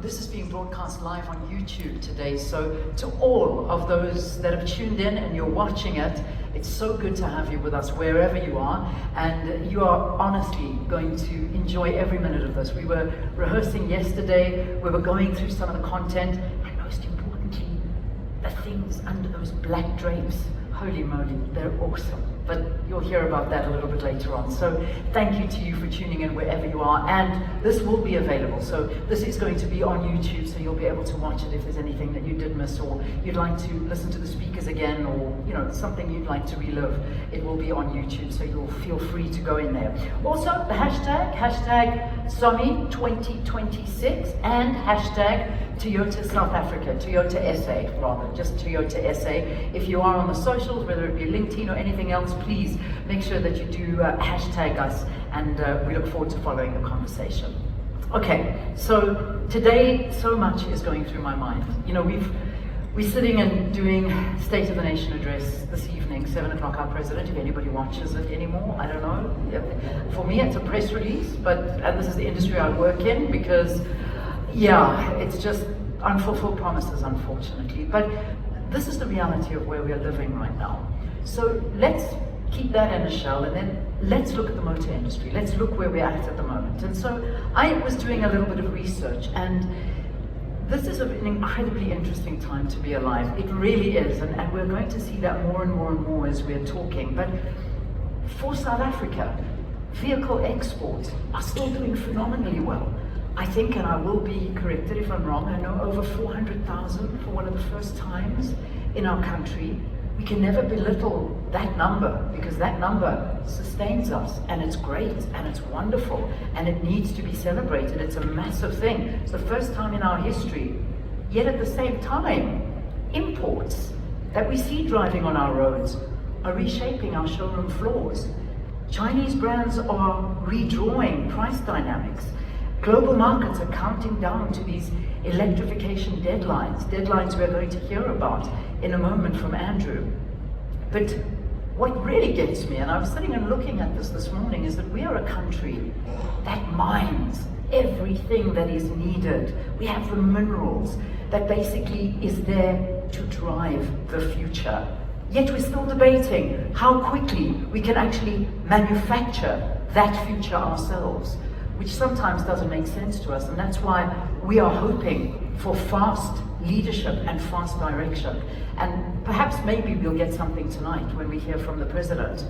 This is being broadcast live on YouTube today, so to all of those that have tuned in and you're watching it, it's so good to have you with us wherever you are, and you are honestly going to enjoy every minute of this. We were rehearsing yesterday, we were going through some of the content, and most importantly, the things under those black drapes. Holy moly, they're awesome. But you'll hear about that a little bit later on. So thank you to you for tuning in wherever you are. And this will be available. So this is going to be on YouTube, so you'll be able to watch it if there's anything that you did miss, or you'd like to listen to the speakers again, or something you'd like to relive. It will be on YouTube, so you'll feel free to go in there. Also, the hashtag SOMI 2026 and hashtag Toyota South Africa, Toyota SA rather, just Toyota SA. If you are on the socials, whether it be LinkedIn or anything else, please make sure that you do hashtag us, and we look forward to following the conversation. Okay, so today so much is going through my mind. We're sitting and doing State of the Nation address this evening, 7 o'clock, our president, if anybody watches it anymore, I don't know. For me, it's a press release, and this is the industry I work in, because it's just unfulfilled promises, unfortunately. But this is the reality of where we are living right now. So let's keep that in a shell, and then let's look at the motor industry. Let's look where we're at the moment. And so I was doing a little bit of research, and this is an incredibly interesting time to be alive. It really is, and we're going to see that more and more and more as we're talking. But for South Africa, vehicle exports are still doing phenomenally well. I think, and I will be corrected if I'm wrong, I know over 400,000 for one of the first times in our country. We can never belittle that number, because that number sustains us, and it's great, and it's wonderful, and it needs to be celebrated. It's a massive thing. It's the first time in our history. Yet at the same time, imports that we see driving on our roads are reshaping our showroom floors. Chinese brands are redrawing price dynamics. Global markets are counting down to these electrification deadlines we're going to hear about in a moment from Andrew. But what really gets me, and I was sitting and looking at this morning, is that we are a country that mines everything that is needed. We have the minerals that basically is there to drive the future. Yet we're still debating how quickly we can actually manufacture that future ourselves, which sometimes doesn't make sense to us, and that's why we are hoping for fast leadership and fast direction. And perhaps maybe we'll get something tonight when we hear from the president.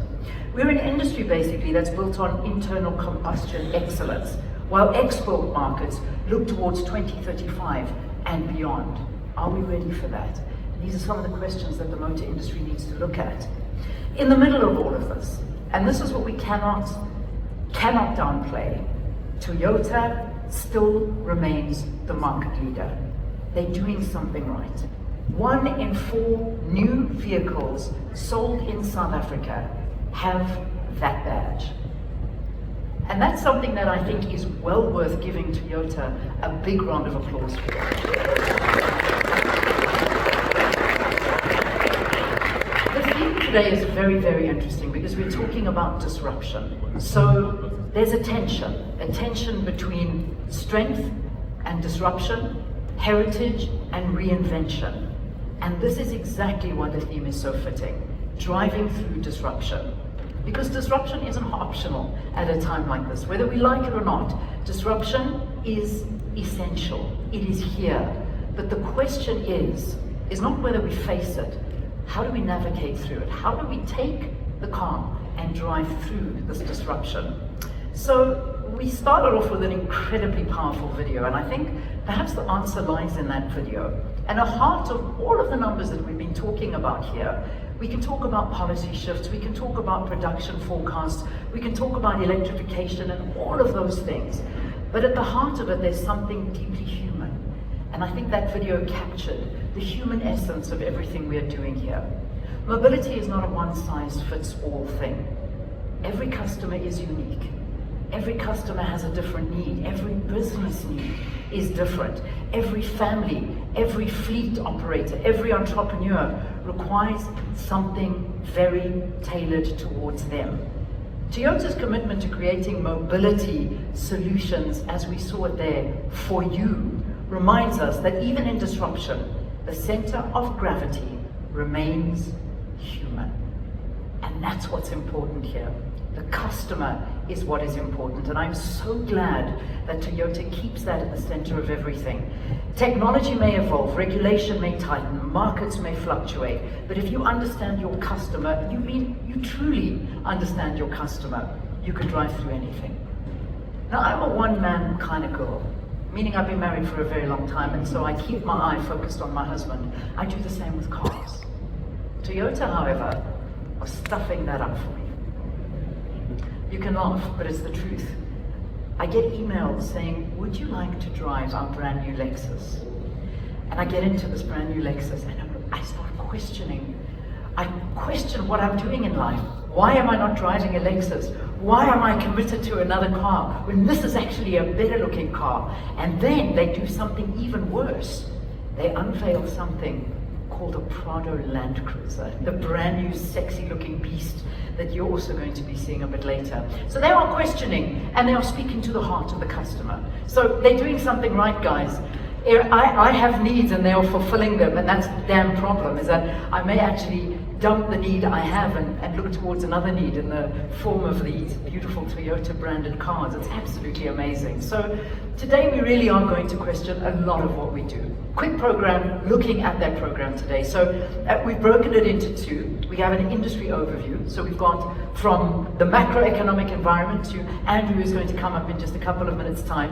We're an industry basically that's built on internal combustion excellence, while export markets look towards 2035 and beyond. Are we ready for that? And these are some of the questions that the motor industry needs to look at. In the middle of all of this, and this is what we cannot downplay, Toyota still remains the market leader. They're doing something right. 1 in 4 new vehicles sold in South Africa have that badge. And that's something that I think is well worth giving Toyota a big round of applause for. The theme today is very, very interesting, because we're talking about disruption. So there's a tension between strength and disruption, heritage and reinvention. And this is exactly why the theme is so fitting, driving through disruption. Because disruption isn't optional at a time like this. Whether we like it or not, disruption is essential. It is here. But the question is not whether we face it. How do we navigate through it? How do we take the car and drive through this disruption? So we started off with an incredibly powerful video, and I think perhaps the answer lies in that video. And at the heart of all of the numbers that we've been talking about here, we can talk about policy shifts, we can talk about production forecasts, we can talk about electrification and all of those things. But at the heart of it, there's something deeply human. And I think that video captured the human essence of everything we're doing here. Mobility is not a one-size-fits-all thing. Every customer is unique. Every customer has a different need. Every business need is different. Every family, every fleet operator, every entrepreneur requires something very tailored towards them. Toyota's commitment to creating mobility solutions, as we saw it there, for you, reminds us that even in disruption, the center of gravity remains human. And that's what's important here. The customer is what is important, and I'm so glad that Toyota keeps that at the center of everything. Technology may evolve, regulation may tighten, markets may fluctuate, but if you understand your customer, you truly understand your customer, you can drive through anything. Now, I'm a one-man kind of girl, meaning I've been married for a very long time, and so I keep my eye focused on my husband. I do the same with cars. Toyota, however, are stuffing that up for me. You can laugh, but it's the truth. I get emails saying, would you like to drive our brand new Lexus? And I get into this brand new Lexus and I start questioning. I question what I'm doing in life. Why am I not driving a Lexus? Why am I committed to another car when this is actually a better looking car? And then they do something even worse. They unveil something called a Prado Land Cruiser, the brand new sexy looking beast that you're also going to be seeing a bit later. So they are questioning and they are speaking to the heart of the customer. So they're doing something right, guys. I have needs and they are fulfilling them, and that's the damn problem, is that I may actually dump the need I have and look towards another need in the form of these beautiful Toyota branded cars. It's absolutely amazing. So today we really are going to question a lot of what we do. Quick program, looking at that program today. So we've broken it into two. We have an industry overview. So we've got from the macroeconomic environment to Andrew, who's going to come up in just a couple of minutes' time.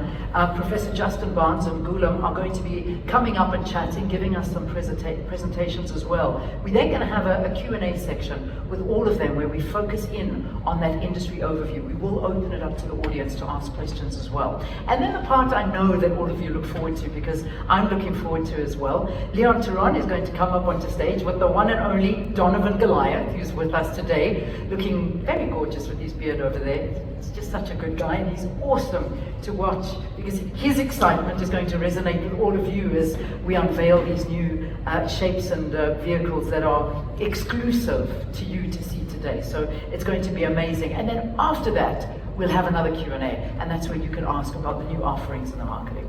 Professor Justin Barnes and Gulam are going to be coming up and chatting, giving us some presentations as well. We're then going to have a Q&A section with all of them where we focus in on that industry overview. We will open it up to the audience to ask questions as well. And then the part I know that all of you look forward to, because I'm looking forward to as well. Leon Turan is going to come up onto stage with the one and only Donovan Goliath, who's with us today, looking very gorgeous with his beard over there. He's just such a good guy, and he's awesome to watch because his excitement is going to resonate with all of you as we unveil these new shapes and vehicles that are exclusive to you to see today. So it's going to be amazing. And then after that, we'll have another Q&A, and that's where you can ask about the new offerings in the marketing.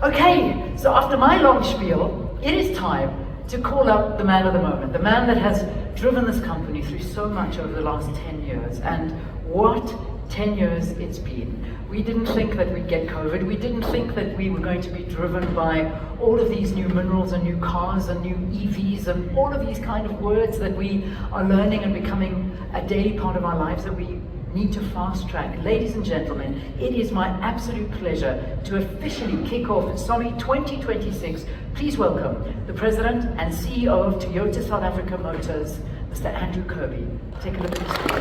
Okay, so after my long spiel, it is time to call up the man of the moment, the man that has driven this company through so much over the last 10 years. And what 10 years it's been. We didn't think that we'd get COVID. We didn't think that we were going to be driven by all of these new minerals and new cars and new EVs and all of these kind of words that we are learning and becoming a daily part of our lives that we need to fast track. Ladies and gentlemen, it is my absolute pleasure to officially kick off SOMI 2026. Please welcome the President and CEO of Toyota South Africa Motors, Mr. Andrew Kirby. Take a look at the screen.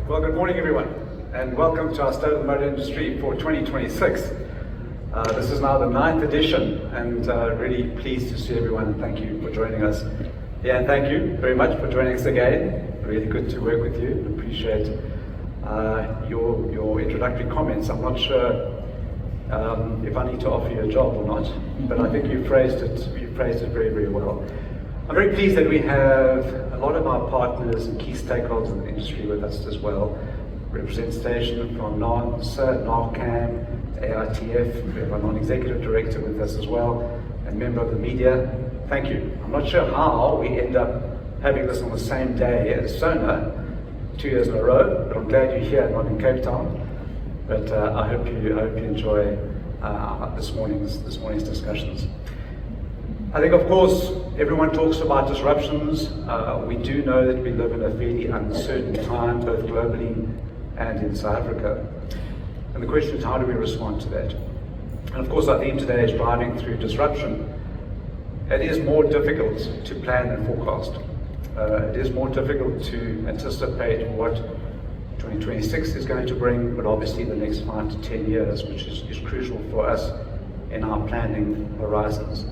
Well, good morning, everyone, and welcome to our State of the Motor Industry for 2026. This is now the 9th edition, and really pleased to see everyone, and thank you for joining us. Yeah, and thank you very much for joining us again. Really good to work with you. Appreciate your introductory comments. I'm not sure if I need to offer you a job or not, but I think you phrased it very, very well. I'm very pleased that we have a lot of our partners and key stakeholders in the industry with us as well. Representation from NANSA, NARCAM, AITF, we have our non-executive director with us as well, and member of the media. Thank you. I'm not sure how we end up having this on the same day as SONA 2 years in a row, but I'm glad you're here, not in Cape Town. But I hope you enjoy this morning's discussions. I think, of course, everyone talks about disruptions. We do know that we live in a fairly uncertain time, both globally and in South Africa. And the question is, how do we respond to that? And of course, our theme today is driving through disruption. It is more difficult to plan and forecast. It is more difficult to anticipate what 2026 is going to bring, but obviously the next 5 to 10 years, which is crucial for us in our planning horizons.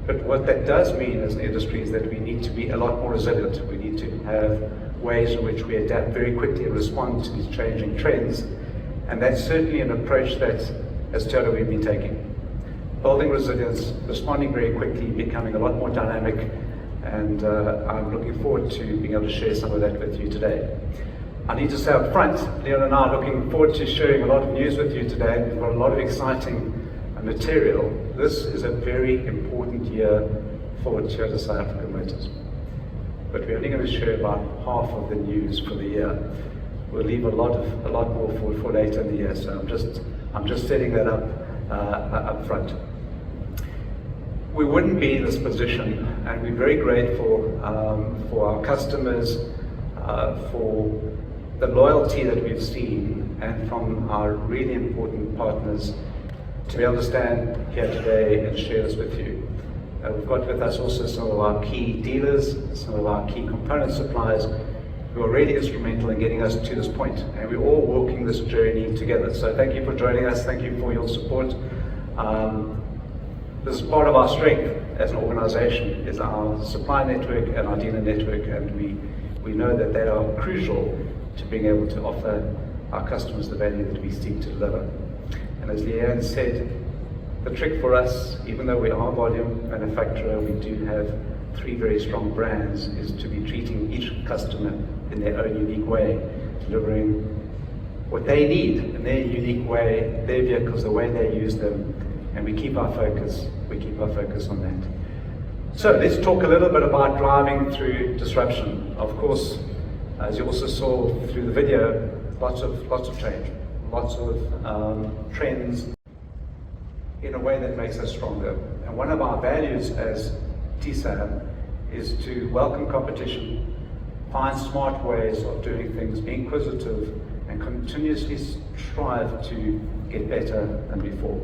But what that does mean as an industry is that we need to be a lot more resilient. We need to have ways in which we adapt very quickly and respond to these changing trends. And that's certainly an approach that, as Toyota, we've been taking. Building resilience, responding very quickly, becoming a lot more dynamic, and I'm looking forward to being able to share some of that with you today. I need to say up front, Leon and I are looking forward to sharing a lot of news with you today. We've got a lot of exciting material. This is a very important year for Toyota South Africa Motors. But we're only going to share about half of the news for the year. We'll leave a lot more for later in the year. So I'm just setting that up front. We wouldn't be in this position, and we're very grateful for our customers, for the loyalty that we've seen, and from our really important partners to be able to stand here today and share this with you. We've got with us also some of our key dealers, some of our key component suppliers who are really instrumental in getting us to this point. And we're all walking this journey together. So thank you for joining us. Thank you for your support. This is part of our strength as an organization, is our supply network and our dealer network. And we know that they are crucial to being able to offer our customers the value that we seek to deliver. And as Leanne said, the trick for us, even though we are a volume manufacturer, we do have 3 very strong brands, is to be treating each customer in their own unique way, delivering what they need in their unique way, their vehicles, the way they use them, and we keep our focus on that. So let's talk a little bit about driving through disruption. Of course, as you also saw through the video, lots of change. Lots of trends in a way that makes us stronger. And one of our values as TSAM is to welcome competition, find smart ways of doing things, be inquisitive, and continuously strive to get better than before.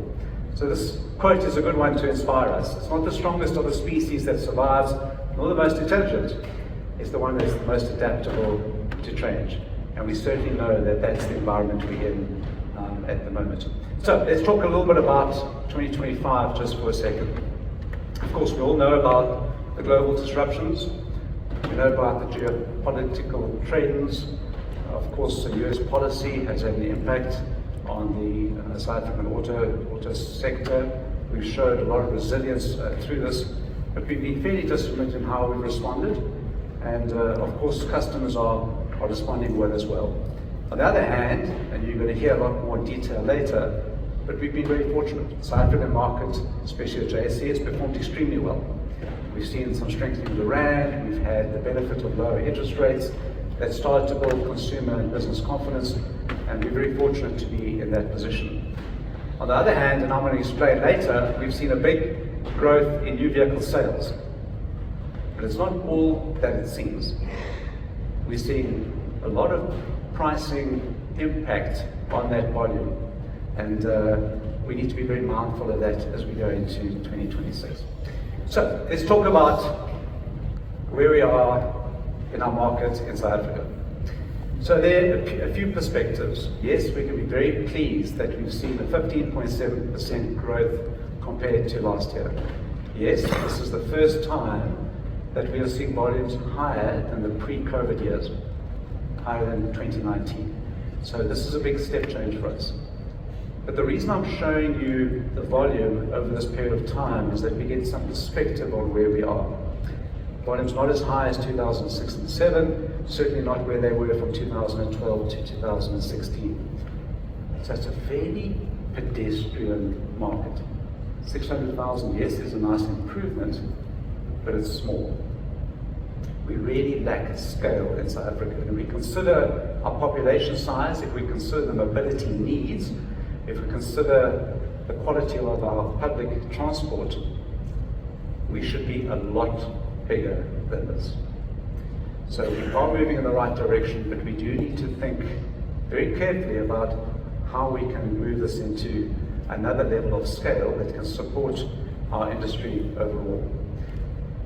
So this quote is a good one to inspire us. It's not the strongest of the species that survives, nor the most intelligent. It's the one that's the most adaptable to change. And we certainly know that that's the environment we're in at the moment. So let's talk a little bit about 2025 just for a second. Of course, we all know about the global disruptions. We know about the geopolitical trends. Of course, the US policy has had an impact on the South African auto sector. We've showed a lot of resilience through this, but we've been fairly disciplined in how we've responded. And of course, customers are responding well as well. On the other hand, and you're going to hear a lot more detail later, but we've been very fortunate. The South African market, especially at JSE, has performed extremely well. We've seen some strengthening of the rand, we've had the benefit of lower interest rates that started to build consumer and business confidence, and we're very fortunate to be in that position. On the other hand, and I'm going to explain later, we've seen a big growth in new vehicle sales. But it's not all that it seems. We're seeing a lot of pricing impact on that volume, and we need to be very mindful of that as we go into 2026. So let's talk about where we are in our market in South Africa. So there are a few perspectives. Yes, we can be very pleased that we've seen a 15.7% growth compared to last year. Yes, this is the first time that we are seeing volumes higher than the pre-COVID years, higher than 2019. So this is a big step change for us. But the reason I'm showing you the volume over this period of time is that we get some perspective on where we are. Volumes not as high as 2006 and 7, certainly not where they were from 2012 to 2016. So it's a fairly pedestrian market. 600,000, yes, is a nice improvement, but it's small. We really lack scale in South Africa. And we consider our population size, if we consider the mobility needs, if we consider the quality of our public transport, we should be a lot bigger than this. So we are moving in the right direction, but we do need to think very carefully about how we can move this into another level of scale that can support our industry overall.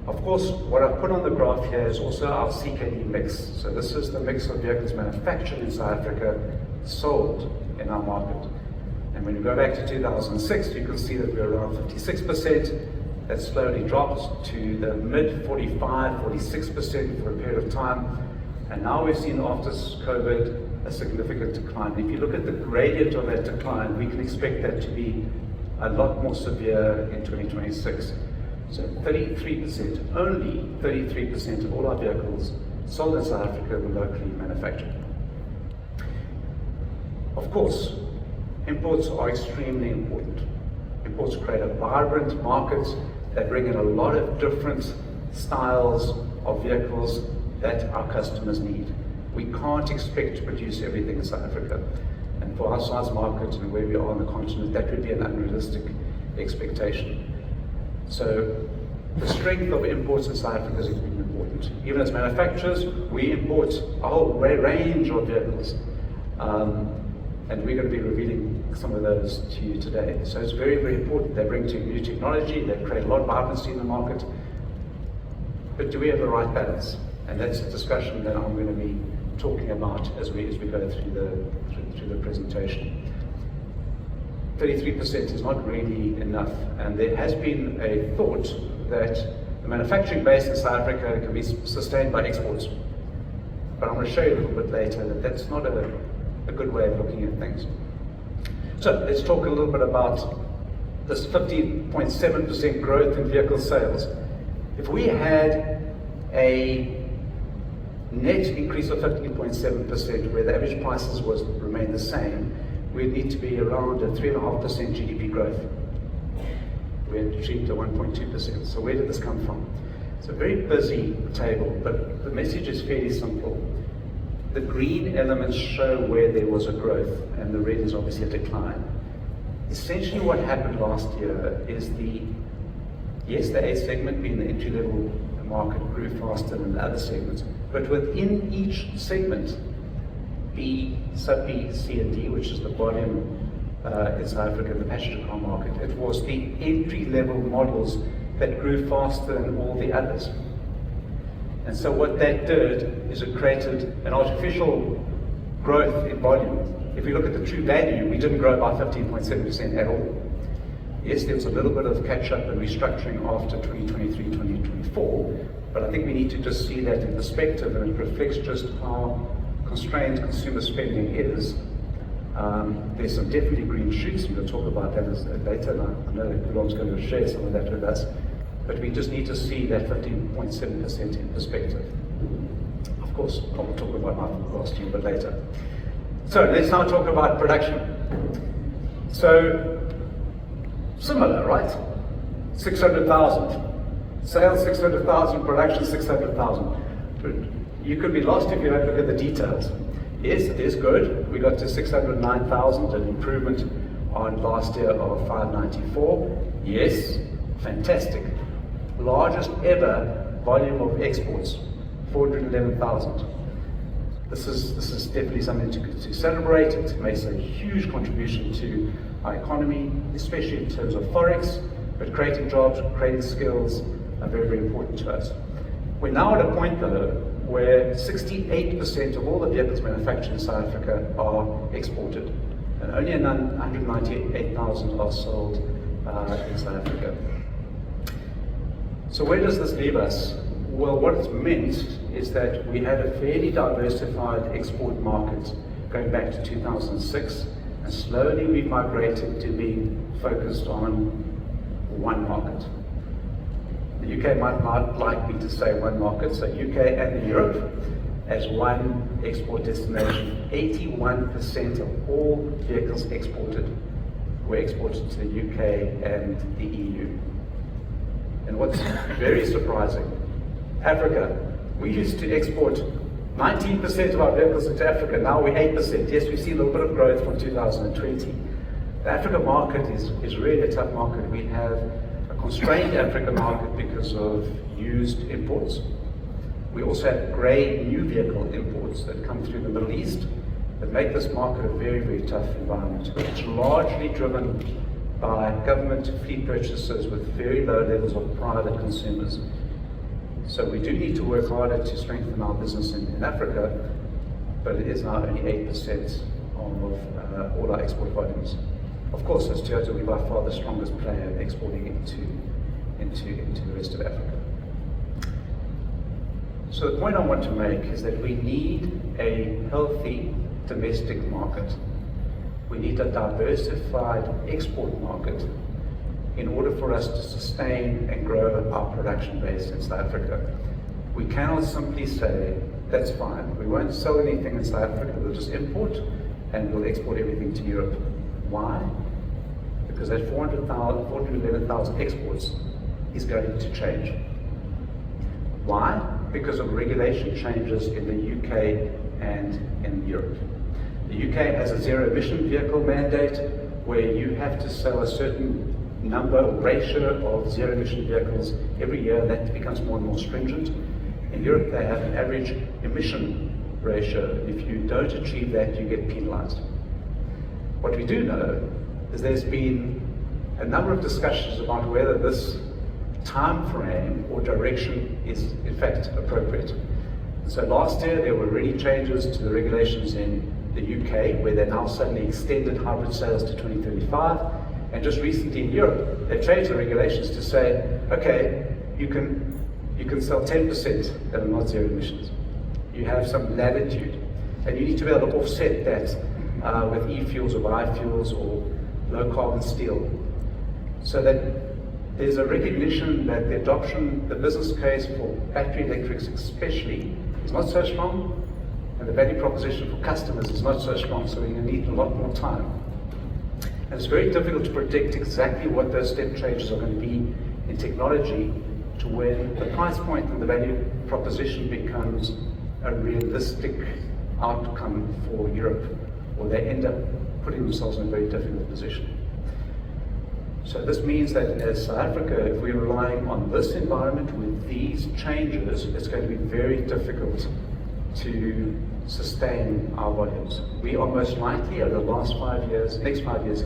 Of course, what I've put on the graph here is also our CKD mix. So this is the mix of vehicles manufactured in South Africa, sold in our market. And when you go back to 2006, you can see that we're around 56%. That slowly dropped to the mid 45, 46% for a period of time. And now we've seen after COVID a significant decline. If you look at the gradient of that decline, we can expect that to be a lot more severe in 2026. So 33%, only 33% of all our vehicles sold in South Africa were locally manufactured. Of course, imports are extremely important. Imports create a vibrant market. They bring in a lot of different styles of vehicles that our customers need. We can't expect to produce everything in South Africa. And for our size market and where we are on the continent, that would be an unrealistic expectation. So the strength of imports in South Africa is extremely important. Even as manufacturers, we import a whole range of vehicles. And we're going to be revealing some of those to you today. So it's very, very important. They bring to new technology, they create a lot of vibrancy in the market. But do we have the right balance? And that's a discussion that I'm going to be talking about as we go through the presentation. 33% is not really enough, and there has been a thought that the manufacturing base in South Africa can be sustained by exports. But I'm going to show you a little bit later that that's not a good way of looking at things. So let's talk a little bit about this 15.7% growth in vehicle sales. If we had a net increase of 15.7% where the average prices remain the same, we'd need to be around a 3.5% GDP growth. We achieved a 1.2%. So where did this come from? It's a very busy table, but the message is fairly simple. The green elements show where there was a growth, and the red is obviously a decline. Essentially what happened last year is the A segment, being the entry-level market, grew faster than the other segments. But within each segment, B, sub B, C, and D, which is the volume in South Africa, the passenger car market, it was the entry-level models that grew faster than all the others. And so what that did is it created an artificial growth in volume. If we look at the true value, we didn't grow by 15.7% at all. Yes, there was a little bit of catch-up and restructuring after 2023, 2024, but I think we need to just see that in perspective, and it reflects just how constrained consumer spending is. There's some definitely green shoots, and we'll talk about that later, and I know that Gulon's going to share some of that with us. But we just need to see that 15.7% in perspective. Of course, I will talk about my last year, but later. So let's now talk about production. So, similar, right? 600,000. Sales 600,000, production 600,000. You could be lost if you don't look at the details. Yes, it is good. We got to 609,000, an improvement on last year of 594. Yes, fantastic. Largest ever volume of exports, 411,000. This is definitely something to celebrate. It makes a huge contribution to our economy, especially in terms of forex, but creating jobs, creating skills are very, very important to us. We're now at a point though where 68% of all the vehicles manufactured in South Africa are exported, and only 198,000 are sold in South Africa. So where does this leave us? Well, what it's meant is that we had a fairly diversified export market going back to 2006, and slowly we've migrated to being focused on one market. The UK might not like me to say one market, so UK and Europe as one export destination. 81% of all vehicles exported were exported to the UK and the EU. And what's very surprising, Africa, we used to export 19% of our vehicles into Africa, now we're 8%. Yes, we've seen a little bit of growth from 2020, The Africa market is really a tough market. We have a constrained Africa market because of used imports. We also have grey new vehicle imports that come through the Middle East that make this market a very, very tough environment. It's largely driven by government fleet purchases with very low levels of private consumers. So we do need to work harder to strengthen our business in Africa, but it is now only 8% of all our export volumes. Of course, as Toyota, we're by far the strongest player exporting into the rest of Africa. So the point I want to make is that we need a healthy domestic market. We need a diversified export market in order for us to sustain and grow our production base in South Africa. We cannot simply say, that's fine, we won't sell anything in South Africa, we'll just import and we'll export everything to Europe. Why? Because that 411,000 exports is going to change. Why? Because of regulation changes in the UK and in Europe. The UK has a zero emission vehicle mandate where you have to sell a certain number or ratio of zero emission vehicles every year, and that becomes more and more stringent. In Europe they have an average emission ratio. If you don't achieve that, you get penalized. What we do know is there's been a number of discussions about whether this time frame or direction is in fact appropriate. So last year there were really changes to the regulations in the UK where they now suddenly extended hybrid sales to 2035, and just recently in Europe they've changed the regulations to say, okay, you can sell 10% that are not zero emissions. You have some latitude, and you need to be able to offset that with e-fuels or biofuels or low carbon steel, so that there's a recognition that the adoption, the business case for battery electrics especially, is not so strong, and the value proposition for customers is not so strong, so we're going to need a lot more time. And it's very difficult to predict exactly what those step changes are going to be in technology to when the price point and the value proposition becomes a realistic outcome for Europe, or they end up putting themselves in a very difficult position. So this means that as South Africa, if we're relying on this environment with these changes, it's going to be very difficult to sustain our volumes. We are most likely over the next 5 years,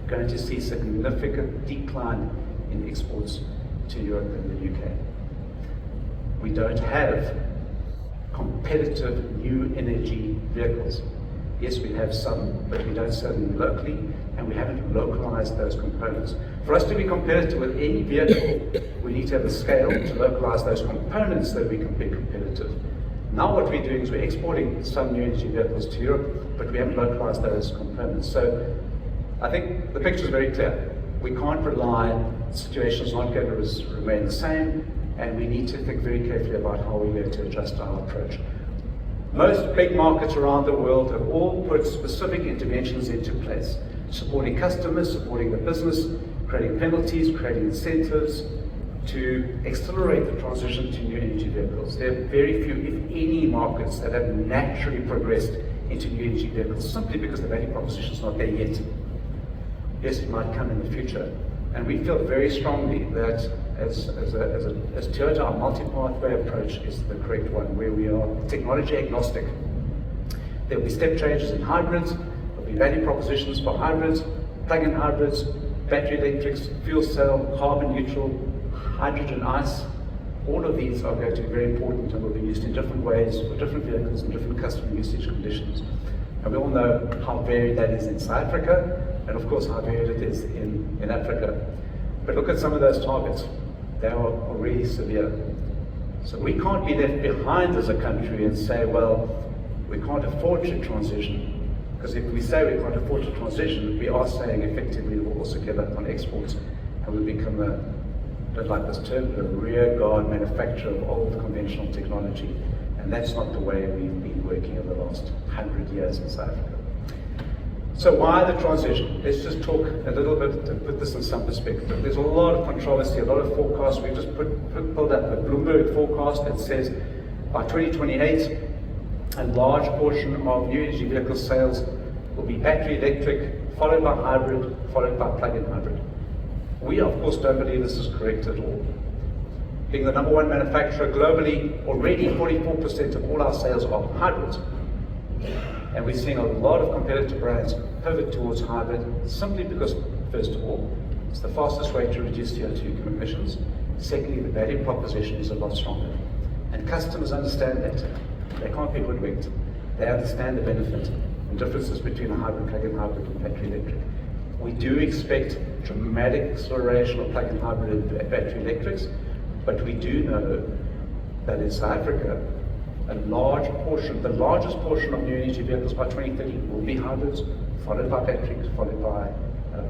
going to see significant decline in exports to Europe and the UK. We don't have competitive new energy vehicles. Yes, we have some, but we don't sell them locally, and we haven't localized those components. For us to be competitive with any vehicle, we need to have the scale to localize those components so that we can be competitive. Now what we're doing is we're exporting some new energy vehicles to Europe, but we haven't localized those components. So I think the picture is very clear. We can't rely, the situation's not going to remain the same, and we need to think very carefully about how we're going to adjust our approach. Most big markets around the world have all put specific interventions into place, supporting customers, supporting the business, creating penalties, creating incentives to accelerate the transition to new energy vehicles. There are very few, if any, markets that have naturally progressed into new energy vehicles simply because the value proposition is not there yet. Yes, it might come in the future. And we feel very strongly that as Toyota, our multi-pathway approach is the correct one, where we are technology agnostic. There will be step changes in hybrids, there will be value propositions for hybrids, plug-in hybrids, battery electrics, fuel cell, carbon neutral, hydrogen ICE. All of these are going to be very important and will be used in different ways for different vehicles and different customer usage conditions. And we all know how varied that is in South Africa, and of course how varied it is in Africa. But look at some of those targets. They are already severe. So we can't be left behind as a country and say, well, we can't afford to transition. Because if we say we can't afford to transition, we are saying effectively we'll also give up on exports and we'll become a, I don't like this term, but a rear guard manufacturer of old conventional technology. And that's not the way we've been working over the last 100 years in South Africa. So why the transition? Let's just talk a little bit to put this in some perspective. There's a lot of controversy, a lot of forecasts. We've just pulled up a Bloomberg forecast that says by 2028, a large portion of new energy vehicle sales will be battery electric, followed by hybrid, followed by plug-in hybrid. We, of course, don't believe this is correct at all. Being the number one manufacturer globally, already 44% of all our sales are hybrids. And we're seeing a lot of competitor brands pivot towards hybrid simply because, first of all, it's the fastest way to reduce CO2 emissions. Secondly, the value proposition is a lot stronger. And customers understand that. They can't be hoodwinked. They understand the benefit and differences between a hybrid, plug-in hybrid and battery electric. We do expect dramatic acceleration of plug-in hybrid and battery electrics, but we do know that in South Africa, a large portion, the largest portion of new energy vehicles by 2030 will be hybrids, followed by batteries, followed by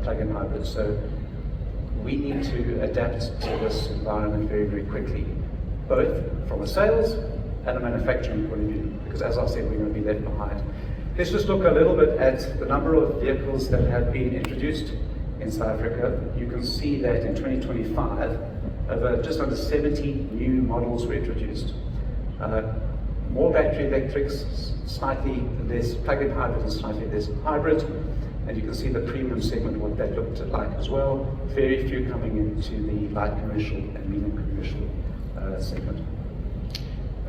plug-in hybrids. So we need to adapt to this environment very, very quickly, both from a sales and a manufacturing point of view, because as I said, we're going to be left behind. Let's just look a little bit at the number of vehicles that have been introduced in South Africa. You can see that in 2025, over just under 70 new models were introduced. More battery electrics, slightly less plug-in hybrid and slightly less hybrid. And you can see the premium segment, what that looked like as well. Very few coming into the light commercial and medium commercial segment.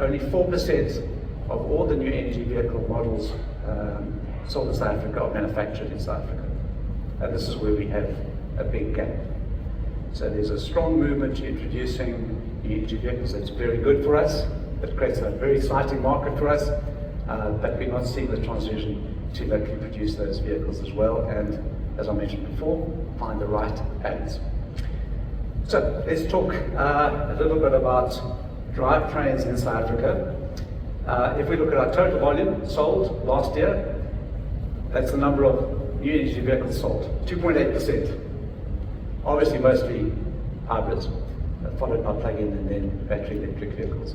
Only 4% of all the new energy vehicle models sold in South Africa are manufactured in South Africa. And this is where we have a big gap. So there's a strong movement to introducing new energy vehicles. That's very good for us. It creates a very exciting market for us, but we're not seeing the transition to locally produce those vehicles as well, and as I mentioned before, find the right balance. So let's talk a little bit about drivetrains in South Africa. If we look at our total volume sold last year, that's the number of new energy vehicles sold, 2.8%. Obviously mostly hybrids, followed by plug-in and then battery electric vehicles.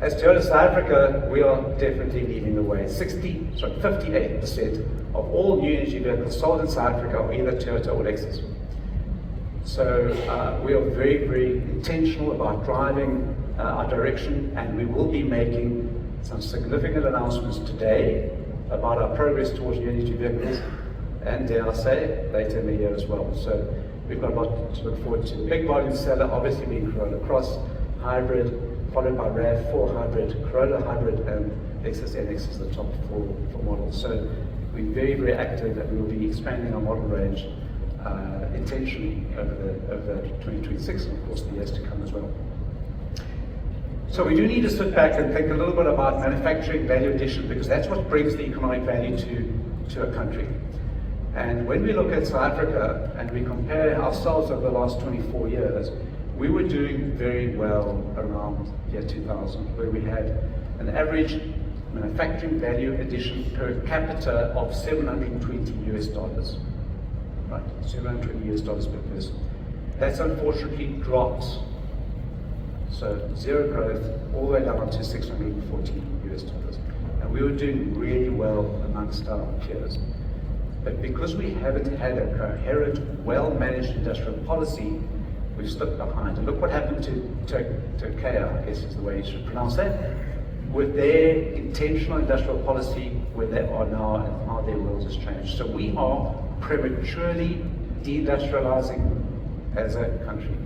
As Toyota South Africa, we are definitely leading the way. 58% of all new energy vehicles sold in South Africa are either Toyota or Lexus. So we are very, very intentional about driving our direction, and we will be making some significant announcements today about our progress towards new energy vehicles, and dare I say, later in the year as well. So we've got a lot to look forward to. The big volume seller obviously being Corolla Cross Hybrid, followed by RAV4 Hybrid, Corolla Hybrid, and Lexus NX is the top four models. So we're very, very active, and we will be expanding our model range intentionally over 2026 and of course the years to come as well. So we do need to sit back and think a little bit about manufacturing value addition, because that's what brings the economic value to a country. And when we look at South Africa and we compare ourselves over the last 24 years, we were doing very well around year 2000, where we had an average manufacturing value addition per capita of $720 US. Right, $720 US per person. That's unfortunately dropped. So zero growth all the way down to $640 US. And we were doing really well amongst our peers. But because we haven't had a coherent, well-managed industrial policy, we've slipped behind. And look what happened to Turkey, I guess is the way you should pronounce that, with their intentional industrial policy, where they are now and how their world has changed. So we are prematurely deindustrializing as a country.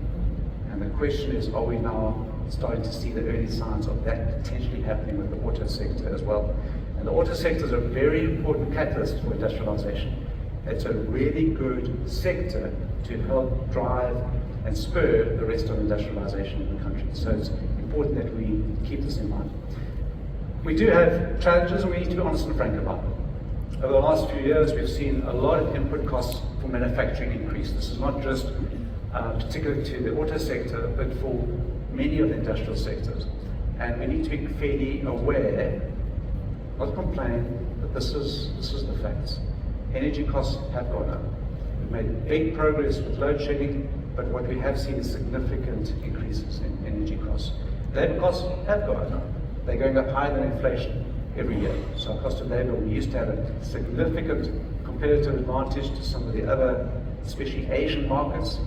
And the question is, are we now starting to see the early signs of that potentially happening with the auto sector as well? And the auto sector is a very important catalyst for industrialization. It's a really good sector to help drive and spur the rest of industrialization in the country. So it's important that we keep this in mind. We do have challenges, and we need to be honest and frank about them. Over the last few years, we've seen a lot of input costs for manufacturing increase. This is not just particular to the auto sector, but for many of the industrial sectors. And we need to be fairly aware, not complain, but this is the facts. Energy costs have gone up. We've made big progress with load shedding, but what we have seen is significant increases in energy costs. Labour costs have gone up. They're going up higher than inflation every year. So our cost of labour, we used to have a significant competitive advantage to some of the other, especially Asian markets.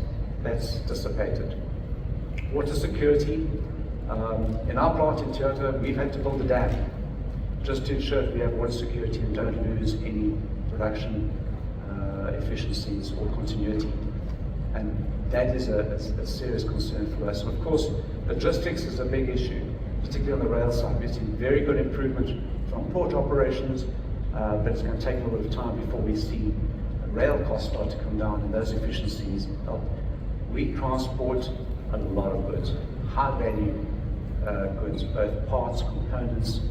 That's dissipated. Water security. In our plant in Toyota, we've had to build a dam just to ensure that we have water security and don't lose any production efficiencies or continuity. And that is a serious concern for us. And of course, logistics is a big issue, particularly on the rail side. We've seen very good improvement from port operations, but it's going to take a little bit of time before we see rail costs start to come down and those efficiencies help. We transport a lot of goods, high value goods, both parts, components,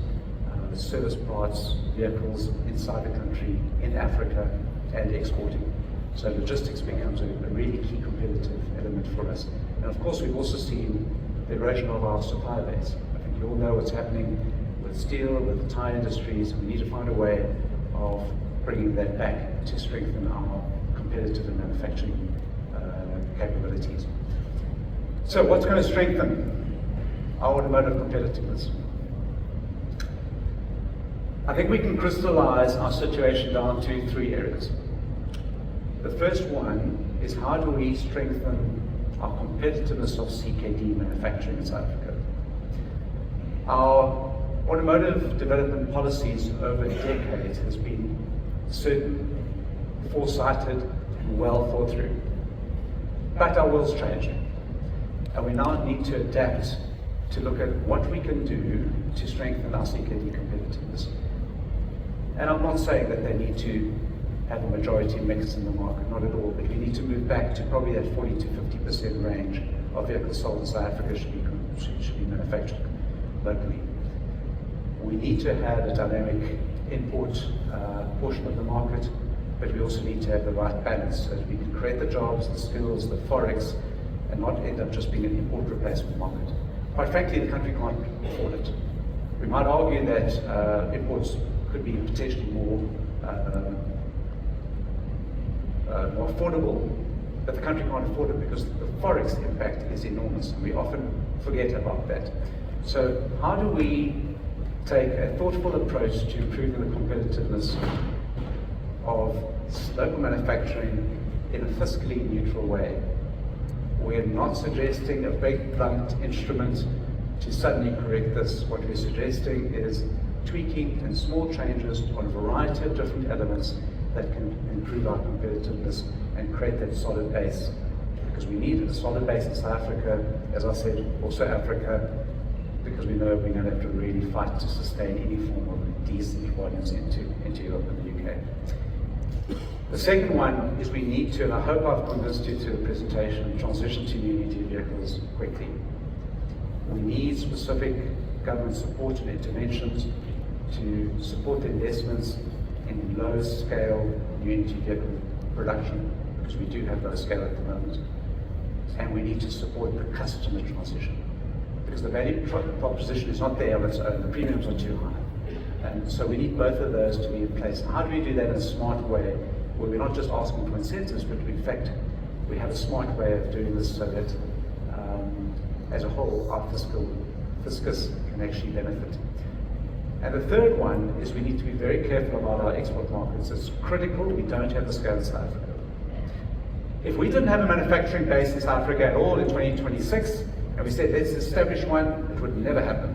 service parts, vehicles inside the country, in Africa, and exporting. So logistics becomes a really key competitive element for us. And of course, we've also seen the erosion of our supply base. I think you all know what's happening with steel, with the tire industries. We need to find a way of bringing that back to strengthen our competitive and manufacturing capabilities. So what's going to strengthen our automotive competitiveness? I think we can crystallize our situation down to 3 areas. The first one is, how do we strengthen our competitiveness of CKD manufacturing in South Africa? Our automotive development policies over decades has been certain, foresighted, and well thought through. But our world's changing, and we now need to adapt to look at what we can do to strengthen our CKD competitiveness. And I'm not saying that they need to have a majority mix in the market, not at all, but we need to move back to probably that 40 to 50% range of vehicles sold in South Africa should be manufactured locally. We need to have a dynamic import portion of the market, but we also need to have the right balance so that we can create the jobs, the skills, the forex, and not end up just being an import replacement market. Quite frankly, the country can't afford it. We might argue that imports could be potentially more affordable, but the country can't afford it because the forex impact is enormous, and we often forget about that. So how do we take a thoughtful approach to improving the competitiveness of local manufacturing in a fiscally neutral way? We're not suggesting a big blunt instrument to suddenly correct this. What we're suggesting is tweaking and small changes on a variety of different elements that can improve our competitiveness and create that solid base. Because we need a solid base in South Africa, as I said, also Africa, because we know we're going to have to really fight to sustain any form of decent volumes into Europe and the UK. The second one is we need to, and I hope I've convinced you to the presentation, transition to new energy vehicles quickly. We need specific government support and interventions to support the investments in low-scale new energy vehicle production, because we do have low scale at the moment. And we need to support the customer transition, because the value proposition is not there on its own. The premiums are too high. And so we need both of those to be in place. And how do we do that in a smart way, where we're not just asking for incentives, but in fact, we have a smart way of doing this so that, as a whole, our fiscus can actually benefit. And the third one is we need to be very careful about our export markets. It's critical we don't have the scale in South Africa. If we didn't have a manufacturing base in South Africa at all in 2026, and we said let's establish one, it would never happen.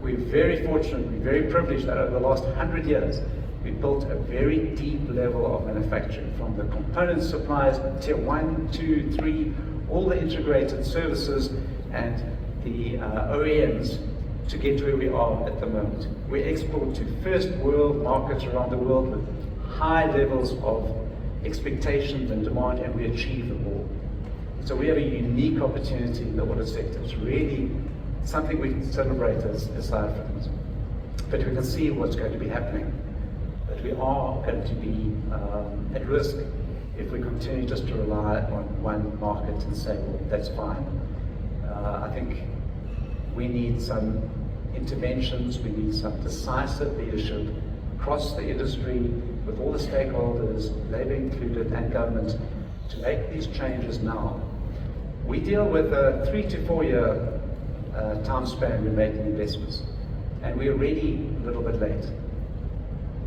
We're very fortunate, we're very privileged that over the last 100 years, we've built a very deep level of manufacturing, from the component suppliers, tier 1, 2, 3, all the integrated services and the OEMs to get to where we are at the moment. We export to first world markets around the world with high levels of expectations and demand, and we achieve them all. So we have a unique opportunity in the auto sector. It's really something we can celebrate as South Africans. But we can see what's going to be happening. But we are going to be at risk if we continue just to rely on one market and say, well, that's fine. I think we need some interventions, we need some decisive leadership across the industry with all the stakeholders, Labour included, and government, to make these changes now. We deal with a 3 to 4 year time span when making investments, and we're already a little bit late.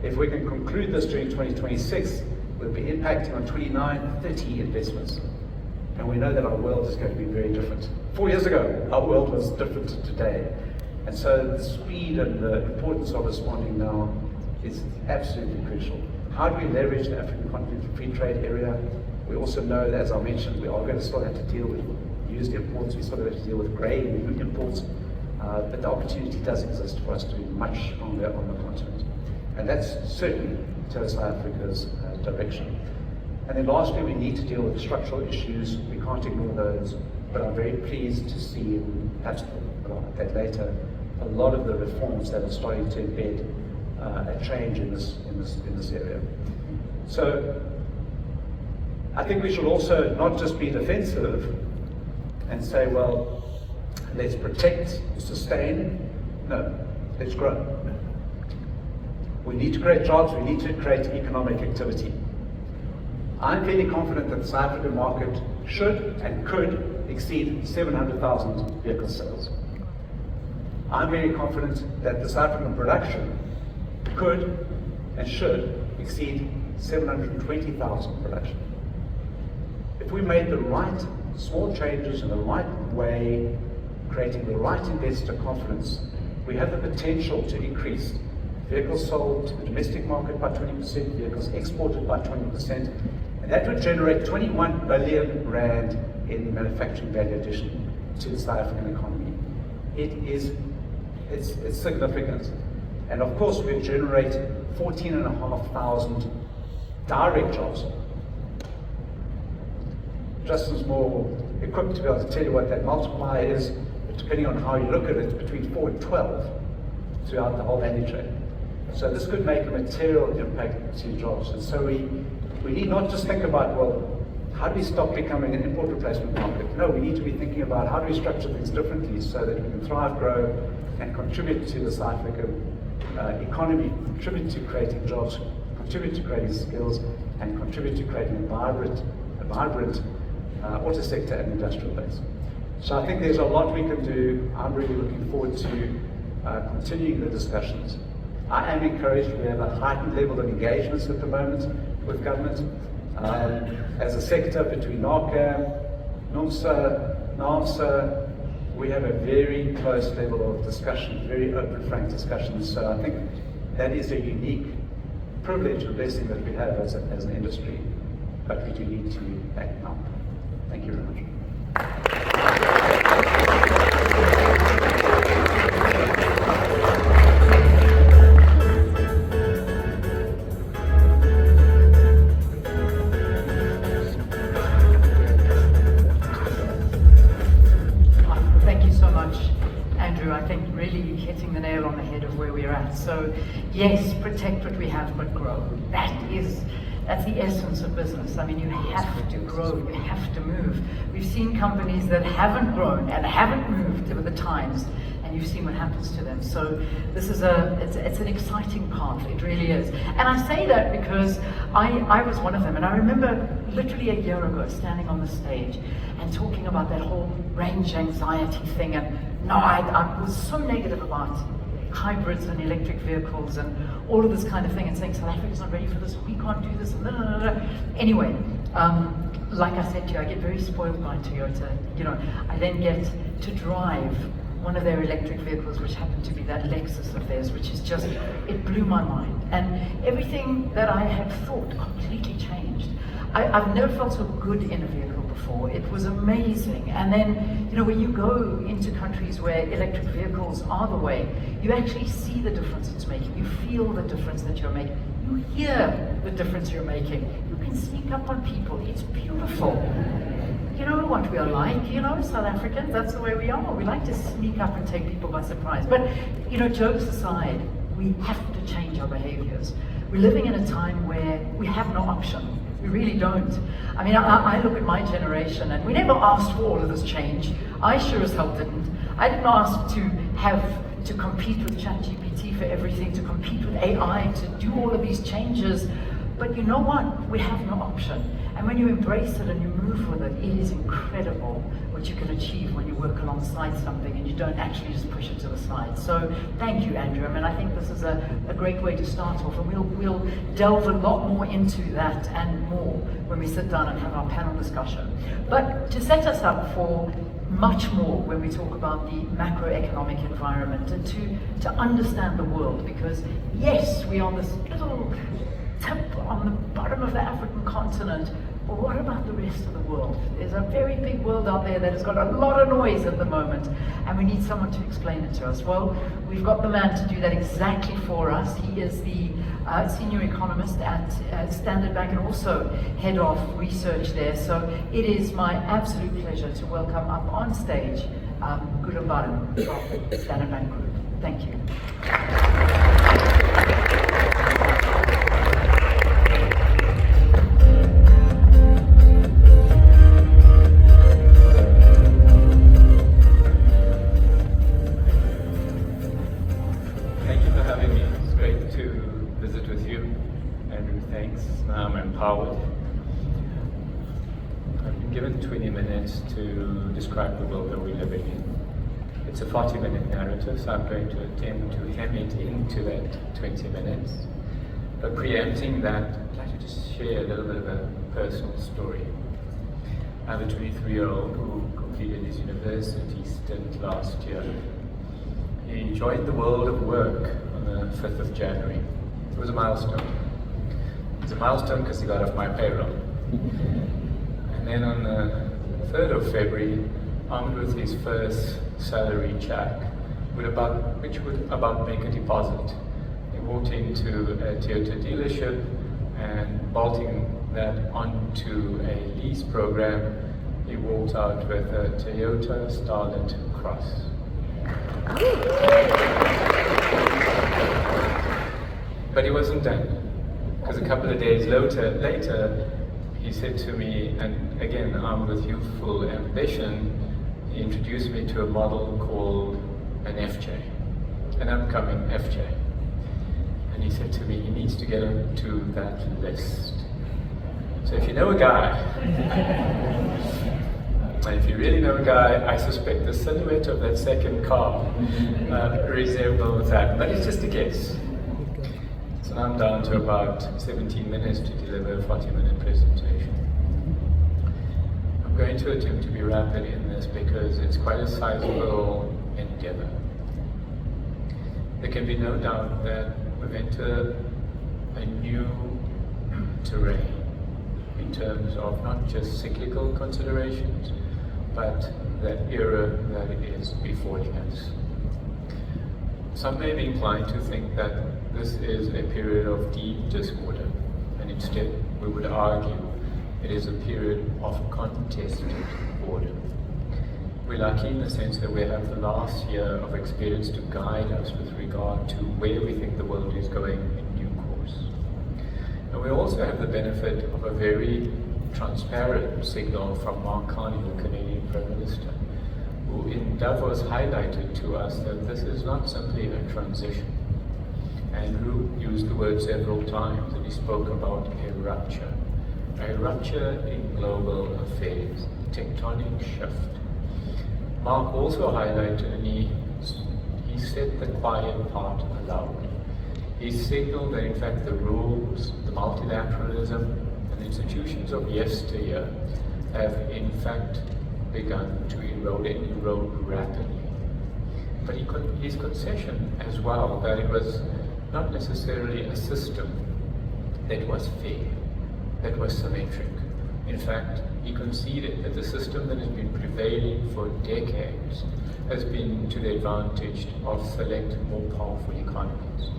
If we can conclude this during 2026, we'll be impacting on 29, 30 investments. And we know that our world is going to be very different. 4 years ago, our world was different to today. And so the speed and the importance of responding now is absolutely crucial. how do we leverage the African Continental Free Trade Area? We also know that, as I mentioned, we are going to still have to deal with used imports, we still have to deal with grey and new imports, but the opportunity does exist for us to be much stronger on the continent. And that's certainly South Africa's direction. And then lastly, we need to deal with structural issues. We can't ignore those, but I'm very pleased to see, and perhaps about that later, a lot of the reforms that are starting to embed a change in this area. So I think we should also not just be defensive and say, well, let's protect, sustain. No, let's grow. We need to create jobs, we need to create economic activity. I'm fairly confident that the South African market should and could exceed 700,000 vehicle sales. I'm very confident that the South African production could and should exceed 720,000 production. If we made the right small changes in the right way, creating the right investor confidence, we have the potential to increase vehicles sold to the domestic market by 20%, vehicles exported by 20%, and that would generate 21 billion rand in manufacturing value addition to the South African economy. It's significant. And of course, we generate 14,500 direct jobs. Justin's more equipped to be able to tell you what that multiplier is, but depending on how you look at it, it's between 4 and 12 throughout the whole value chain. So this could make a material impact to jobs. And so we need not just think about, well, how do we stop becoming an import replacement market? No, we need to be thinking about how do we structure things differently so that we can thrive, grow, and contribute to the South African economy, contribute to creating jobs, contribute to creating skills, and contribute to creating a vibrant auto sector and industrial base. So I think there's a lot we can do. I'm really looking forward to continuing the discussions. I am encouraged. We have a heightened level of engagements at the moment with government. As a sector, between NARCAM, NUMSA, NAMSA, we have a very close level of discussion, very open, frank discussions. So I think that is a unique privilege and blessing that we have as an industry, but we do need to act now. Thank you very much. I think really hitting the nail on the head of where we're at. So yes, protect what we have, but grow. That's the essence of business. I mean, you have to grow, you have to move. We've seen companies that haven't grown and haven't moved with the times, and you've seen what happens to them. So this is it's an exciting path, it really is. And I say that because I was one of them, and I remember literally a year ago standing on the stage and talking about that whole range anxiety thing, and no, I was so negative about hybrids and electric vehicles and all of this kind of thing, and saying South Africa's not ready for this, we can't do this, and blah, blah, blah. Anyway, like I said to you, I get very spoiled by Toyota. You know, I then get to drive one of their electric vehicles, which happened to be that Lexus of theirs, which is just, it blew my mind. And everything that I had thought completely changed. I've never felt so good in a vehicle before. It was amazing. And then, you know, when you go into countries where electric vehicles are the way, you actually see the difference it's making. You feel the difference that you're making. You hear the difference you're making. You can sneak up on people. It's beautiful. You know what we are like, you know, South Africans, that's the way we are. We like to sneak up and take people by surprise. But, you know, jokes aside, we have to change our behaviors. We're living in a time where we have no option. We really don't. I mean, I look at my generation, and we never asked for all of this change. I sure as hell didn't. I didn't ask to compete with ChatGPT for everything, to compete with AI, to do all of these changes. But you know what? We have no option. And when you embrace it and you move with it, it is incredible what you can achieve when you work alongside something and you don't actually just push it to the side. So thank you, Andrew. I mean, I think this is a great way to start off, and we'll delve a lot more into that and more when we sit down and have our panel discussion. But to set us up for much more when we talk about the macroeconomic environment and to understand the world, because yes, we are this little tip on the bottom of the African continent. But what about the rest of the world? There's a very big world out there that has got a lot of noise at the moment, and we need someone to explain it to us. Well, we've got the man to do that exactly for us. He is the senior economist at Standard Bank and also head of research there. So it is my absolute pleasure to welcome up on stage Gulumbaran from Standard Bank Group. Thank you. I'm empowered. I've been given 20 minutes to describe the world that we're living in. It's a 40-minute narrative, so I'm going to attempt to hem it into that 20 minutes. But preempting that, I'd like to just share a little bit of a personal story. I have a 23-year-old who completed his university stint last year. He joined the world of work on the 5th of January. It was a milestone. It's a milestone because he got off my payroll. And then on the 3rd of February, armed with his first salary check, which would about make a deposit, he walked into a Toyota dealership and bolting that onto a lease program, he walked out with a Toyota Starlet Cross. But he wasn't done. Because a couple of days later, he said to me, and again, armed with youthful ambition, he introduced me to a model called an FJ, an upcoming FJ. And he said to me, he needs to get onto that list. So if you know a guy, and if you really know a guy, I suspect the silhouette of that second car resembles that, but it's just a guess. So I'm down to about 17 minutes to deliver a 40-minute presentation. I'm going to attempt to be rapid in this because it's quite a sizable endeavor. There can be no doubt that we've entered a new terrain in terms of not just cyclical considerations, but that era that is befalling us. Some may be inclined to think that this is a period of deep disorder, and instead we would argue it is a period of contested order. We're lucky in the sense that we have the last year of experience to guide us with regard to where we think the world is going in due course. And we also have the benefit of a very transparent signal from Mark Carney, the Canadian Prime Minister, who in Davos highlighted to us that this is not simply a transition. Andrew used the word several times, and he spoke about a rupture in global affairs, tectonic shift. Mark also highlighted, and he said the quiet part aloud. He signaled that in fact the rules, the multilateralism, and the institutions of yesteryear have in fact begun to erode and erode rapidly. But his concession as well, that it was not necessarily a system that was fair, that was symmetric. In fact, he conceded that the system that has been prevailing for decades has been to the advantage of select more powerful economies.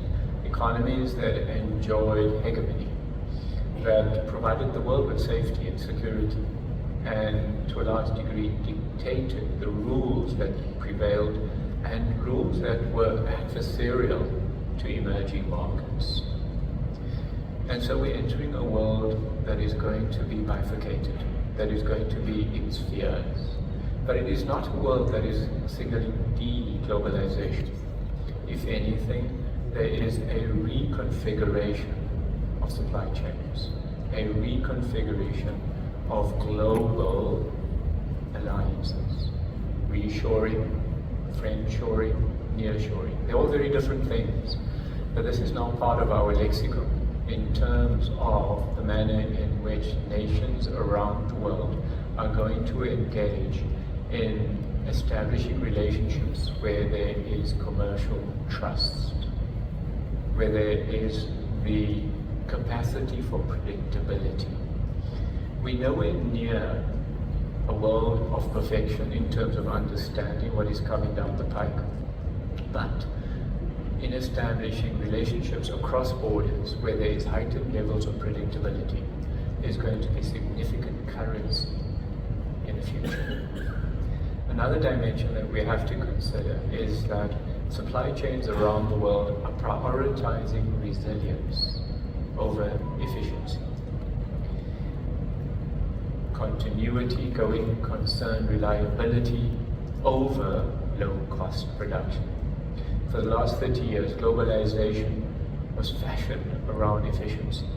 Economies that enjoyed hegemony, that provided the world with safety and security, and to a large degree dictated the rules that prevailed and rules that were adversarial to emerging markets. And so we're entering a world that is going to be bifurcated, that is going to be in spheres. But it is not a world that is signaling de-globalization. If anything, there is a reconfiguration of supply chains, a reconfiguration of global alliances, reshoring, friendshoring, nearshoring. They're all very different things, but this is now part of our lexicon in terms of the manner in which nations around the world are going to engage in establishing relationships where there is commercial trust, where there is the capacity for predictability. We're nowhere near a world of perfection in terms of understanding what is coming down the pike, but in establishing relationships across borders where there is heightened levels of predictability is going to be significant currency in the future. Another dimension that we have to consider is that supply chains around the world are prioritizing resilience over efficiency. Continuity, going concern, reliability over low-cost production. For the last 30 years, globalization was fashioned around efficiency,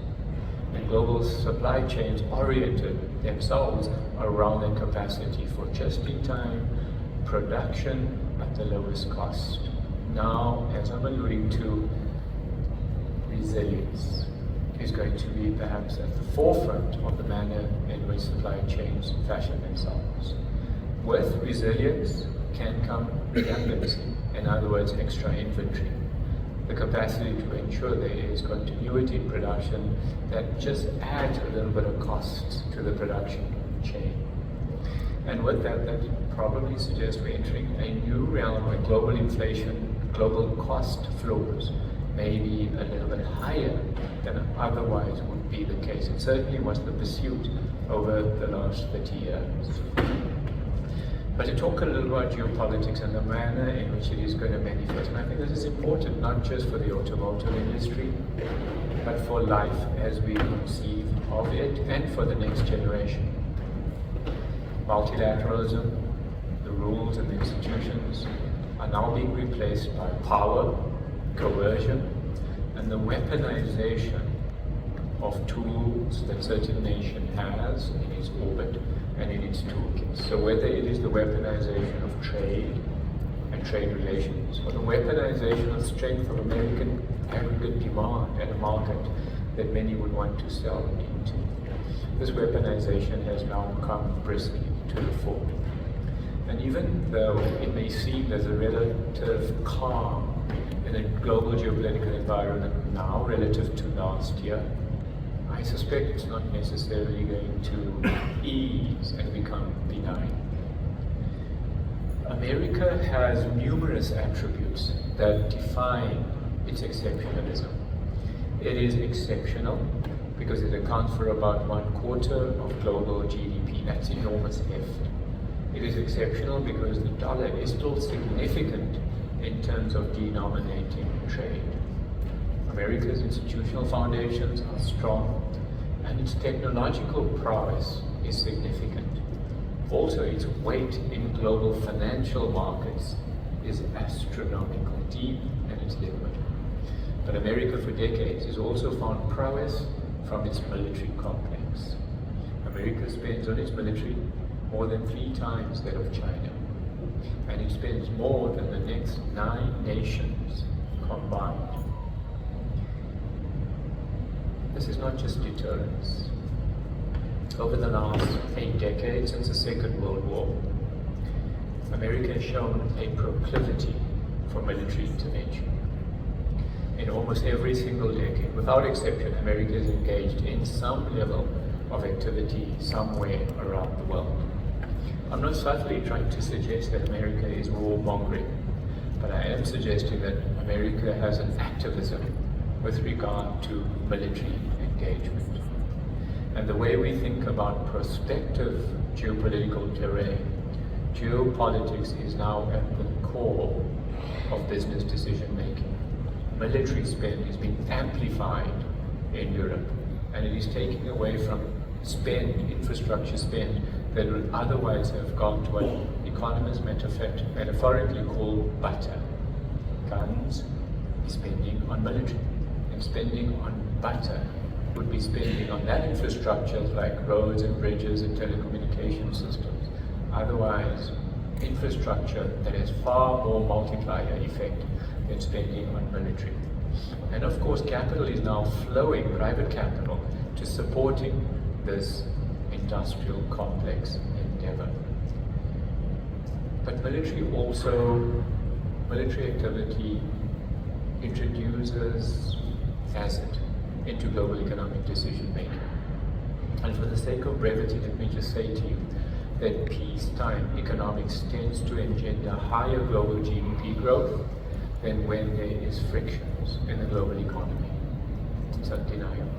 and global supply chains oriented themselves around the capacity for just-in-time production at the lowest cost. Now, as I'm alluding to, resilience is going to be perhaps at the forefront of the manner in which supply chains fashion themselves. With resilience can come redundancy, in other words, extra inventory. The capacity to ensure there is continuity in production that just adds a little bit of cost to the production chain. And with that probably suggests we're entering a new realm where global inflation, global cost floors may be a little bit higher than otherwise would be the case. It certainly was the pursuit over the last 30 years. But to talk a little about geopolitics and the manner in which it is going to manifest, and I think this is important not just for the automotive industry, but for life as we conceive of it and for the next generation. Multilateralism, the rules and the institutions are now being replaced by power, coercion, and the weaponization of tools that certain nation has in its orbit and in its toolkit. So whether it is the weaponization of trade and trade relations, or the weaponization of strength of American aggregate demand at a market that many would want to sell into, this weaponization has now come briskly to the fore. And even though it may seem there's a relative calm in the global geopolitical environment now relative to last year, I suspect it's not necessarily going to ease and become benign. America has numerous attributes that define its exceptionalism. It is exceptional because it accounts for about 1/4 of global GDP. That's enormous heft. It is exceptional because the dollar is still significant in terms of denominating trade. America's institutional foundations are strong, and its technological prowess is significant. Also, its weight in global financial markets is astronomical, deep and it's liquid. But America for decades has also found prowess from its military complex. America spends on its military more than 3 times that of China, and it spends more than the next 9 nations combined. This is not just deterrence. Over the last 8 decades since the Second World War, America has shown a proclivity for military intervention. In almost every single decade, without exception, America is engaged in some level of activity somewhere around the world. I'm not subtly trying to suggest that America is warmongering, but I am suggesting that America has an activism with regard to military engagement. And the way we think about prospective geopolitical terrain, geopolitics is now at the core of business decision making. Military spend is being amplified in Europe, and it is taking away from infrastructure spend that would otherwise have gone to what economists metaphorically call butter. Guns, spending on military, and spending on butter would be spending on that infrastructure like roads and bridges and telecommunication systems. Otherwise, infrastructure that has far more multiplier effect than spending on military. And of course, capital is now flowing, private capital, to supporting this industrial complex endeavor. But military activity introduces acid into global economic decision making. And for the sake of brevity, let me just say to you that peacetime economics tends to engender higher global GDP growth than when there is frictions in the global economy. It's undeniable.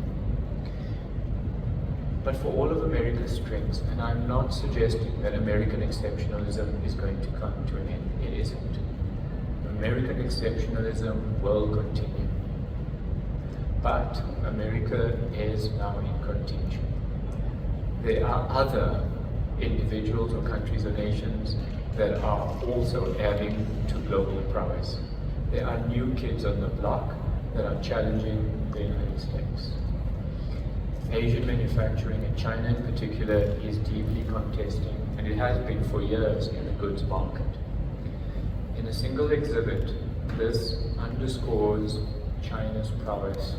But for all of America's strengths, and I'm not suggesting that American exceptionalism is going to come to an end, it isn't. American exceptionalism will continue. But America is now in contention. There are other individuals or countries or nations that are also adding to global prowess. There are new kids on the block that are challenging the United States. Asian manufacturing, and China in particular, is deeply contesting, and it has been for years in the goods market. In a single exhibit, this underscores China's prowess,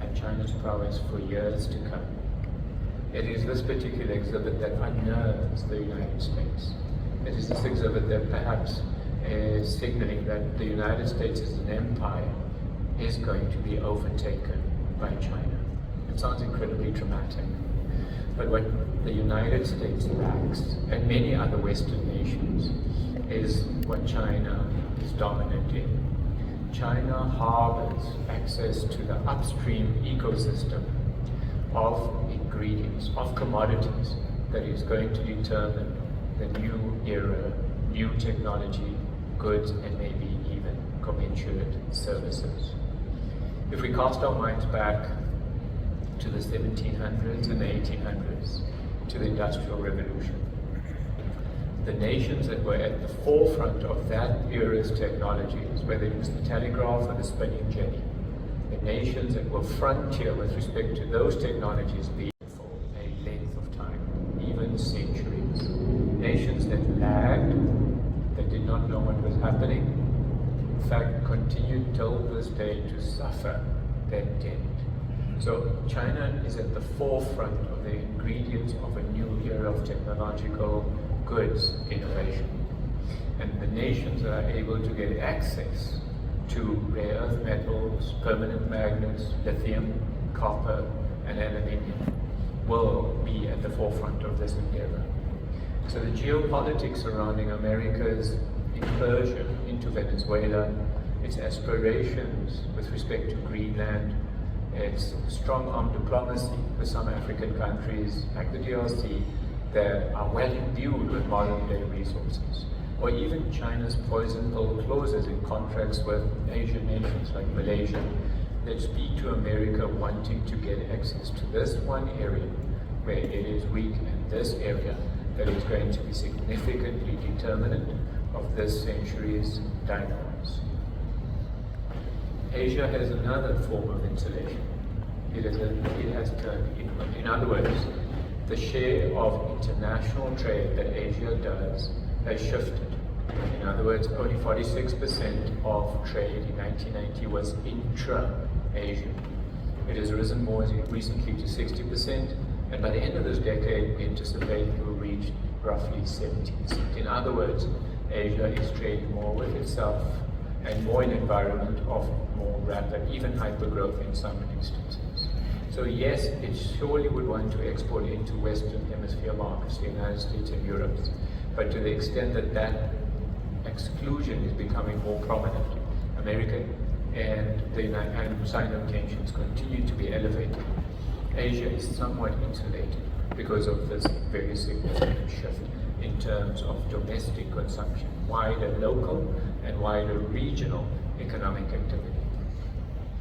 and China's prowess for years to come. It is this particular exhibit that unnerves the United States. It is this exhibit that perhaps is signaling that the United States as an empire is going to be overtaken by China. It sounds incredibly dramatic, but what the United States lacks, and many other Western nations, is what China is dominant in. China harbors access to the upstream ecosystem of ingredients, of commodities, that is going to determine the new era, new technology, goods, and maybe even commensurate services. If we cast our minds back to the 1700s and the 1800s, to the Industrial Revolution, the nations that were at the forefront of that era's technologies, whether it was the telegraph or the spinning jenny, the nations that were frontier with respect to those technologies being for a length of time, even centuries. Nations that lagged, that did not know what was happening, in fact continued till this day to suffer that debt. So China is at the forefront of the ingredients of a new era of technological goods innovation. And the nations that are able to get access to rare earth metals, permanent magnets, lithium, copper, and aluminium will be at the forefront of this endeavor. So the geopolitics surrounding America's incursion into Venezuela, its aspirations with respect to Greenland, its strong armed diplomacy with some African countries like the DRC that are well imbued with modern day resources, or even China's poison pill clauses in contracts with Asian nations like Malaysia that speak to America wanting to get access to this one area where it is weak, and this area that is going to be significantly determinant of this century's dynamics. Asia has another form of insulation. It has turned inward. In other words, the share of international trade that Asia does has shifted. In other words, only 46% of trade in 1990 was intra-Asian. It has risen more recently to 60%, and by the end of this decade, we anticipate it will reach roughly 70%. In other words, Asia is trading more with itself and more in an environment of more rapid, even hypergrowth in some instances. So yes, it surely would want to export into Western Hemisphere markets, the United States and Europe, but to the extent that that exclusion is becoming more prominent, America and China tensions continue to be elevated. Asia is somewhat insulated because of this very significant shift in terms of domestic consumption, wider local and wider regional economic activity.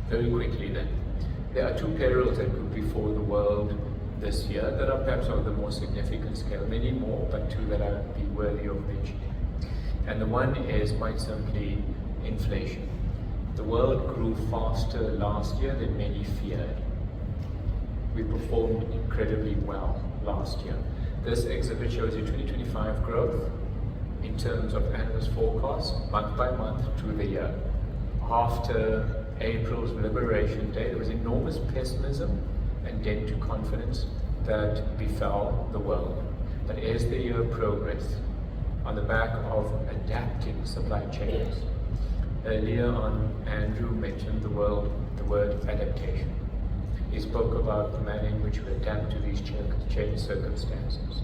Very quickly then, there are two perils that could befall the world this year that are perhaps of the more significant scale, many more, but two that are be worthy of mentioning. And the one is quite simply inflation. The world grew faster last year than many feared. We performed incredibly well last year. This exhibit shows you 2025 growth in terms of analyst forecasts, month by month through the year. After April's Liberation Day, there was enormous pessimism and dent to confidence that befell the world. But as the year progressed, on the back of adapting supply chains, earlier on Andrew mentioned the word adaptation. he spoke about the manner in which we adapt to these changed circumstances.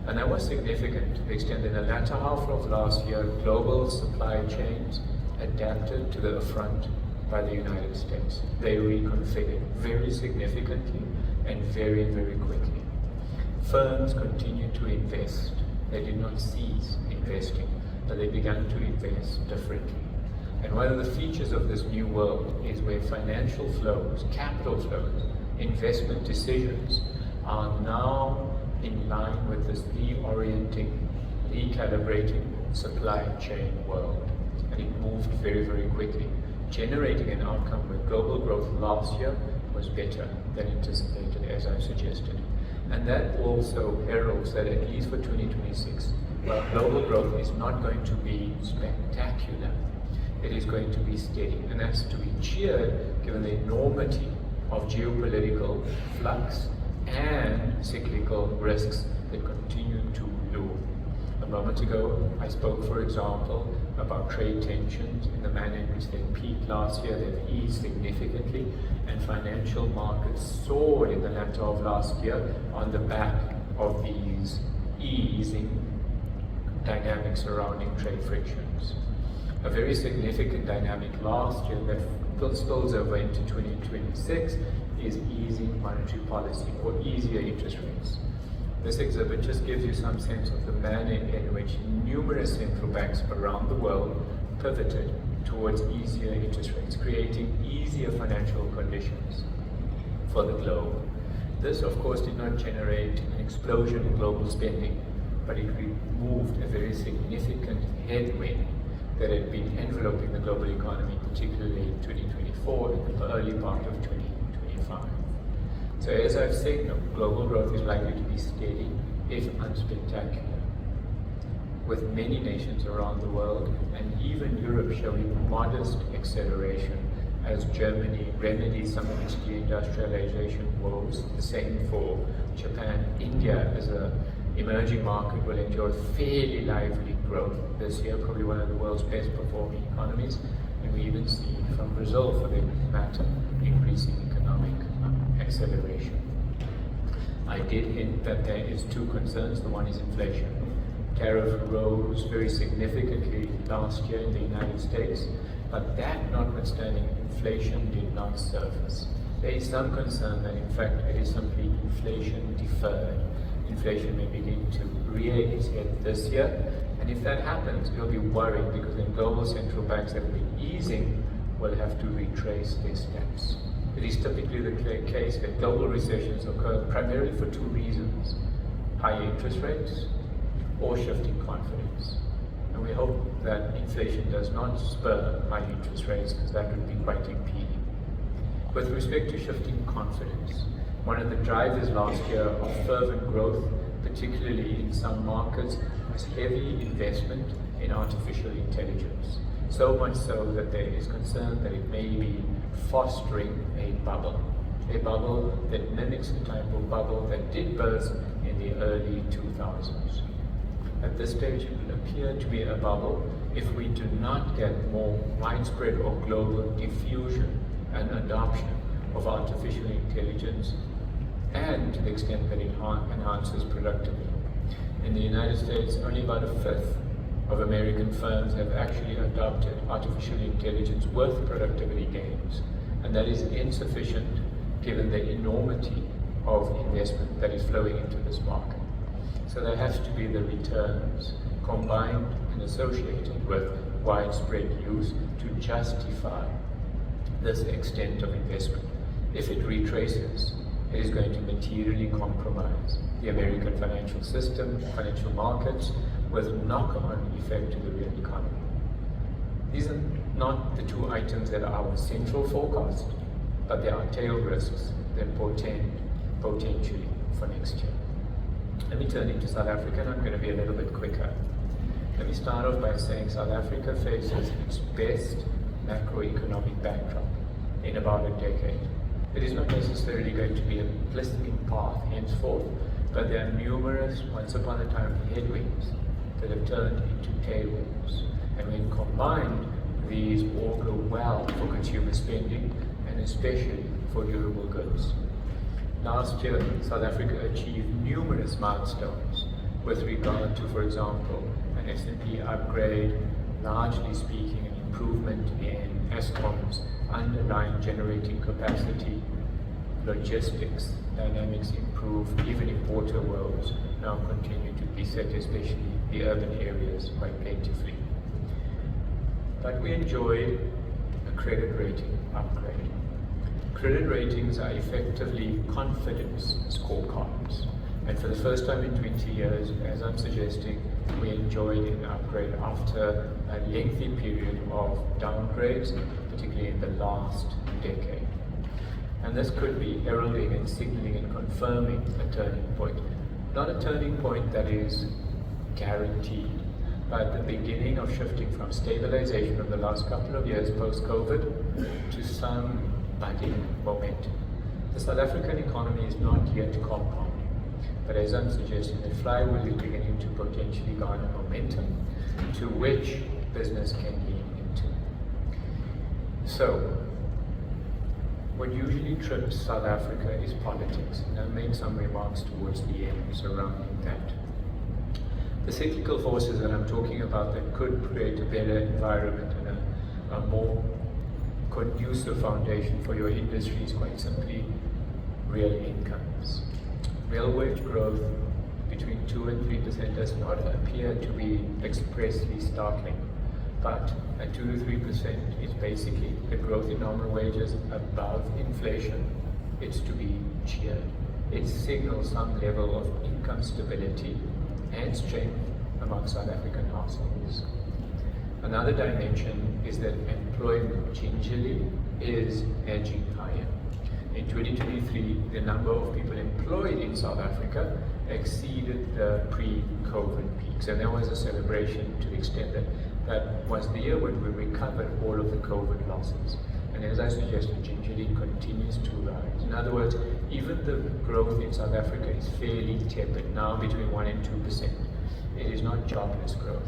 And that was significant to the extent that in the latter half of last year, global supply chains adapted to the affront by the United States. They reconfigured very significantly and very, very quickly. Firms continued to invest. They did not cease investing, but they began to invest differently. And one of the features of this new world is where financial flows, capital flows, investment decisions are now in line with this reorienting, recalibrating supply chain world. And it moved very, very quickly, generating an outcome where global growth last year was better than anticipated, as I suggested. And that also heralds that at least for 2026, while global growth is not going to be spectacular, it is going to be steady. And that's to be cheered given the enormity of geopolitical flux and cyclical risks that continue to loom. A moment ago, I spoke, for example, about trade tensions in the manner in which they peaked last year. They've eased significantly, and financial markets soared in the latter of last year on the back of these easing dynamics surrounding trade frictions. A very significant dynamic last year that spills over into 2026 is easing monetary policy, or easier interest rates. This exhibit just gives you some sense of the manner in which numerous central banks around the world pivoted towards easier interest rates, creating easier financial conditions for the globe. This, of course, did not generate an explosion in global spending, but it removed a very significant headwind that had been enveloping the global economy, particularly in 2024 and the early part of 2025. So as I've said, global growth is likely to be steady, if unspectacular, with many nations around the world and even Europe showing modest acceleration as Germany remedies some of its deindustrialization woes. The same for Japan. India, as an emerging market, will enjoy fairly lively growth this year, probably one of the world's best performing economies. And we even see from Brazil, for that matter, increasing economic acceleration. I did hint that there is two concerns. The one is inflation. Tariff rose very significantly last year in the United States, but that notwithstanding, inflation did not surface. There is some concern that in fact it is simply inflation deferred. Inflation may begin to rear its head this year, and if that happens, it'll be worrying because then global central banks that have been easing will have to retrace their steps. It is typically the case that global recessions occur primarily for two reasons: high interest rates or shifting confidence. And we hope that inflation does not spur high interest rates, because that would be quite impeding. With respect to shifting confidence, one of the drivers last year of fervent growth, particularly in some markets, was heavy investment in artificial intelligence. So much so that there is concern that it may be fostering a bubble that mimics the type of bubble that did burst in the early 2000s. At this stage, it will appear to be a bubble if we do not get more widespread or global diffusion and adoption of artificial intelligence, and to the extent that it enhances productivity. In the United States, only about a fifth of American firms have actually adopted artificial intelligence with productivity gains, and that is insufficient given the enormity of investment that is flowing into this market. So there has to be the returns combined and associated with widespread use to justify this extent of investment. If it retraces, it is going to materially compromise the American financial system, financial markets, with knock-on effect to the real economy. These are not the two items that are our central forecast, but there are tail risks that portend potentially for next year. Let me turn into South Africa, and I'm going to be a little bit quicker. Let me start off by saying South Africa faces its best macroeconomic backdrop in about a decade. It is not necessarily going to be a blistering path henceforth, but there are numerous, once upon a time, headwinds that have turned into tailwinds. And when combined, these augur well for consumer spending, and especially for durable goods. Last year, South Africa achieved numerous milestones with regard to, for example, an S&P upgrade, largely speaking, an improvement in SOMI's underlying generating capacity, logistics dynamics improved, even if water woes now continue to beset, especially the urban areas, quite plentifully. But we enjoyed a credit rating upgrade. Credit ratings are effectively confidence scorecards. And for the first time in 20 years, as I'm suggesting, we enjoyed an upgrade after a lengthy period of downgrades, particularly in the last decade. And this could be heralding and signaling and confirming a turning point. Not a turning point that is guaranteed, but the beginning of shifting from stabilization of the last couple of years post-COVID to some budding momentum. The South African economy is not yet compounding, but as I'm suggesting, the flywheel is beginning to potentially garner momentum to which business can lean into. So, what usually trips South Africa is politics, and I made some remarks towards the end surrounding that. The cyclical forces that I'm talking about that could create a better environment and a more conducive foundation for your industry is quite simply real incomes. Real wage growth between 2 and 3% does not appear to be expressly startling, but at 2 to 3% is basically the growth in nominal wages above inflation. It's to be cheered. It signals some level of income stability and strength among South African households. Another dimension is that employment gingerly is edging higher. In 2023, the number of people employed in South Africa exceeded the pre-COVID peaks, and there was a celebration to the extent that that was the year when we recovered all of the COVID losses. And as I suggested, gingerly continues to rise. In other words, even the growth in South Africa is fairly tepid, now between 1 and 2%. It is not jobless growth.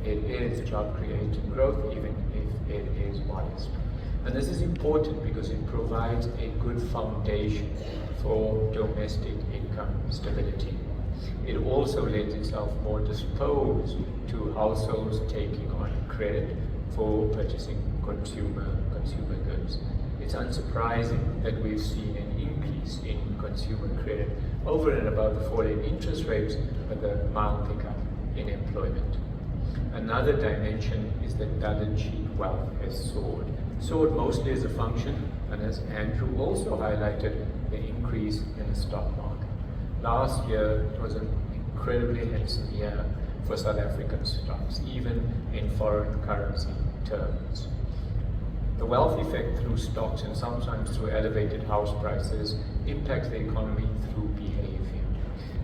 It is job-creating growth, even if it is modest. And this is important because it provides a good foundation for domestic income stability. It also lends itself more disposed to households taking on credit for purchasing consumer goods. It's unsurprising that we've seen an increase in consumer credit over and above the fall in interest rates, but the mild pickup in employment. Another dimension is that balance sheet wealth has soared mostly as a function, and as Andrew also highlighted, the increase in the stock market. Last year was an incredibly handsome year for South African stocks, even in foreign currency terms. The wealth effect through stocks and sometimes through elevated house prices impacts the economy through behavior.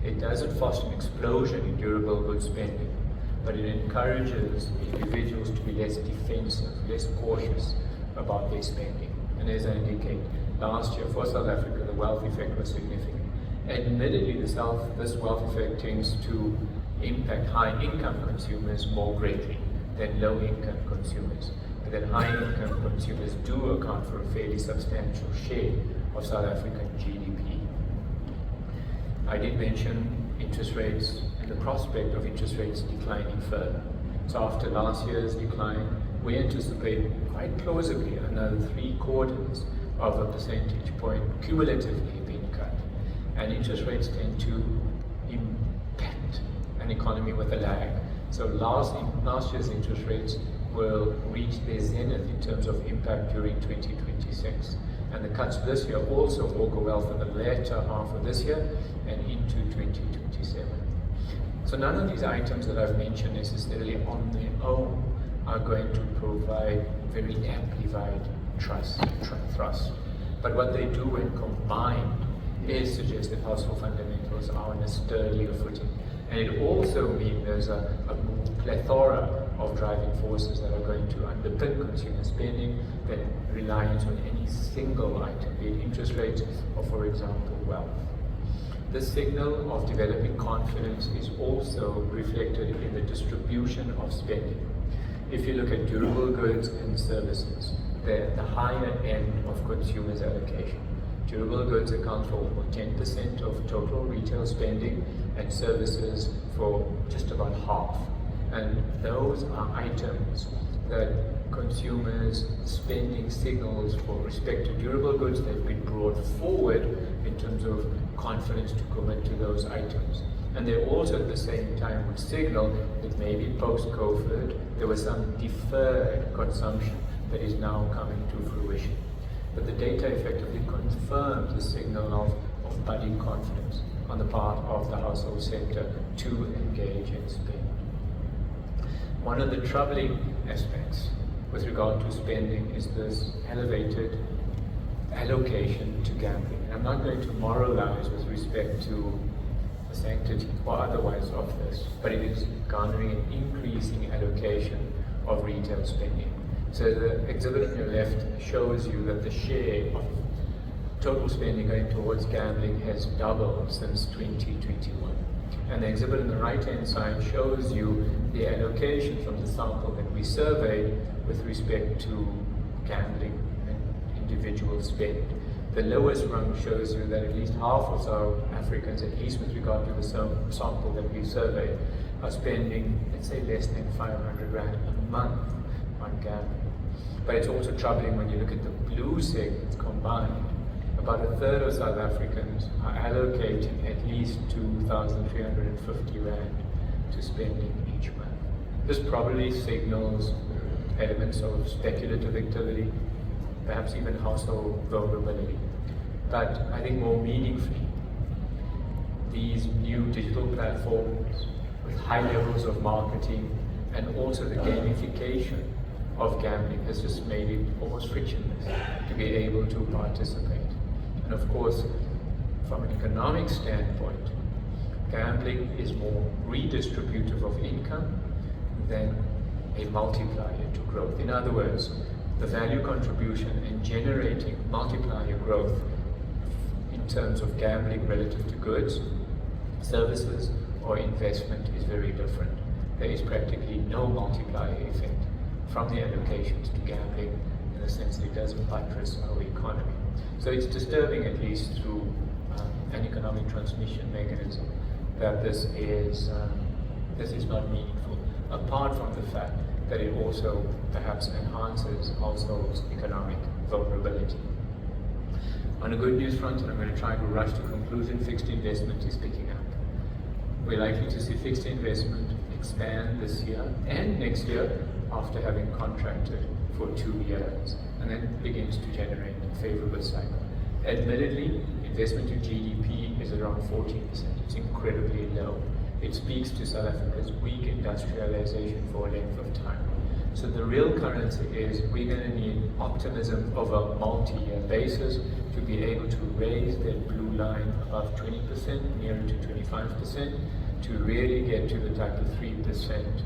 It doesn't foster an explosion in durable goods spending, but it encourages individuals to be less defensive, less cautious about their spending. And as I indicate, last year for South Africa, the wealth effect was significant. Admittedly, this wealth effect tends to impact high-income consumers more greatly than low-income consumers. But then high-income consumers do account for a fairly substantial share of South African GDP. I did mention interest rates and the prospect of interest rates declining further. So after last year's decline, we anticipate quite plausibly another 3/4 of a percentage point cumulatively being cut. And interest rates tend to impact an economy with a lag. So last year's interest rates will reach their zenith in terms of impact during 2026. And the cuts this year also augur well for the latter half of this year and into 2027. So none of these items that I've mentioned necessarily on their own are going to provide very amplified thrust. But what they do when combined is suggest that household fundamentals are on a sturdier footing. And it also means there's a plethora of driving forces that are going to underpin consumer spending than reliance on any single item, be it interest rates or, for example, wealth. The signal of developing confidence is also reflected in the distribution of spending. If you look at durable goods and services, they're at the higher end of consumers' allocation. Durable goods account for 10% of total retail spending and services for just about half. And those are items that consumers' spending signals for respect to durable goods. They've been brought forward in terms of confidence to commit to those items. And they also at the same time would signal that maybe post-COVID there was some deferred consumption that is now coming to fruition. But the data effectively confirms the signal of budding confidence on the part of the household sector to engage and spend. One of the troubling aspects with regard to spending is this elevated allocation to gambling. And I'm not going to moralize with respect to the sanctity or otherwise of this, but it is garnering an increasing allocation of retail spending. So the exhibit on your left shows you that the share of total spending going towards gambling has doubled since 2021. And the exhibit on the right-hand side shows you the allocation from the sample that we surveyed with respect to gambling and individual spend. The lowest rung shows you that at least half of South Africans, at least with regard to the sample that we surveyed, are spending, let's say, less than 500 Rand a month on gambling. But it's also troubling when you look at the blue segments combined. About a third of South Africans are allocating at least 2,350 Rand to spending each month. This probably signals elements of speculative activity, perhaps even household vulnerability. But I think more meaningfully, these new digital platforms with high levels of marketing and also the gamification of gambling has just made it almost frictionless to be able to participate. And of course, from an economic standpoint, gambling is more redistributive of income than a multiplier to growth. In other words, the value contribution in generating multiplier growth in terms of gambling relative to goods, services, or investment is very different. There is practically no multiplier effect from the allocations to gambling in the sense that it doesn't buttress our economy. So it's disturbing, at least through an economic transmission mechanism, that this is not meaningful, apart from the fact that it also perhaps enhances households' economic vulnerability. On a good news front, and I'm going to try to rush to conclusion, fixed investment is picking up. We're likely to see fixed investment expand this year and next year after having contracted for 2 years, and then begins to generate a favorable cycle. Admittedly, investment to GDP is around 14%. It's incredibly low. It speaks to South Africa's weak industrialization for a length of time. So the real currency is we're going to need optimism of a multi-year basis to be able to raise that blue line above 20%, nearer to 25%, to really get to the type of 3%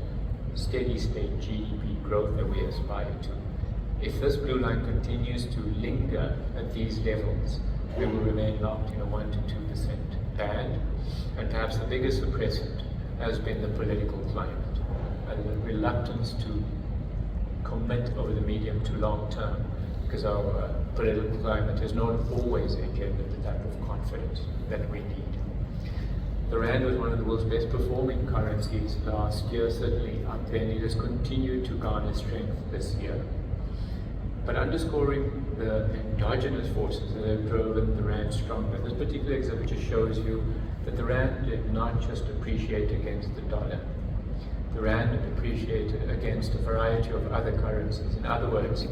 steady state GDP growth that we aspire to. If this blue line continues to linger at these levels, we will remain locked in a 1 to 2% band, and perhaps the biggest suppressant has been the political climate and the reluctance to commit over the medium to long term, because our political climate has not always engendered the type of confidence that we need. The Rand was one of the world's best performing currencies last year, certainly up there, and it has continued to garner strength this year. But underscoring the endogenous forces that have driven the Rand stronger, this particular exhibit just shows you that the Rand did not just appreciate against the dollar. The Rand appreciated against a variety of other currencies. In other words,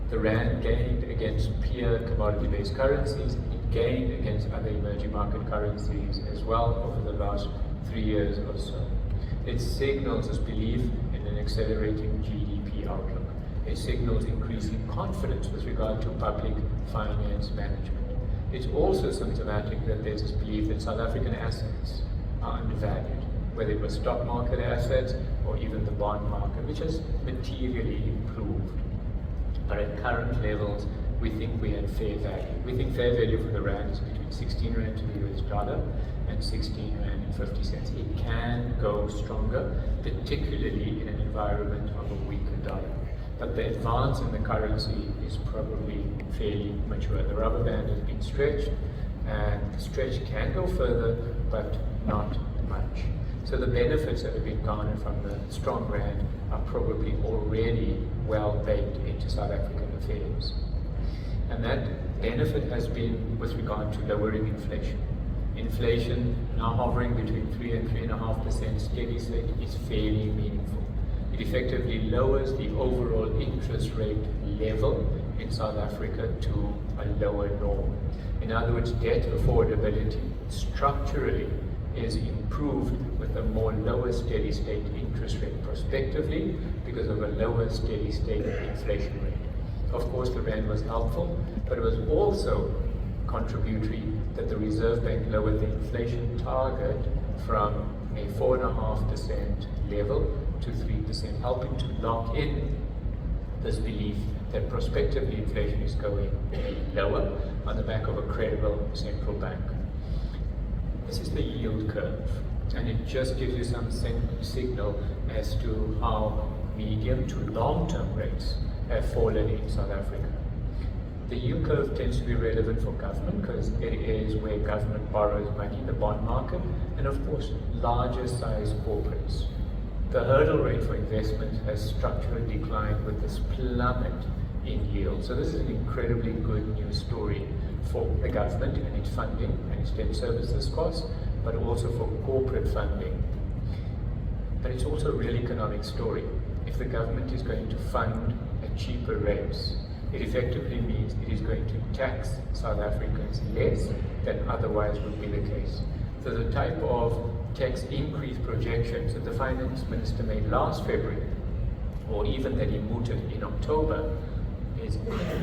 the Rand gained against peer commodity-based currencies. It gained against other emerging market currencies as well over the last 3 years or so. It signals this belief in an accelerating GDP outlook. It signals increasing confidence with regard to public finance management. It's also symptomatic that there's this belief that South African assets are undervalued, whether it was stock market assets or even the bond market, which has materially improved. But at current levels, we think we had fair value. We think fair value for the Rand is between 16 Rand to the US dollar and 16 Rand and 50 cents. It can go stronger, particularly in an environment of a weaker dollar. but the advance in the currency is probably fairly mature. The rubber band has been stretched, and the stretch can go further, but not much. So the benefits that have been garnered from the strong rand are probably already well baked into South African affairs. And that benefit has been with regard to lowering inflation. Inflation now hovering between 3 and 3.5% steady state is fairly meaningful. It effectively lowers the overall interest rate level in South Africa to a lower norm. In other words, debt affordability structurally is improved with a more lower steady state interest rate prospectively because of a lower steady state inflation rate. Of course, the rand was helpful, but it was also contributory that the Reserve Bank lowered the inflation target from a 4.5% level to 3%, helping to lock in this belief that prospectively inflation is going lower on the back of a credible central bank. This is the yield curve, and it just gives you some signal as to how medium to long-term rates have fallen in South Africa. The yield curve tends to be relevant for government because it is where government borrows money in the bond market, and of course larger size corporates. The hurdle rate for investment has structurally declined with this plummet in yield. So this is an incredibly good news story for the government and its funding and its debt services costs, but also for corporate funding. But it's also a real economic story. If the government is going to fund at cheaper rates, it effectively means it is going to tax South Africans less than otherwise would be the case. So the type of tax increase projections that the finance minister made last February, or even that he mooted in October, is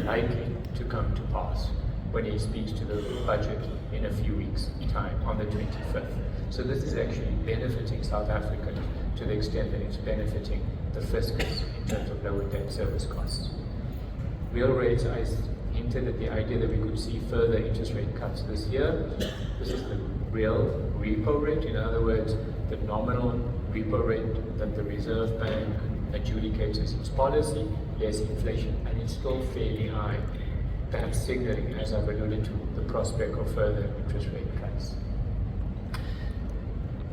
likely to come to pass when he speaks to the budget in a few weeks' time on the 25th. So this is actually benefiting South Africa to the extent that it's benefiting the fiscus in terms of lower debt service costs. Real rates, I hinted at the idea that we could see further interest rate cuts this year. This is the real repo rate, in other words, the nominal repo rate that the Reserve Bank adjudicates as its policy, less inflation, and it's still fairly high, perhaps signaling, as I've alluded to, the prospect of further interest rate cuts.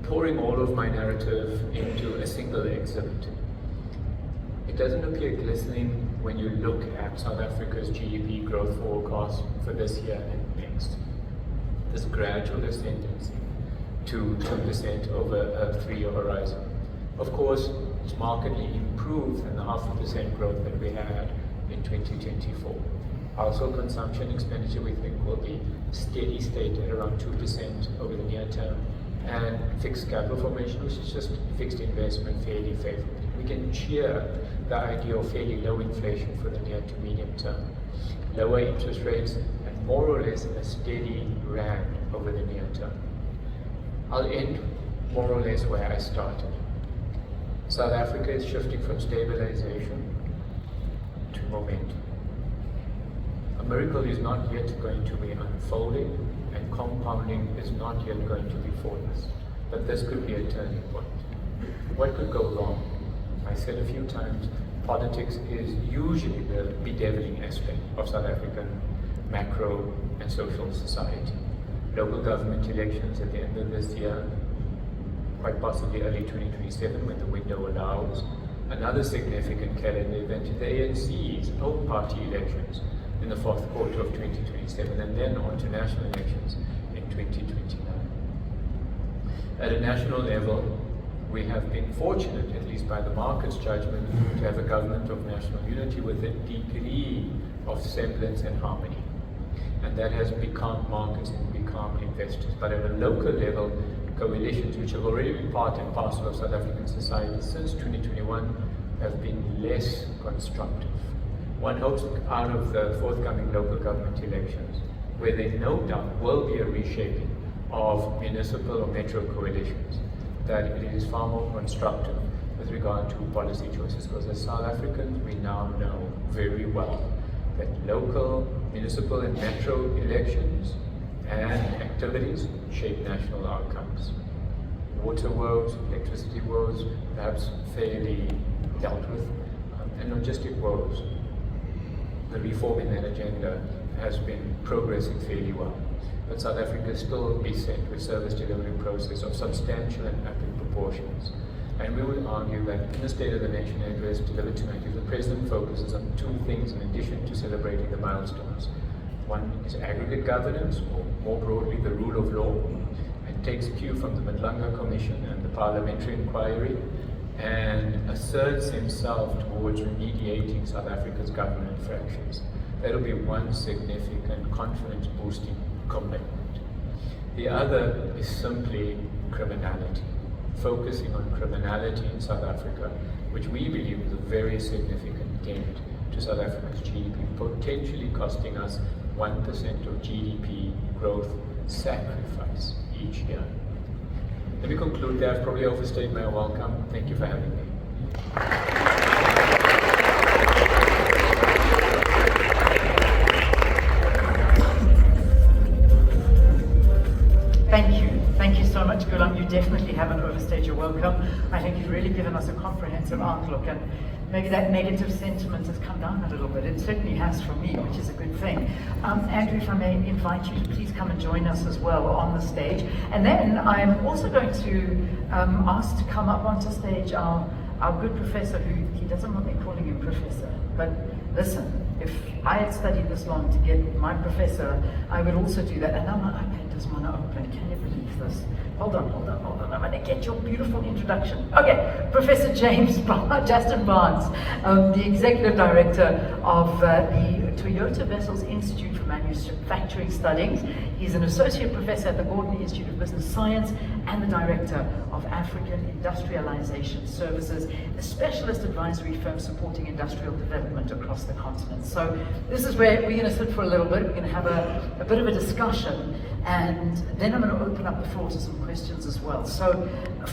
Pouring all of my narrative into a single exhibit, it doesn't appear glistening when you look at South Africa's GDP growth forecast for this year and next. This gradual ascendancy to 2% over a 3-year horizon. Of course, it's markedly improved than the 0.5% growth that we had in 2024. Household consumption expenditure, we think, will be steady state at around 2% over the near term, and fixed capital formation, which is just fixed investment, fairly favorable. We can cheer the idea of fairly low inflation for the near to medium term, lower interest rates, and more or less a steady rand over the near term. I'll end more or less where I started. South Africa is shifting from stabilization to momentum. A miracle is not yet going to be unfolding, and compounding is not yet going to be for us. But this could be a turning point. What could go wrong? I said a few times, politics is usually the bedeviling aspect of South African macro and social society. Local government elections at the end of this year, quite possibly early 2027 when the window allows. Another significant calendar event is the ANC's own party elections in the fourth quarter of 2027, and then on to national elections in 2029. At a national level, we have been fortunate, at least by the market's judgment, to have a government of national unity with a degree of semblance and harmony. And that has become markets and become investors. But at a local level, coalitions, which have already been part and parcel of South African society since 2021, have been less constructive. One hopes out of the forthcoming local government elections, where there no doubt will be a reshaping of municipal or metro coalitions, that it is far more constructive with regard to policy choices, because as South Africans we now know very well that local, municipal and metro elections and activities shape national outcomes. Water woes, electricity woes, perhaps fairly dealt with, and logistic woes, the reform in that agenda has been progressing fairly well. But South Africa is still beset with service delivery process of substantial and epic proportions. And we would argue that in the State of the Nation address delivered tonight, the President focuses on two things in addition to celebrating the milestones. One is aggregate governance, or more broadly, the rule of law, and takes cue from the Madlanga Commission and the parliamentary inquiry, and asserts himself towards remediating South Africa's government fractures. That'll be one significant confidence-boosting commitment. The other is simply criminality, focusing on criminality in South Africa, which we believe is a very significant dent to South Africa's GDP, potentially costing us 1% of GDP growth sacrifice each year. Let me conclude there. I've probably overstayed my welcome. Thank you for having me. Thank you so much, Gulam. You definitely haven't overstayed your welcome. I think you've really given us a comprehensive outlook, and maybe that negative sentiment has come down a little bit. It certainly has for me, which is a good thing. Andrew, if I may invite you to please come and join us as well on the stage. And then I'm also going to ask to come up onto stage our good professor, who he doesn't want me calling him professor, but listen, if I had studied this long to get my professor, I would also do that. And now my iPad doesn't want to open. Can you believe this? Hold on. I'm going to get your beautiful introduction. Okay, Professor Justin Barnes, the Executive Director of the Toyota Vessels Institute for Manufacturing Studies. He's an Associate Professor at the Gordon Institute of Business Science and the Director of African Industrialization Services, the specialist advisory firm supporting industrial development across the continent. So this is where we're going to sit for a little bit. We're going to have a bit of a discussion, and then I'm going to open up the floor to some questions as well. So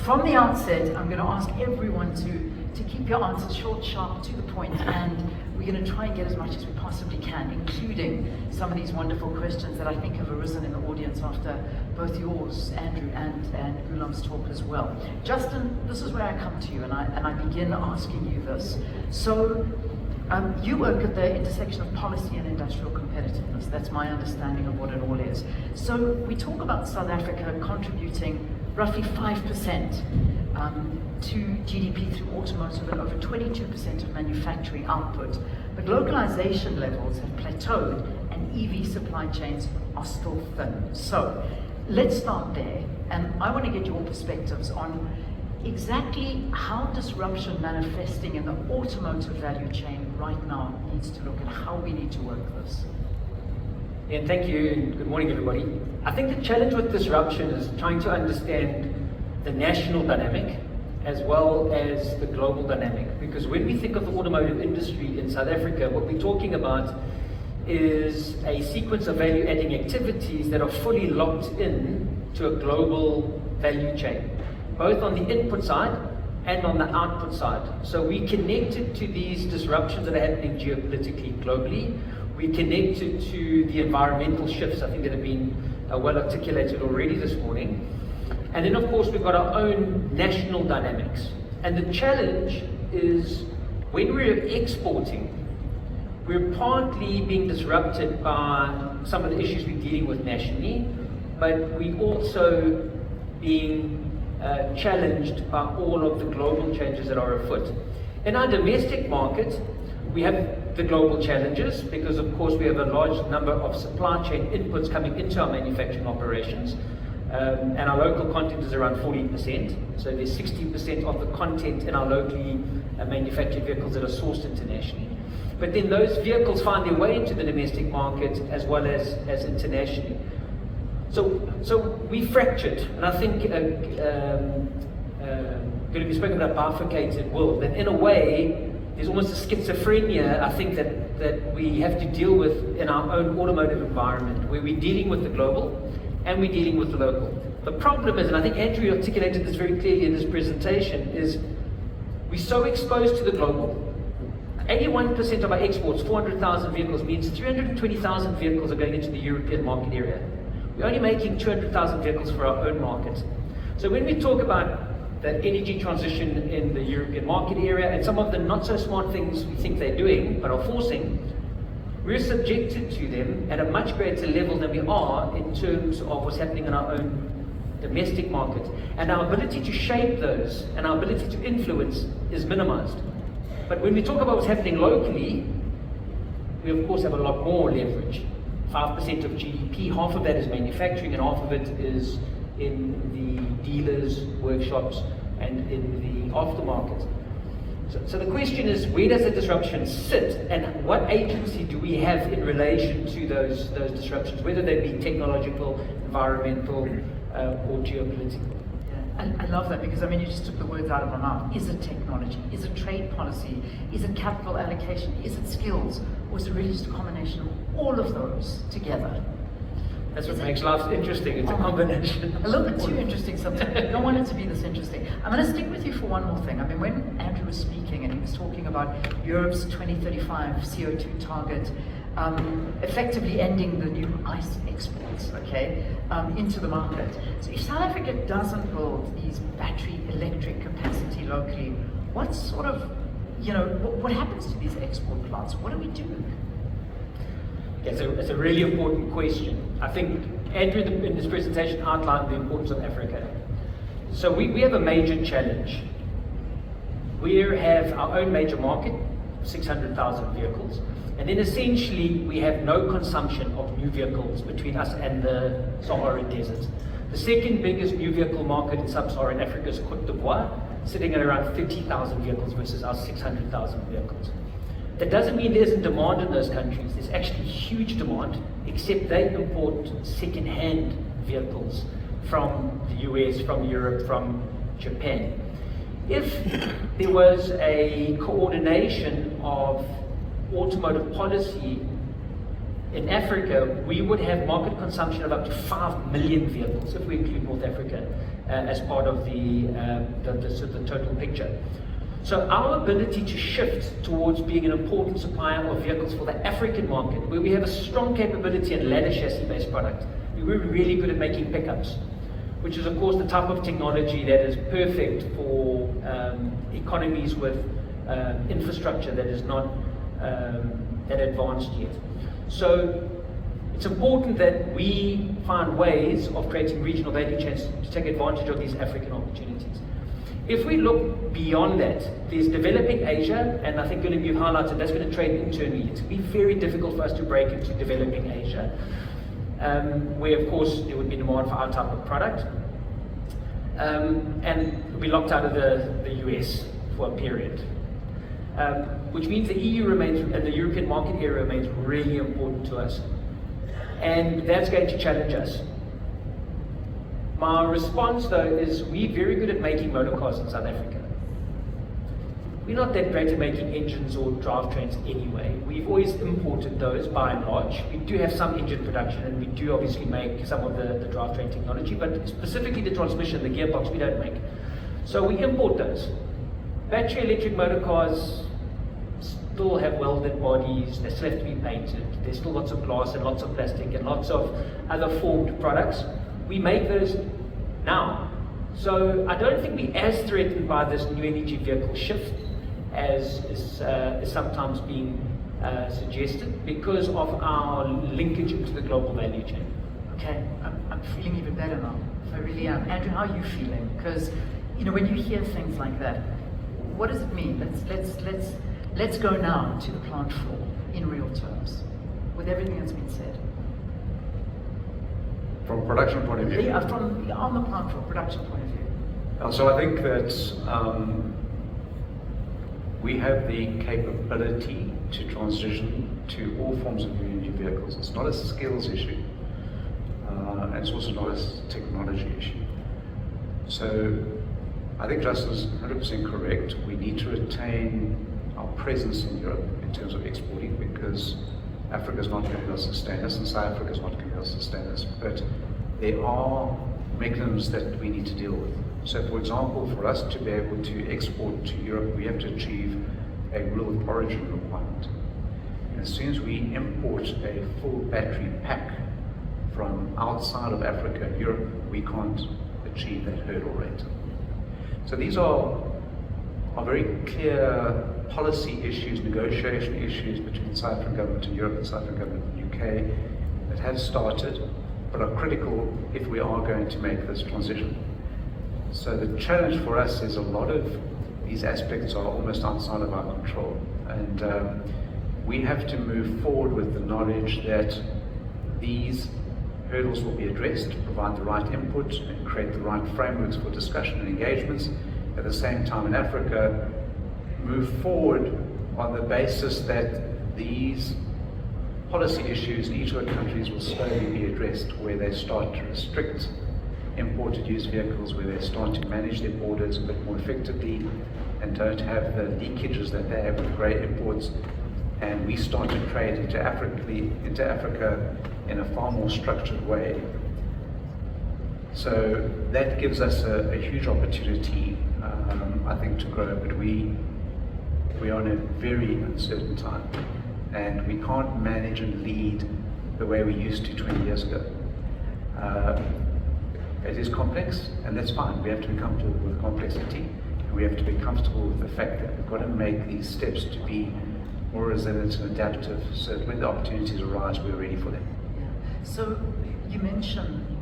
from the outset, I'm going to ask everyone to keep your answers short, sharp, to the point, and we're going to try and get as much as we possibly can, including some of these wonderful questions that I think have arisen in the audience after both yours, Andrew, and Gulam's talk as well. Justin, this is where I come to you, and I begin asking you this. So, you work at the intersection of policy and industrial competitiveness. That's my understanding of what it all is. So we talk about South Africa contributing roughly 5% to GDP through automotive and over 22% of manufacturing output. But localization levels have plateaued and EV supply chains are still thin. So let's start there. And I want to get your perspectives on exactly how disruption manifesting in the automotive value chain right now needs to look, and how we need to work this. And thank you, and good morning everybody. I think the challenge with disruption is trying to understand the national dynamic as well as the global dynamic, because when we think of the automotive industry in South Africa, what we're talking about is a sequence of value-adding activities that are fully locked in to a global value chain, both on the input side and on the output side. So we connected to these disruptions that are happening geopolitically globally. We connected to the environmental shifts, I think, that have been well articulated already this morning. And then, of course, we've got our own national dynamics. And the challenge is when we're exporting, we're partly being disrupted by some of the issues we're dealing with nationally, but we're also being challenged by all of the global changes that are afoot. In our domestic market, we have the global challenges because, of course, we have a large number of supply chain inputs coming into our manufacturing operations, and our local content is around 40%. So there's 60% of the content in our locally manufactured vehicles that are sourced internationally. But then those vehicles find their way into the domestic market as well as internationally. So we fractured, and I think we spoke about bifurcated world, and in a way there's almost a schizophrenia, I think, that we have to deal with in our own automotive environment, where we're dealing with the global and we're dealing with the local. The problem is, and I think Andrew articulated this very clearly in his presentation, is we're so exposed to the global. 81% of our exports, 400,000 vehicles, means 320,000 vehicles are going into the European market area. We're only making 200,000 vehicles for our own market. So when we talk about the energy transition in the European market area, and some of the not so smart things we think they're doing but are forcing, we're subjected to them at a much greater level than we are in terms of what's happening in our own domestic market. And our ability to shape those and our ability to influence is minimized. But when we talk about what's happening locally, we of course have a lot more leverage. 5% of GDP, half of that is manufacturing and half of it is in the dealers, workshops, and in the aftermarket. So the question is, where does the disruption sit, and what agency do we have in relation to those disruptions, whether they be technological, environmental, or geopolitical? Yeah, I love that, because I mean, you just took the words out of my mouth. Is it technology? Is it trade policy? Is it capital allocation? Is it skills? Or is it really just a combination of all of those together? That's what makes life interesting. It's a combination. A little bit too interesting sometimes. I don't want it to be this interesting. I'm going to stick with you for one more thing. I mean, when Andrew was speaking and he was talking about Europe's 2035 CO2 target, effectively ending the new ICE exports, okay, into the market. So if South Africa doesn't build these battery electric capacity locally, what sort of, what happens to these export plants? What do we do? It's a really important question. I think Andrew in his presentation outlined the importance of Africa. So we have a major challenge. We have our own major market, 600,000 vehicles, and then essentially we have no consumption of new vehicles between us and the Saharan desert. The second biggest new vehicle market in sub-Saharan Africa is Côte d'Ivoire, sitting at around 50,000 vehicles versus our 600,000 vehicles. That doesn't mean there isn't demand in those countries. There's actually huge demand, except they import second-hand vehicles from the US, from Europe, from Japan. If there was a coordination of automotive policy in Africa, we would have market consumption of up to 5 million vehicles, if we include North Africa as part of the total picture. So our ability to shift towards being an important supplier of vehicles for the African market, where we have a strong capability in ladder chassis-based product. We're really good at making pickups, which is of course the type of technology that is perfect for economies with infrastructure that is not that advanced yet. So it's important that we find ways of creating regional value chains to take advantage of these African opportunities. If we look beyond that, there's developing Asia, and I think Willem, you've highlighted that's going to trade internally. It's going to be very difficult for us to break into developing Asia, where of course there would be demand for our type of product, and we'll be locked out of the US for a period, which means the EU remains, and the European market area remains really important to us, and that's going to challenge us. My response though is we're very good at making motor cars in South Africa. We're not that great at making engines or drivetrains anyway. We've always imported those by and large. We do have some engine production and we do obviously make some of the drivetrain technology, but specifically the transmission, the gearbox, we don't make. So we import those. Battery electric motor cars still have welded bodies, they still have to be painted, there's still lots of glass and lots of plastic and lots of other formed products. We make those now. So I don't think we're as threatened by this new energy vehicle shift as is sometimes being suggested because of our linkage into the global value chain. Okay, I'm feeling even better now. I really am. Andrew, how are you feeling? Because when you hear things like that, what does it mean? Let's go now to the plant floor in real terms, with everything that's been said. From a production point of view? Yeah, on the plant floor, production point of view. So I think that we have the capability to transition to all forms of new energy vehicles. It's not a skills issue, and it's also not a technology issue. So I think Justin's 100% correct. We need to retain our presence in Europe in terms of exporting, because Africa is not going to be able to sustain us, and South Africa is not going to be able to sustain us. But there are mechanisms that we need to deal with. So, for example, for us to be able to export to Europe, we have to achieve a rule of origin requirement. And as soon as we import a full battery pack from outside of Africa and Europe, we can't achieve that hurdle rate. So these are very clear policy issues, negotiation issues between South African government and Europe and South African government and the UK that have started, but are critical if we are going to make this transition. So the challenge for us is a lot of these aspects are almost outside of our control, and we have to move forward with the knowledge that these hurdles will be addressed, provide the right input and create the right frameworks for discussion and engagements. At the same time in Africa, move forward on the basis that these policy issues in each of the countries will slowly be addressed, where they start to restrict imported used vehicles, where they start to manage their borders a bit more effectively and don't have the leakages that they have with grey imports, and we start to trade into Africa in a far more structured way. So that gives us a huge opportunity, I think, to grow, but we are in a very uncertain time, and we can't manage and lead the way we used to 20 years ago. It is complex, and that's fine. We have to be comfortable with complexity, and we have to be comfortable with the fact that we've got to make these steps to be more resilient and adaptive, so that when the opportunities arise, we're ready for them. Yeah. So you mentioned,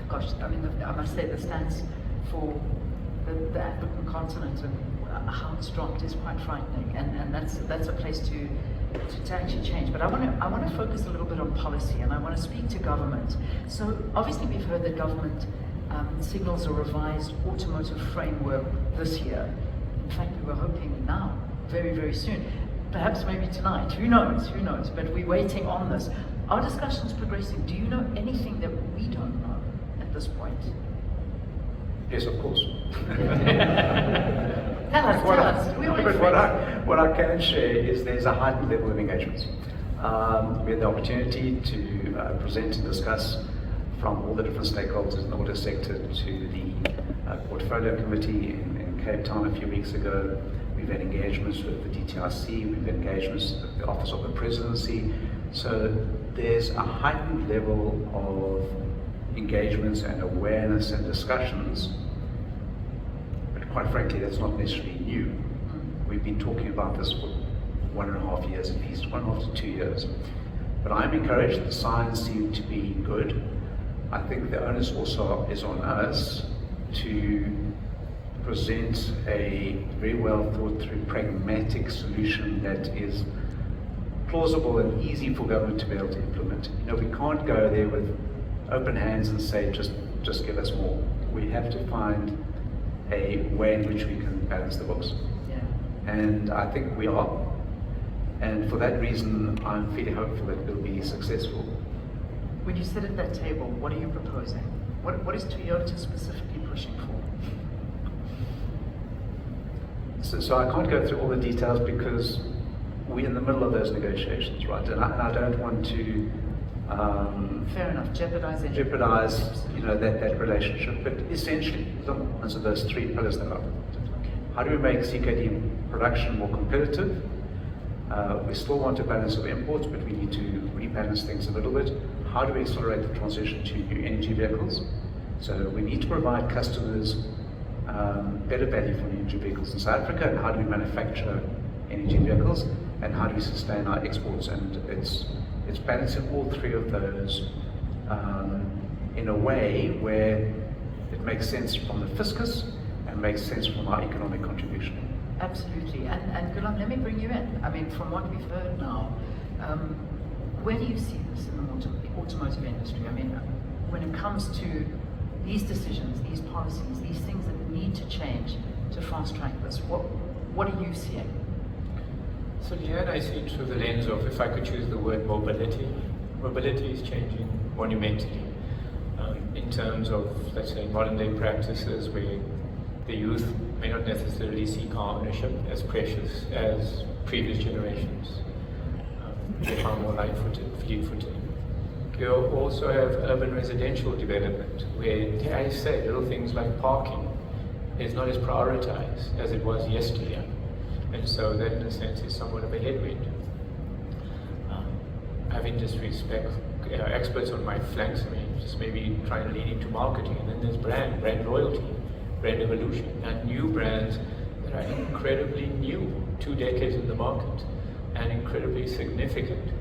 gosh, I mean, I must say the stats for the African continent and how it's dropped is quite frightening, and that's a place to actually change. But I want to focus a little bit on policy, and I want to speak to government. So obviously we've heard that government signals a revised automotive framework this year. In fact, we were hoping now, very, very soon. Perhaps maybe tonight, who knows, but we're waiting on this. Our discussion's progressing. Do you know anything that we don't know at this point? Yes, of course. Tell us. We What I can share is there's a heightened level of engagement. We had the opportunity to present and discuss from all the different stakeholders in the auto sector to the portfolio committee in Cape Town a few weeks ago. We've had engagements with the DTIC, we've had engagements with the Office of the Presidency. So there's a heightened level of engagements and awareness and discussions, but quite frankly, that's not necessarily new. We've been talking about this for 1.5 years at least, 1.5 to 2 years. But I'm encouraged, the signs seem to be good. I think the onus also is on us to present a very well thought through pragmatic solution that is plausible and easy for government to be able to implement. You know, we can't go there with open hands and say just give us more. We have to find a way in which we can balance the books. Yeah. And I think we are. And for that reason, I'm fairly hopeful that we'll be successful. When you sit at that table, what are you proposing? What is Toyota specifically pushing for? So I can't go through all the details because we're in the middle of those negotiations, right? And I don't want to Fair enough. Jeopardize that relationship. But essentially, answer those three pillars that are. How do we make CKD production more competitive? We still want a balance of imports, but we need to rebalance things a little bit. How do we accelerate the transition to new energy vehicles? So we need to provide customers better value for new energy vehicles in South Africa, and how do we manufacture energy vehicles, and how do we sustain our exports? And it's balancing all three of those in a way where it makes sense from the fiscus and makes sense from our economic contribution. Absolutely. And Gulam, let me bring you in. I mean, from what we've heard now, where do you see this in the automotive industry? I mean, when it comes to these decisions, these policies, these things that need to change to fast track this, what are you seeing? So Leanne, I see it through the lens of, if I could choose the word mobility. Mobility is changing monumentally in terms of, let's say, modern day practices where the youth may not necessarily see car ownership as precious as previous generations. They are more fleet-footed. You also have urban residential development where, dare I say, little things like parking is not as prioritized as it was yesteryear. And so that, in a sense, is somewhat of a headwind. I have industry experts on my flanks, I mean, just maybe trying to lean into marketing, and then there's brand loyalty. brand evolution, and new brands that are incredibly new, 2 decades in the market, and incredibly significant,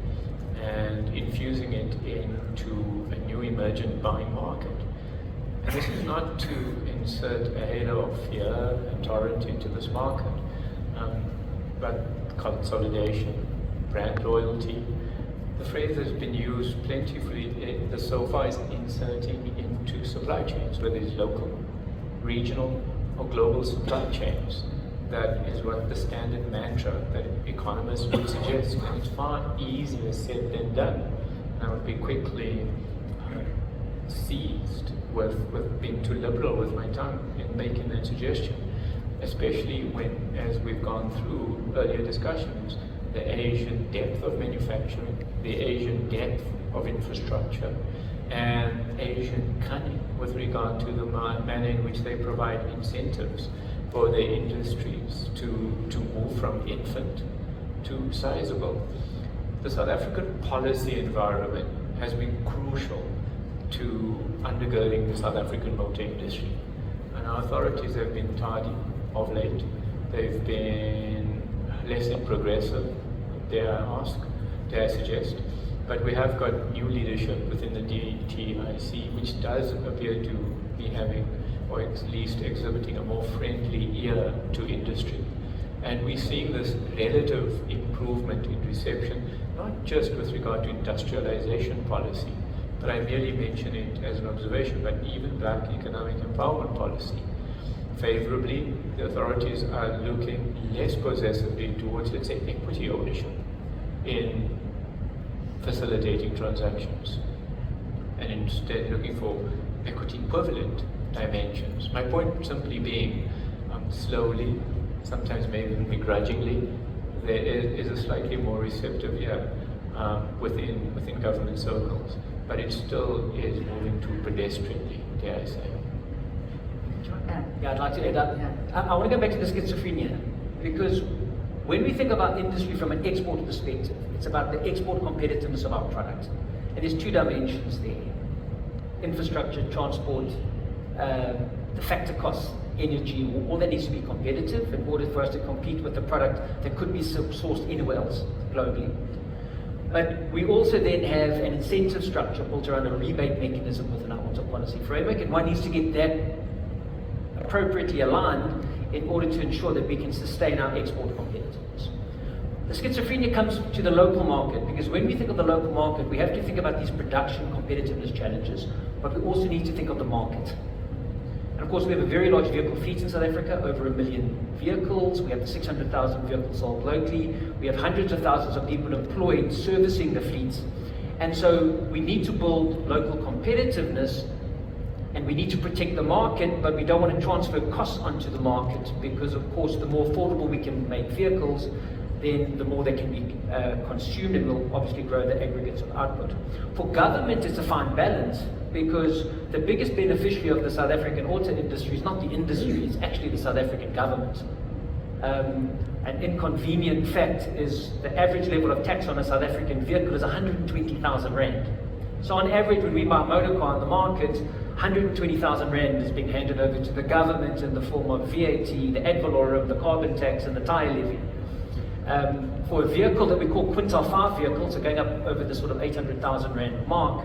and infusing it into a new emergent buying market. And this is not to insert a halo of fear and torrent into this market, but consolidation, brand loyalty. The phrase has been used plentifully so far is inserting into supply chains, whether it's local, regional, or global supply chains. That is what the standard mantra that economists would suggest, and it's far easier said than done. And I would be quickly seized with being too liberal with my tongue in making that suggestion, especially when, as we've gone through earlier discussions, the Asian depth of manufacturing, the Asian depth of infrastructure, and Asian cunning with regard to the manner in which they provide incentives for their industries to move from infant to sizable. The South African policy environment has been crucial to undergirding the South African motor industry, and our authorities have been tardy of late. They've been less than progressive, dare I ask, dare I suggest, but we have got new leadership within the DTIC, which does appear to be having, or at least exhibiting, a more friendly ear to industry. And we're seeing this relative improvement in reception, not just with regard to industrialization policy, but I merely mention it as an observation, but even black economic empowerment policy. Favorably, the authorities are looking less possessively towards, let's say, equity ownership in facilitating transactions, and instead looking for equity equivalent dimensions. My point simply being, slowly, sometimes maybe even begrudgingly, there is a slightly more receptive ear within government circles, but it still is moving too pedestrianly, dare I say. Yeah, I'd like to add up. I want to go back to the schizophrenia, because when we think about industry from an export perspective, it's about the export competitiveness of our product. And there's 2 dimensions there: infrastructure, transport, the factor costs, energy, all that needs to be competitive in order for us to compete with the product that could be sourced anywhere else globally. But we also then have an incentive structure built around a rebate mechanism within our auto policy framework, and one needs to get that appropriately aligned in order to ensure that we can sustain our export competitiveness. The schizophrenia comes to the local market, because when we think of the local market, we have to think about these production competitiveness challenges, but we also need to think of the market. And of course, we have a very large vehicle fleet in South Africa, over 1 million vehicles. We have the 600,000 vehicles sold locally. We have hundreds of thousands of people employed servicing the fleets. And so we need to build local competitiveness, and we need to protect the market, but we don't want to transfer costs onto the market, because of course the more affordable we can make vehicles, then the more they can be consumed, and will obviously grow the aggregates of output. For government, it's a fine balance, because the biggest beneficiary of the South African auto industry is not the industry, it's actually the South African government. An inconvenient fact is the average level of tax on a South African vehicle is 120,000 Rand. So on average, when we buy a motor car in the market, 120,000 Rand is being handed over to the government in the form of VAT, the ad valorem, the carbon tax, and the tyre levy. For a vehicle that we call quintile 5 vehicles, so going up over the sort of 800,000 Rand mark,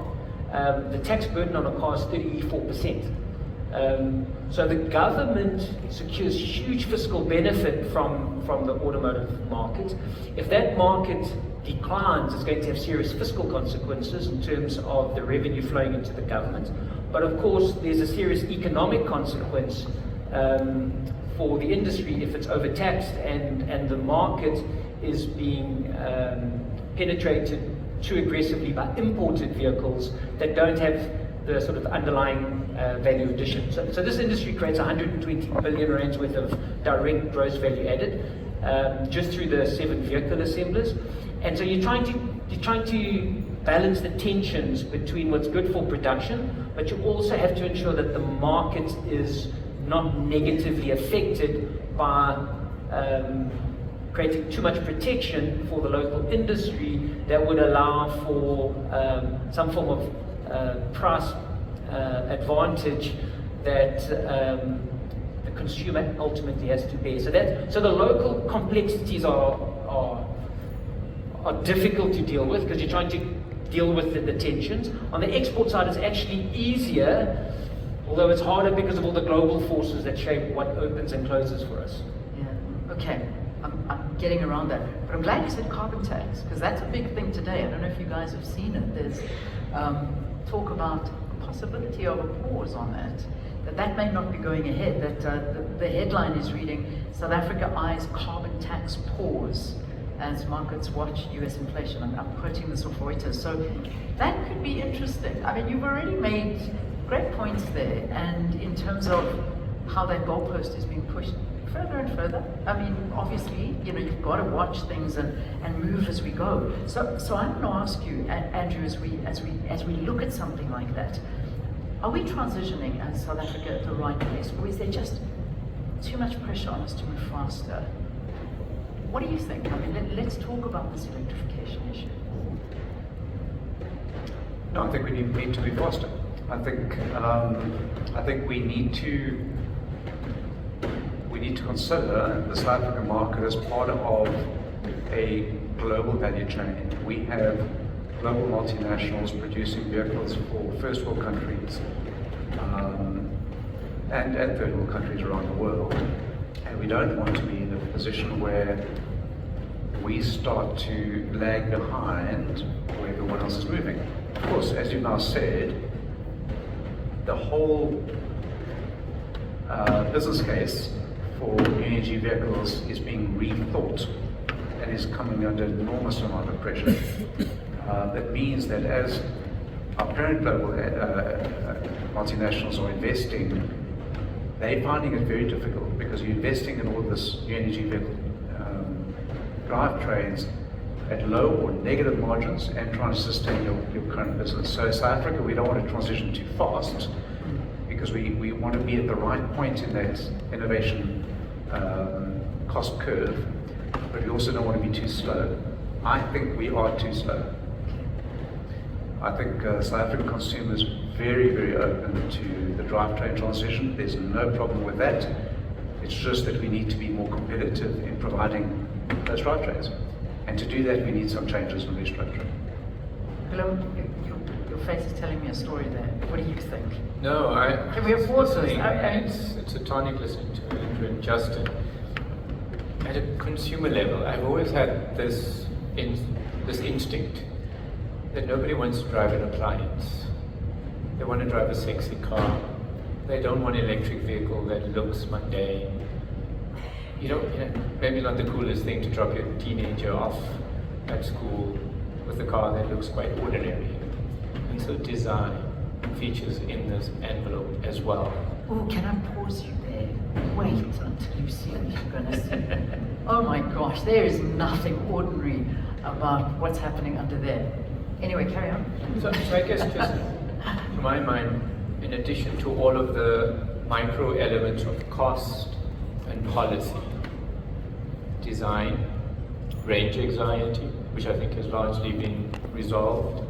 the tax burden on a car is 34%. So the government secures huge fiscal benefit from the automotive market. If that market declines, it's going to have serious fiscal consequences in terms of the revenue flowing into the government. But of course, there's a serious economic consequence for the industry if it's overtaxed and the market is being penetrated too aggressively by imported vehicles that don't have the sort of underlying value addition. So this industry creates 120 billion rands worth of direct gross value added just through the 7 vehicle assemblers. And so you're trying to balance the tensions between what's good for production, but you also have to ensure that the market is not negatively affected by creating too much protection for the local industry that would allow for some form of price advantage that the consumer ultimately has to bear. So the local complexities are difficult to deal with because you're trying to deal with the tensions. On the export side, it's actually easier, although it's harder because of all the global forces that shape what opens and closes for us. Yeah. Okay. I'm getting around that, but I'm glad you said carbon tax because that's a big thing today. I don't know if you guys have seen it. There's talk about the possibility of a pause on that may not be going ahead. That the headline is reading South Africa eyes carbon tax pause as markets watch US inflation. I'm quoting this off Reuters. So that could be interesting. I mean, you've already made great points there, and in terms of how that goalpost is being pushed further and further. I mean, obviously, you've got to watch things and move as we go. So I'm going to ask you, Andrew, as we look at something like that, are we transitioning as South Africa at the right place, or is there just too much pressure on us to move faster? What do you think? I mean, let's talk about this electrification issue. No, I think we need to be faster. I think we need to consider the South African market as part of a global value chain. We have global multinationals producing vehicles for first world countries and third world countries around the world. And we don't want to be in a position where we start to lag behind where everyone else is moving. Of course, as you've now said, the whole business case for new energy vehicles is being rethought and is coming under an enormous amount of pressure. That means that as our parent global multinationals are investing, they're finding it very difficult because you're investing in all this new energy vehicle drivetrains at low or negative margins and trying to sustain your current business. So South Africa, we don't want to transition too fast because we want to be at the right point in that innovation cost curve, but we also don't want to be too slow. I think we are too slow. I think South African consumers very, very open to the drivetrain transition. There's no problem with that. It's just that we need to be more competitive in providing those drivetrains. And to do that, we need some changes in restructuring. Hello, your face is telling me a story there. What do you think? No, Can we afford this? It's a tonic listening to Andrew and Justin. At a consumer level, I've always had this instinct that nobody wants to drive an appliance. They want to drive a sexy car. They don't want an electric vehicle that looks mundane. Maybe not the coolest thing to drop your teenager off at school with a car that looks quite ordinary. And so design features in this envelope as well. Oh, can I pause you there? Wait until you see what you're going to see. Oh my gosh, there is nothing ordinary about what's happening under there. Anyway, carry on. So I guess just, to my mind, in addition to all of the micro elements of cost and policy, design, range anxiety, which I think has largely been resolved,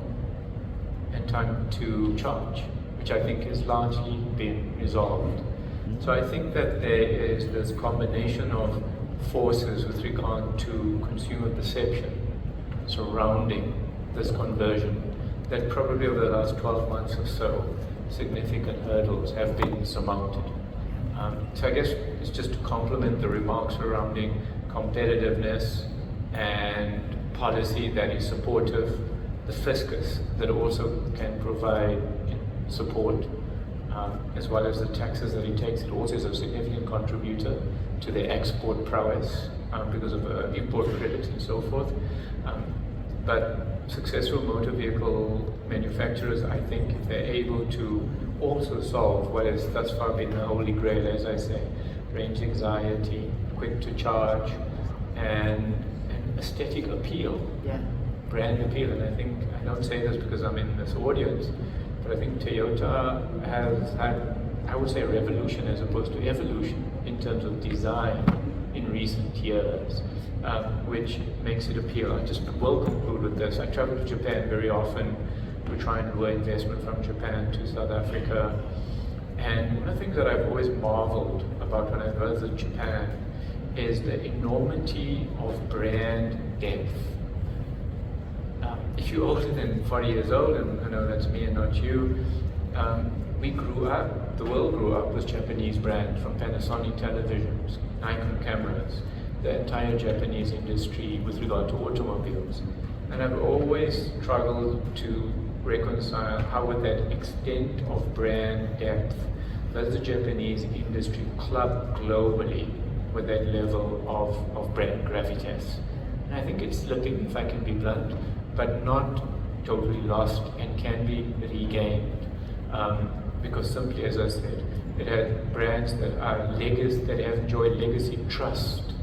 and time to charge, which I think has largely been resolved. So I think that there is this combination of forces with regard to consumer perception surrounding this conversion that probably over the last 12 months or so, significant hurdles have been surmounted. So I guess it's just to complement the remarks surrounding competitiveness and policy that is supportive, the fiscus that also can provide support, as well as the taxes that it takes. It also is a significant contributor to their export prowess because of import credits and so forth. But successful motor vehicle manufacturers, I think, if they're able to also solve what has thus far been the holy grail, as I say, range anxiety, quick to charge, and aesthetic appeal, brand appeal. And I think, I don't say this because I'm in this audience, but I think Toyota has had, I would say, a revolution as opposed to evolution in terms of design in recent years, which makes it appeal. I just will conclude with this. I travel to Japan very often. We try and lure investment from Japan to South Africa, And one of the things that I've always marveled about when I visited Japan is the enormity of brand depth. If you're older than 40 years old, and I know that's me and not you, we grew up, the world grew up with Japanese brands, from Panasonic televisions, Nikon cameras, the entire Japanese industry with regard to automobiles. And I've always struggled to reconcile how with that extent of brand depth does the Japanese industry club globally with that level of brand gravitas. And I think it's slipping, if I can be blunt, but not totally lost and can be regained. Because simply, as I said, it had brands that are that have enjoyed legacy trust,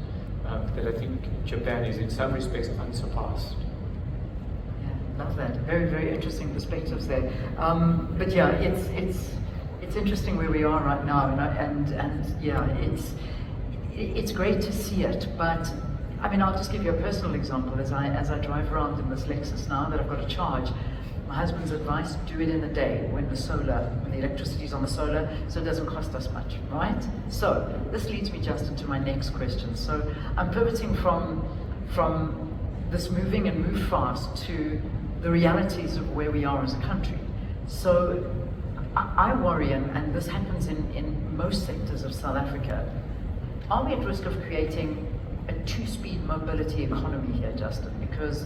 that I think Japan is in some respects unsurpassed. Yeah, love that. Very, very interesting perspectives there. But yeah, it's interesting where we are right now, and yeah, it's great to see it. But I mean, I'll just give you a personal example. As I drive around in this Lexus now that I've got to charge, my husband's advice: do it in the day when the electricity's on the solar, so it doesn't cost us much, right? So this leads me, Justin, to my next question. So I'm pivoting from this moving and move fast to the realities of where we are as a country. So I worry, and this happens in most sectors of South Africa, are we at risk of creating a two-speed mobility economy here, Justin? Because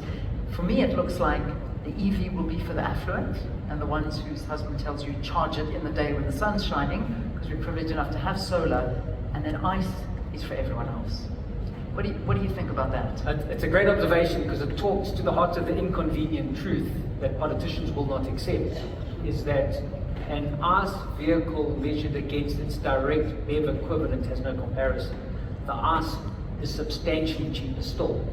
for me it looks like the EV will be for the affluent and the ones whose husband tells you charge it in the day when the sun's shining, because we're privileged enough to have solar, and then ICE is for everyone else. What do you think about that? It's a great observation, because it talks to the heart of the inconvenient truth that politicians will not accept, is that an ICE vehicle measured against its direct BEV equivalent has no comparison. The ICE is substantially cheaper still.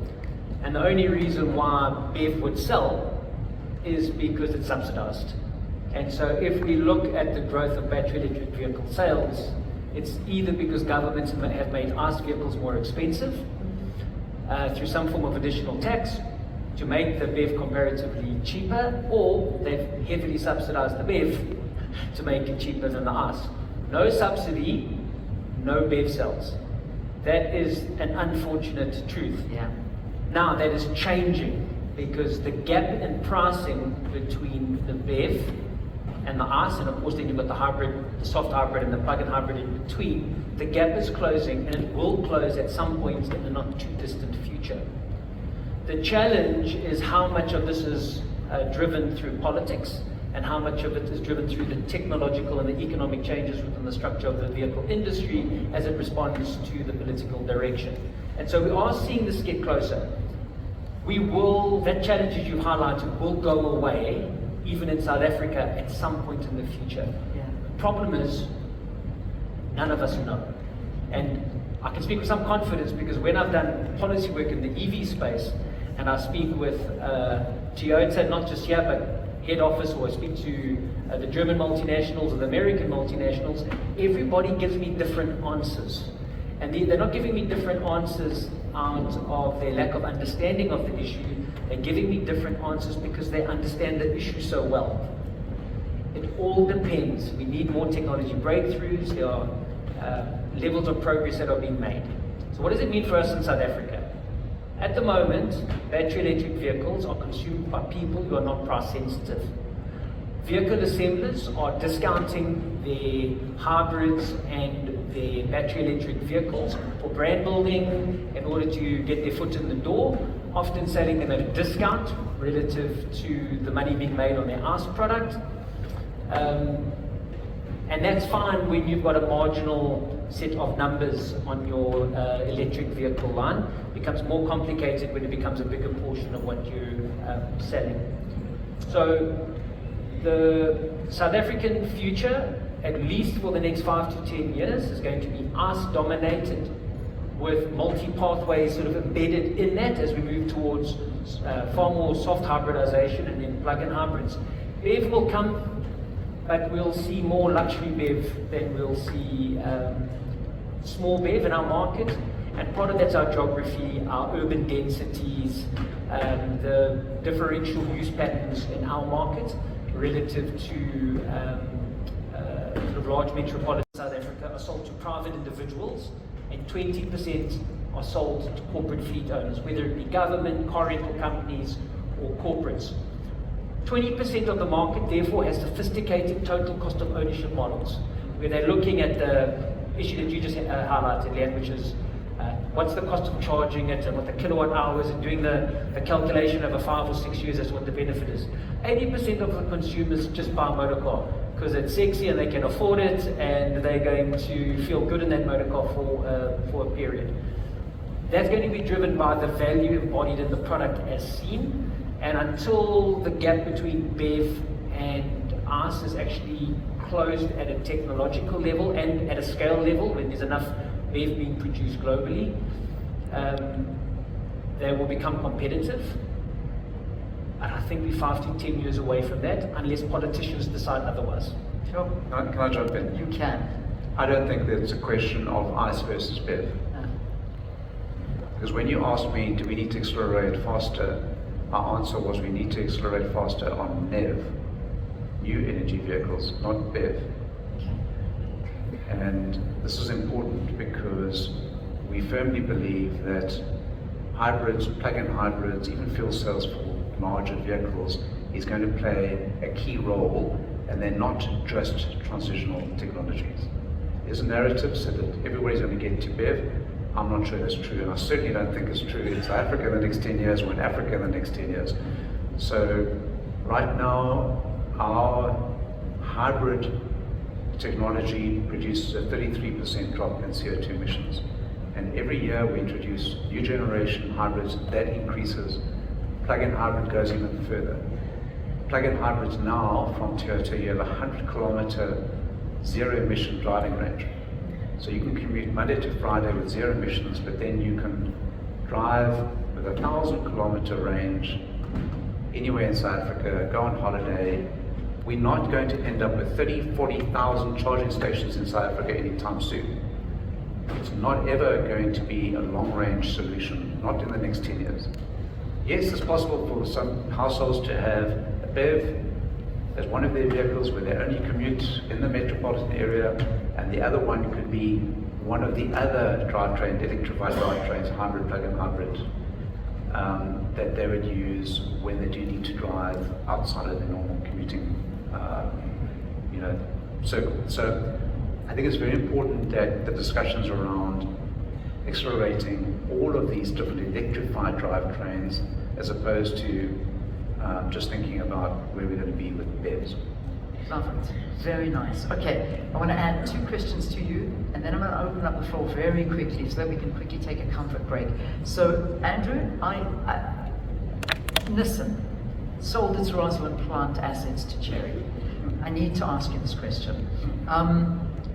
And the only reason why BEV would sell is because it's subsidized. And so if we look at the growth of battery electric vehicle sales, it's either because governments have made ICE vehicles more expensive through some form of additional tax to make the BEV comparatively cheaper, or they've heavily subsidized the BEV to make it cheaper than the ICE. No subsidy, no BEV sales. That is an unfortunate truth. Yeah. Now that is changing, because the gap in pricing between the BEV and the ICE, and of course then you've got the hybrid, the soft hybrid and the plug-in hybrid in between, the gap is closing, and it will close at some point in the not too distant future. The challenge is how much of this is driven through politics, and how much of it is driven through the technological and the economic changes within the structure of the vehicle industry as it responds to the political direction. And so we are seeing this get closer. That challenge that you've highlighted will go away, even in South Africa, at some point in the future. Yeah. The problem is, none of us know. And I can speak with some confidence, because when I've done policy work in the EV space, and I speak with Toyota, not just here, but head office, or I speak to the German multinationals or the American multinationals, everybody gives me different answers. And they're not giving me different answers out of their lack of understanding of the issue. They're giving me different answers because they understand the issue so well. It all depends. We need more technology breakthroughs. There are levels of progress that are being made. So what does it mean for us in South Africa? At the moment, battery electric vehicles are consumed by people who are not price sensitive. Vehicle assemblers are discounting their hybrids and their battery electric vehicles for brand building in order to get their foot in the door, often selling them at a discount relative to the money being made on their ICE product. And that's fine when you've got a marginal set of numbers on your electric vehicle line. It becomes more complicated when it becomes a bigger portion of what you're selling. So the South African future, at least for the next 5 to 10 years, is going to be ICE dominated, with multi-pathways sort of embedded in that as we move towards far more soft hybridization and then plug-in hybrids. BEV will come, but we'll see more luxury BEV than we'll see small BEV in our market. And part of that's our geography, our urban densities, the differential use patterns in our market relative to sort of large metropolitan South Africa are sold to private individuals, and 20% are sold to corporate fleet owners, whether it be government, car rental companies, or corporates. 20% of the market, therefore, has sophisticated total cost of ownership models, where they're looking at the issue that you just highlighted, Leanne, which is what's the cost of charging it and what the kilowatt hours, and doing the calculation over 5 or 6 years as to what the benefit is. 80% of the consumers just buy a motor car because it's sexy and they can afford it, and they're going to feel good in that motor car for a period. That's going to be driven by the value embodied in the product as seen, and until the gap between BEV and ICE is actually closed at a technological level and at a scale level, when there's enough BEV being produced globally, they will become competitive. And I think we're 5 to 10 years away from that, unless politicians decide otherwise. Sure. Can I jump in? You can. I don't think that it's a question of ICE versus BEV. Because when you asked me, do we need to accelerate faster, our answer was we need to accelerate faster on NEV, new energy vehicles, not BEV. And this is important because we firmly believe that hybrids, plug-in hybrids, even fuel cells for larger vehicles is going to play a key role, and they're not just transitional technologies. There's a narrative so that everybody's going to get to BEV. I'm not sure that's true, and I certainly don't think it's true in South Africa in the next 10 years or in Africa in the next 10 years. So right now, our hybrid technology produces a 33% drop in CO2 emissions. And every year we introduce new generation hybrids, that increases. Plug-in hybrid goes even further. Plug-in hybrids now from Toyota, you have a 100-kilometer zero emission driving range. So you can commute Monday to Friday with zero emissions, but then you can drive with a 1,000-kilometer range anywhere in South Africa, go on holiday. We're not going to end up with 30,000, 40,000 charging stations in South Africa anytime soon. It's not ever going to be a long-range solution, not in the next 10 years. Yes, it's possible for some households to have a BEV as one of their vehicles where they only commute in the metropolitan area, and the other one could be one of the other drivetrain, electrified drivetrains, hybrid, plug-in hybrid, that they would use when they do need to drive outside of the normal commuting circle. So I think it's very important that the discussions around accelerating all of these different electrified drivetrains as opposed to just thinking about where we're going to be with BEVs. Perfect. Very nice. Okay, I want to add 2 questions to you, and then I'm going to open up the floor very quickly so that we can quickly take a comfort break. So, Andrew, Nissan sold its Rosslyn plant assets to Chery. I need to ask you this question.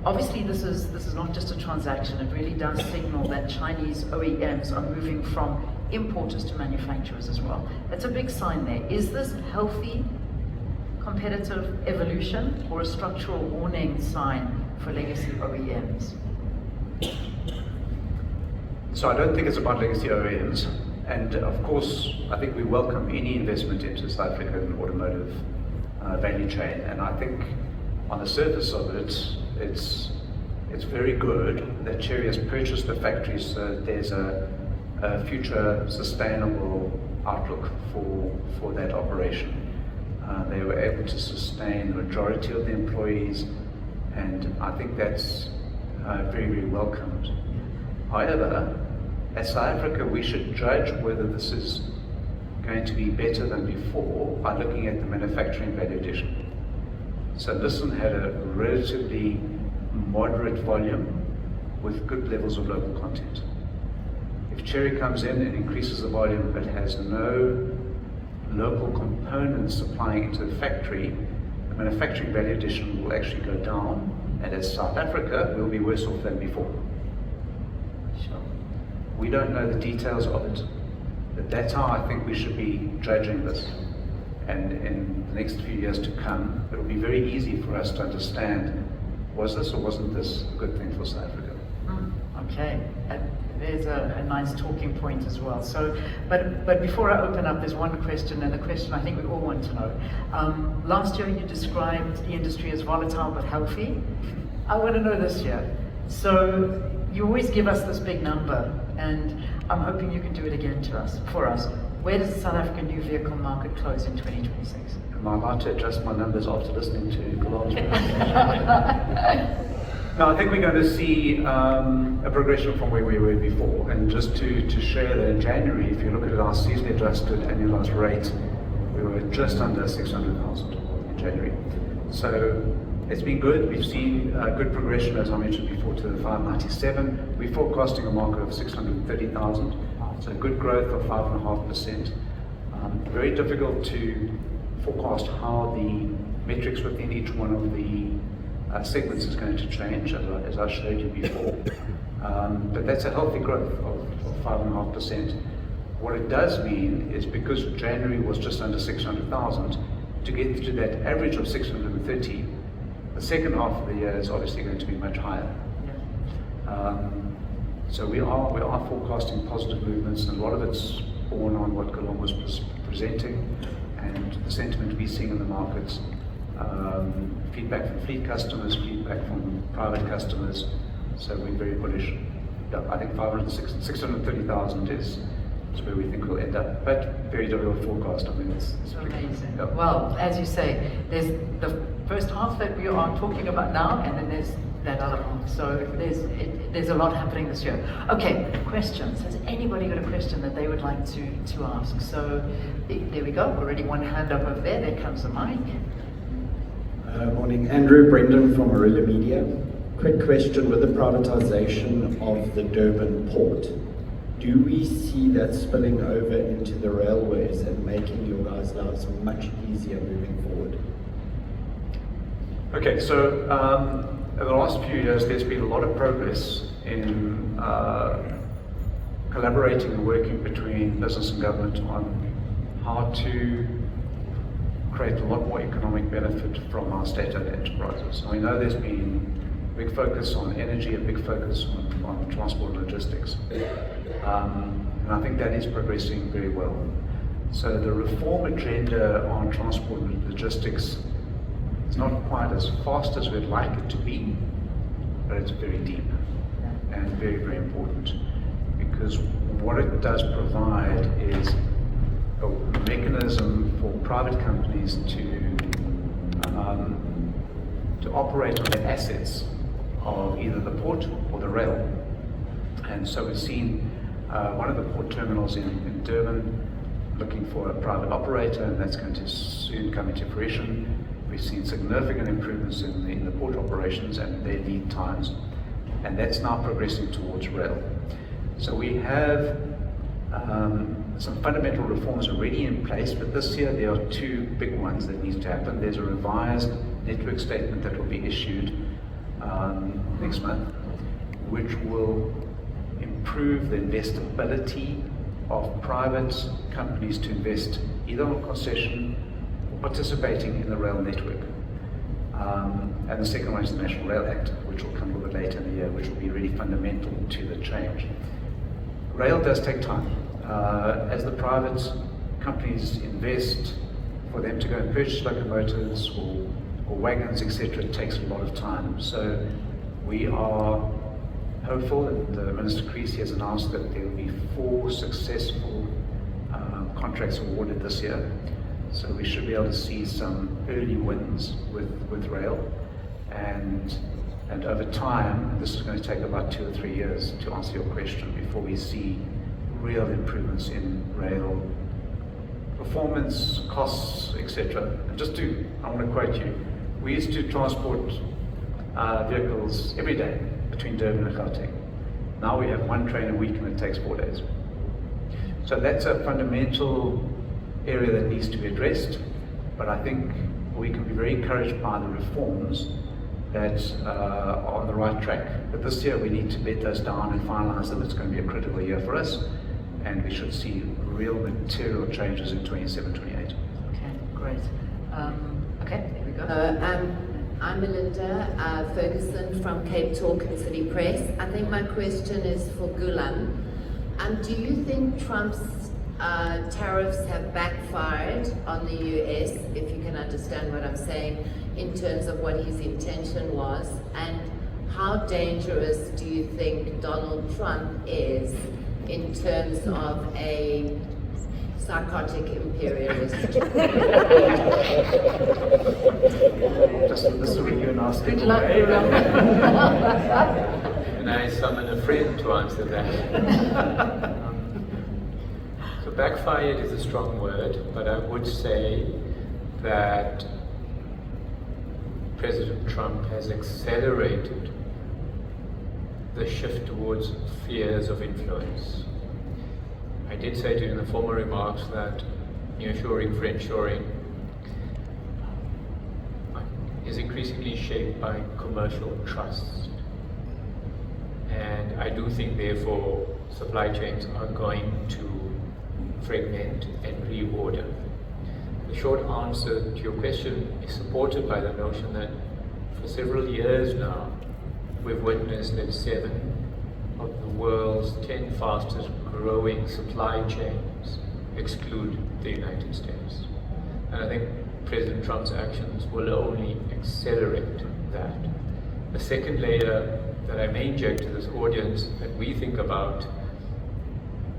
Obviously, this is not just a transaction. It really does signal that Chinese OEMs are moving from importers to manufacturers as well. That's a big sign there. Is this healthy competitive evolution or a structural warning sign for legacy OEMs? So I don't think it's about legacy OEMs, and of course I think we welcome any investment into South African automotive value chain, and I think on the surface of it, it's very good that Chery has purchased the factory so that there's a future sustainable outlook for that operation. They were able to sustain the majority of the employees, and I think that's very, very welcomed. However, as South Africa, we should judge whether this is going to be better than before by looking at the manufacturing value addition. So Nissan had a relatively moderate volume with good levels of local content. If Chery comes in and increases the volume but has no local components supplying into the factory, the manufacturing value addition will actually go down, and as South Africa, we'll be worse off than before. So we don't know the details of it, but that's how I think we should be judging this. And in the next few years to come, it'll be very easy for us to understand, was this or wasn't this a good thing for South Africa? Okay. There's a nice talking point as well. So, but before I open up, there's one question, and a question I think we all want to know. Last year you described the industry as volatile but healthy. I want to know this year. So you always give us this big number, and I'm hoping you can do it again for us. Where does the South African new vehicle market close in 2026? Am I allowed to adjust my numbers after listening to Gulam's No, I think we're going to see a progression from where we were before. And just to share that in January, if you look at our seasonally adjusted annualized rate, we were just under 600,000 in January. So it's been good. We've seen good progression, as I mentioned before, to the 597. We're forecasting a market of 630,000. So good growth of 5.5%. Very difficult to forecast how the metrics within each one of the segments is going to change, as I showed you before. But that's a healthy growth of 5.5%. What it does mean is, because January was just under 600,000, to get to that average of 630, the second half of the year is obviously going to be much higher. So we are forecasting positive movements, and a lot of it's born on what Gulam was presenting and the sentiment we're seeing in the markets. Feedback from fleet customers, feedback from private customers. So we're very bullish. Yeah, I think 630,000 is where we think we'll end up, but very difficult forecast. I mean, it's amazing. Yeah. Well, as you say, there's the first half that we are talking about now, and then there's that other half. So there's a lot happening this year. Okay, questions. Has anybody got a question that they would like to ask? So there we go. Already one hand up over there. There comes the mic. Morning, Andrew Brendan from Marilla Media. Quick question: with the privatization of the Durban port, do we see that spilling over into the railways and making your guys' lives much easier moving forward? Okay, so over the last few years, there's been a lot of progress in collaborating and working between business and government on how to create a lot more economic benefit from our state-owned enterprises. So we know there's been a big focus on energy, a big focus on transport and logistics. And I think that is progressing very well. So the reform agenda on transport and logistics is not quite as fast as we'd like it to be, but it's very deep and very, very important, because what it does provide is a mechanism for private companies to operate on the assets of either the port or the rail. And so we've seen one of the port terminals in Durban looking for a private operator, and that's going to soon come into fruition. We've seen significant improvements in the port operations and their lead times, and that's now progressing towards rail. So we have some fundamental reforms already in place, but this year there are two big ones that need to happen. There's a revised network statement that will be issued next month, which will improve the investability of private companies to invest either on concession or participating in the rail network. And the second one is the National Rail Act, which will come a little bit later in the year, which will be really fundamental to the change. Rail does take time. As the private companies invest, for them to go and purchase locomotives or wagons, etc., it takes a lot of time. So we are hopeful, and Minister Creasy has announced that there will be 4 successful contracts awarded this year. So we should be able to see some early wins with rail, and over time, this is going to take about 2 or 3 years to answer your question before we see real improvements in rail performance, costs, etc. And I want to quote you, we used to transport vehicles every day between Durban and Gauteng. Now we have 1 train a week and it takes 4 days. So that's a fundamental area that needs to be addressed, but I think we can be very encouraged by the reforms that are on the right track. But this year we need to bed those down and finalize them. It's going to be a critical year for us, and we should see real material changes in 27, 28. Okay, great. Okay, there we go. I'm Melinda Ferguson from Cape Talk and City Press. I think my question is for Gulam. Do you think Trump's tariffs have backfired on the US, if you can understand what I'm saying, in terms of what his intention was? And how dangerous do you think Donald Trump is in terms of a psychotic imperialist? This will be you and us. Good luck, And I summon a friend to answer that. So backfired is a strong word, but I would say that President Trump has accelerated the shift towards spheres of influence. I did say during the former remarks that nearshoring, friendshoring is increasingly shaped by commercial trust. And I do think, therefore, supply chains are going to fragment and reorder. The short answer to your question is supported by the notion that for several years now, we've witnessed that 7 of the world's 10 fastest growing supply chains exclude the United States. And I think President Trump's actions will only accelerate that. The second layer that I may inject to this audience that we think about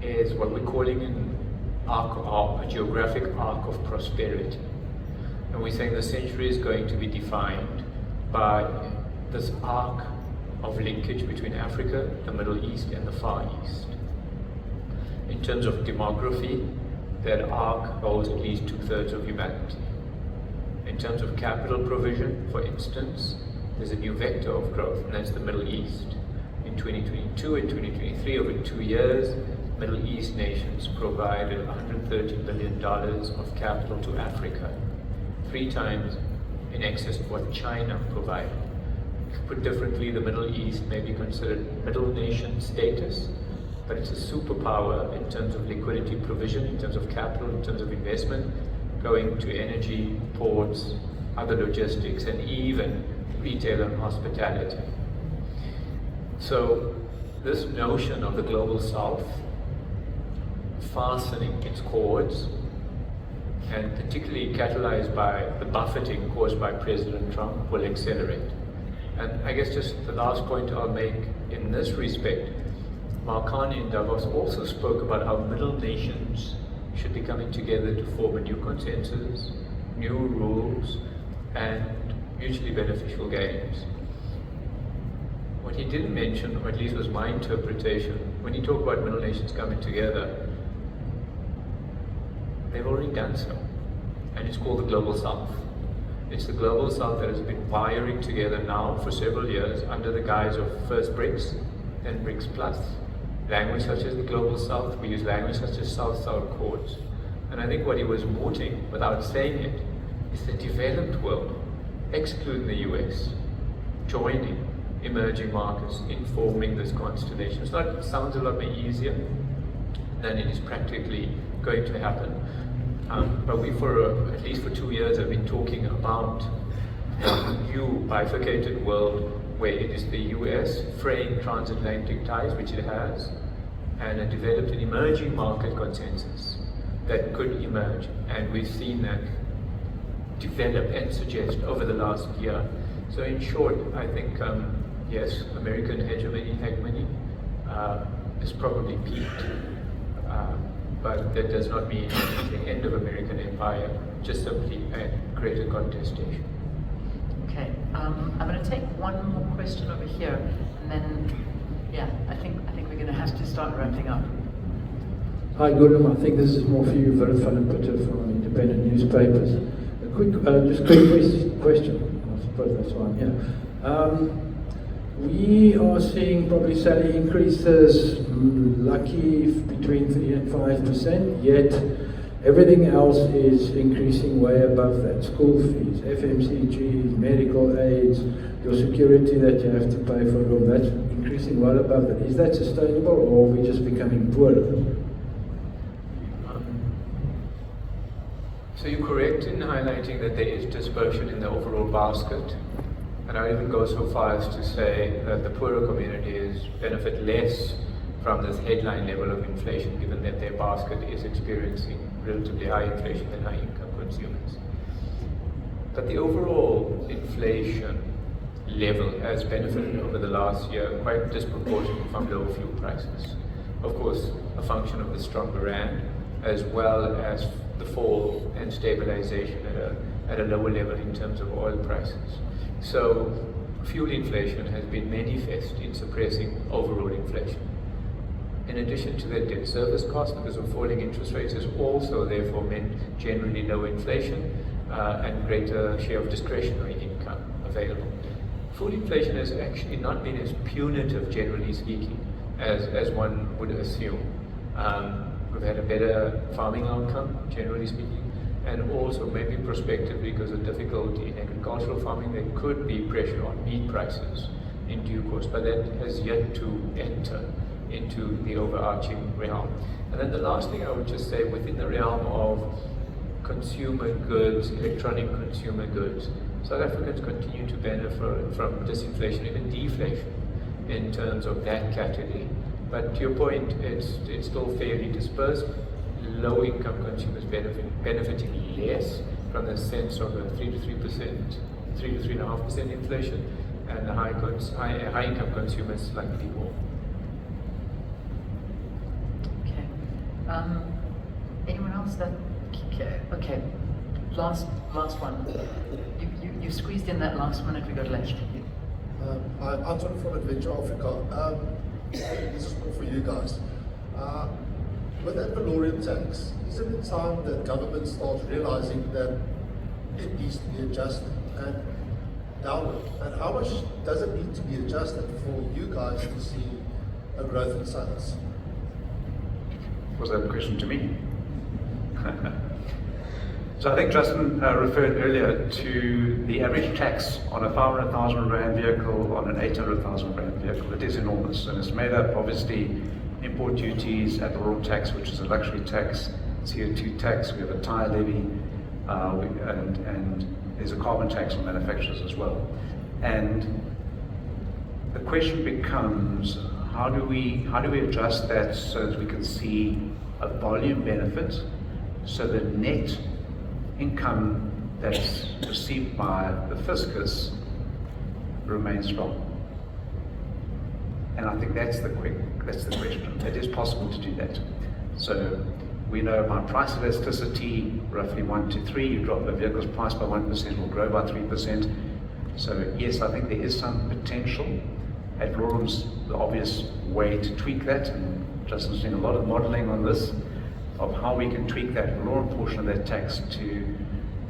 is what we're calling a geographic arc of prosperity. And we're saying the century is going to be defined by this arc of linkage between Africa, the Middle East, and the Far East. In terms of demography, that arc holds at least 2/3 of humanity. In terms of capital provision, for instance, there's a new vector of growth, and that's the Middle East. In 2022 and 2023, over 2 years, Middle East nations provided $130 billion of capital to Africa, 3 times in excess of what China provided. Put differently, the Middle East may be considered middle nation status, but it's a superpower in terms of liquidity provision, in terms of capital, in terms of investment, going to energy, ports, other logistics, and even retail and hospitality. So this notion of the global South fastening its cords, and particularly catalyzed by the buffeting caused by President Trump, will accelerate. And I guess just the last point I'll make in this respect, Marcani in Davos also spoke about how middle nations should be coming together to form a new consensus, new rules, and mutually beneficial games. What he didn't mention, or at least was my interpretation, when he talked about middle nations coming together, they've already done so. And it's called the Global South. It's the Global South that has been wiring together now for several years under the guise of first BRICS, then BRICS Plus. Language such as the Global South, we use language such as South-South Accords. And I think what he was mooting, without saying it, is the developed world, excluding the US, joining emerging markets in forming this constellation. It sounds a lot more easier than it is practically going to happen. But we, at least for 2 years, have been talking about a new bifurcated world where it is the US fraying transatlantic ties, which it has, and a developed and emerging market consensus that could emerge. And we've seen that develop and suggest over the last year. So in short, I think, yes, American hegemony is probably peaked. But that does not mean the end of American empire, just simply a greater contestation. Okay, I'm going to take one more question over here, and then, yeah, I think we're going to have to start wrapping up. Hi, Gurram. I think this is more for you, Virat van den Putte from independent newspapers. A quick question. I suppose that's why I'm here. We are seeing probably salary increases, lucky between 3 and 5%, yet everything else is increasing way above that. School fees, FMCG, medical aids, your security that you have to pay for a room, that's increasing well above that. Is that sustainable, or are we just becoming poorer? So you're correct in highlighting that there is dispersion in the overall basket. And I even go so far as to say that the poorer communities benefit less from this headline level of inflation, given that their basket is experiencing relatively high inflation than high income consumers. But the overall inflation level has benefited over the last year quite disproportionately from low fuel prices. Of course, a function of the stronger rand, as well as the fall and stabilization at a lower level in terms of oil prices. So fuel inflation has been manifest in suppressing overall inflation. In addition to that, debt service cost, because of falling interest rates, has also therefore meant generally lower inflation and greater share of discretionary income available. Food inflation has actually not been as punitive, generally speaking, as one would assume. We've had a better farming outcome, generally speaking, and also maybe prospectively, because of difficulty in agricultural farming, there could be pressure on meat prices in due course, but that has yet to enter into the overarching realm. And then the last thing I would just say, within the realm of consumer goods, electronic consumer goods, South Africans continue to benefit from disinflation, even deflation, in terms of that category. But to your point, it's still fairly dispersed. Low-income consumers benefiting less from the sense of a 3 to 3.5% inflation, and the high-income consumers slightly more. Okay. Anyone else that? Okay. Last one. You squeezed in that last minute we got left. I'm Anton from Adventure Africa. This is more for you guys. With that valorium tax, isn't it time that government starts realizing that it needs to be adjusted and downward? And how much does it need to be adjusted for you guys to see a growth in sales? Was that a question to me? So I think Justin referred earlier to the average tax on a 500,000 Rand vehicle, on an 800,000 Rand vehicle. It is enormous, and it's made up, obviously, import duties, ad valorem tax, which is a luxury tax, CO2 tax, we have a tyre levy, and there's a carbon tax on manufacturers as well. And the question becomes, how do we adjust that so that we can see a volume benefit, so the net income that's received by the fiscus remains strong? And I think that's the question. It is possible to do that. So we know by price elasticity, roughly 1 to 3, you drop a vehicle's price by 1%, will grow by 3%. So yes, I think there is some potential. Ad valorem's the obvious way to tweak that, and Justin's doing a lot of modeling on this, of how we can tweak that ad valorem portion of that tax to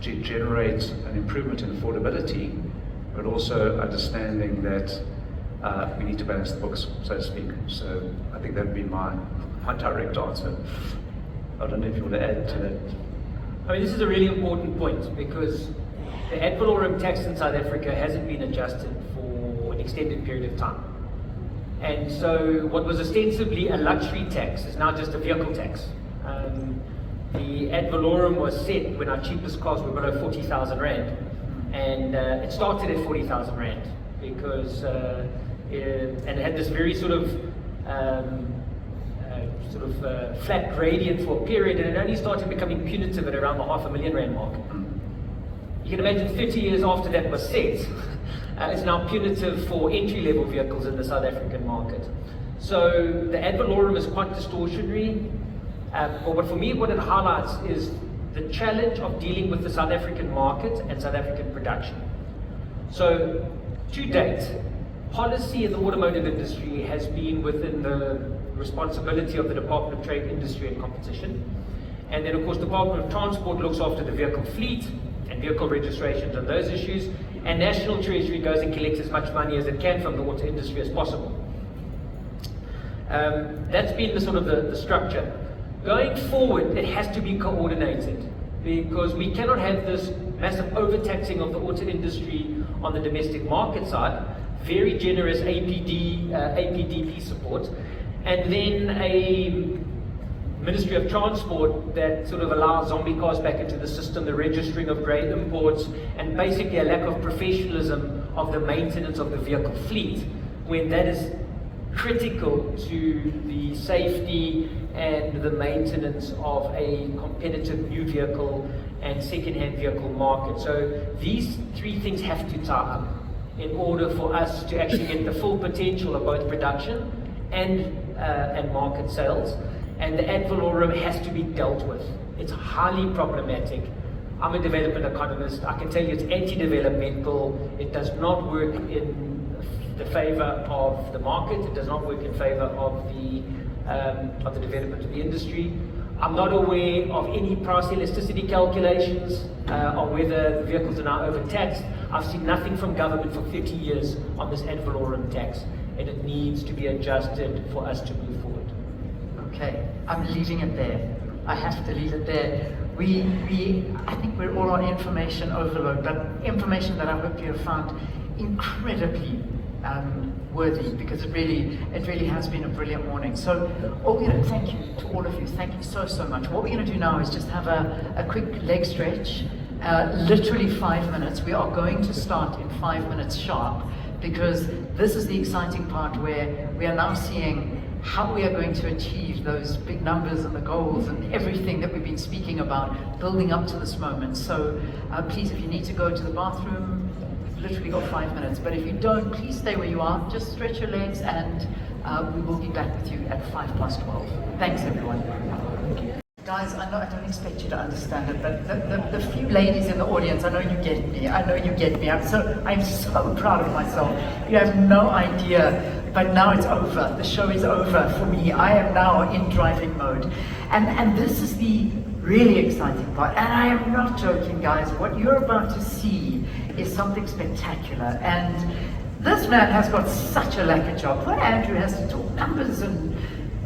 generate an improvement in affordability, but also understanding that we need to balance the books, so to speak. So I think that would be my direct answer. I don't know if you want to add to that. I mean, this is a really important point, because the ad valorem tax in South Africa hasn't been adjusted for an extended period of time. And so what was ostensibly a luxury tax is now just a vehicle tax. The ad valorem was set when our cheapest cars were below 40,000 Rand, and it started at 40,000 Rand because it had this very sort of flat gradient for a period, and it only started becoming punitive at around the R500,000 Rand mark. You can imagine 30 years after that was set, it's now punitive for entry-level vehicles in the South African market. So the ad valorem is quite distortionary. But for me, what it highlights is the challenge of dealing with the South African market and South African production. So, to date, policy in the automotive industry has been within the responsibility of the Department of Trade, Industry and Competition. And then, of course, the Department of Transport looks after the vehicle fleet and vehicle registrations and those issues. And National Treasury goes and collects as much money as it can from the auto industry as possible. That's been the sort of the structure. Going forward, it has to be coordinated, because we cannot have this massive overtaxing of the auto industry on the domestic market side, very generous APDP support, and then a Ministry of Transport that sort of allows zombie cars back into the system, the registering of grey imports, and basically a lack of professionalism of the maintenance of the vehicle fleet, when that is critical to the safety and the maintenance of a competitive new vehicle and second-hand vehicle market. So these three things have to tie up. in order for us to actually get the full potential of both production and market sales. And the ad valorem has to be dealt with. It's highly problematic. I'm a development economist. I can tell you it's anti-developmental. It does not work in the favor of the market. It does not work in favor of the development of the industry. I'm not aware of any price elasticity calculations on whether the vehicles are now overtaxed. I've seen nothing from government for 30 years on this ad valorem tax, and it needs to be adjusted for us to move forward. Okay, I'm leaving it there. I have to leave it there. I think we're all on information overload, but information that I hope you have found incredibly worthy, because it really has been a brilliant morning. So thank you to all of you. Thank you so much. What we're going to do now is just have a quick leg stretch, literally 5 minutes. We are going to start in 5 minutes sharp, because this is the exciting part where we are now seeing how we are going to achieve those big numbers and the goals and everything that we've been speaking about building up to this moment. So please, if you need to go to the bathroom, you've literally got 5 minutes. But if you don't, please stay where you are. Just stretch your legs, and we will be back with you at 12:05. Thanks, everyone. Thank you. Guys, I don't expect you to understand it, but the few ladies in the audience, I know you get me. I'm so proud of myself. You have no idea. But now it's over. The show is over for me. I am now in driving mode. And this is the really exciting part. And I am not joking, guys. What you're about to see is something spectacular. And this man has got such a lacquer job. Poor Andrew has to talk numbers and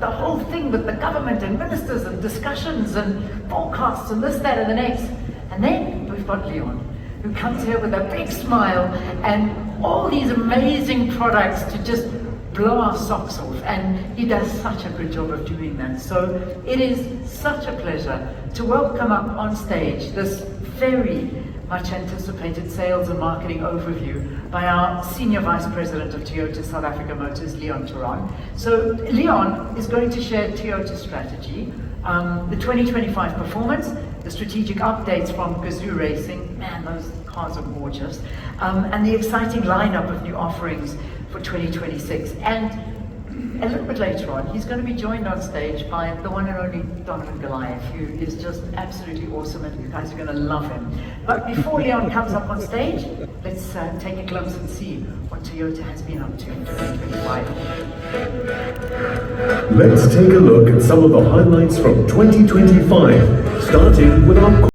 the whole thing with the government and ministers and discussions and forecasts and this, that, and the next. And then we've got Leon, who comes here with a big smile and all these amazing products to just blow our socks off, and he does such a good job of doing that. So it is such a pleasure to welcome up on stage this very much anticipated sales and marketing overview by our Senior Vice President of Toyota South Africa Motors, Leon Turon. So Leon is going to share Toyota's strategy, the 2025 performance, the strategic updates from Gazoo Racing, man, those cars are gorgeous, and the exciting lineup of new offerings for 2026. And a little bit later on, he's going to be joined on stage by the one and only Donovan Goliath, who is just absolutely awesome, and you guys are going to love him. But before Leon comes up on stage, let's take a glimpse and see what Toyota has been up to in 2025. Let's take a look at some of the highlights from 2025, starting with our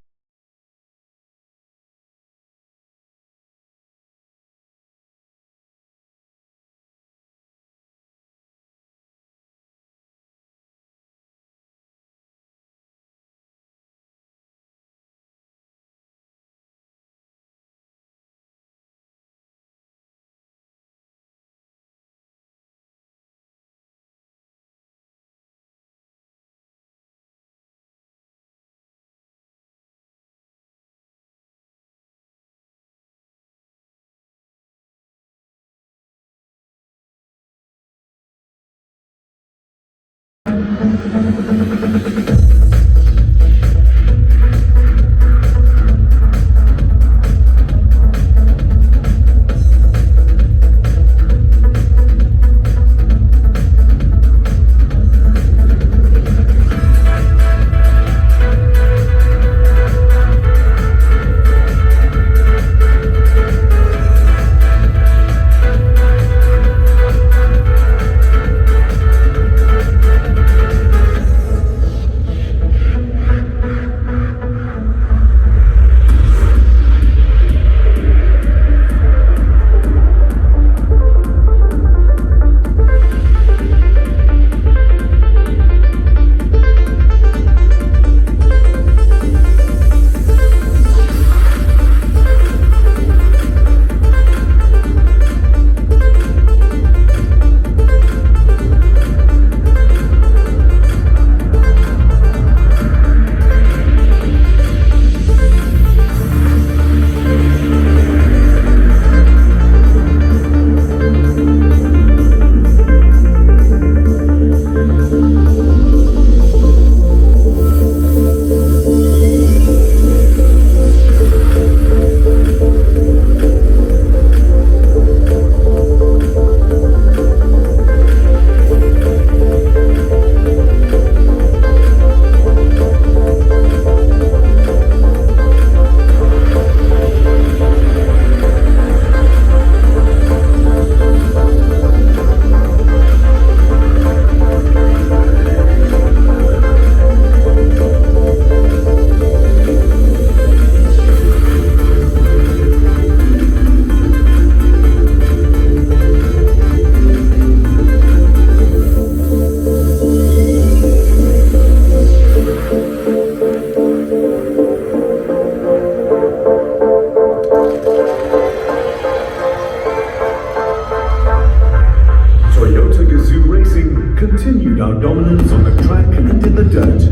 continued our dominance on the track and in the dirt.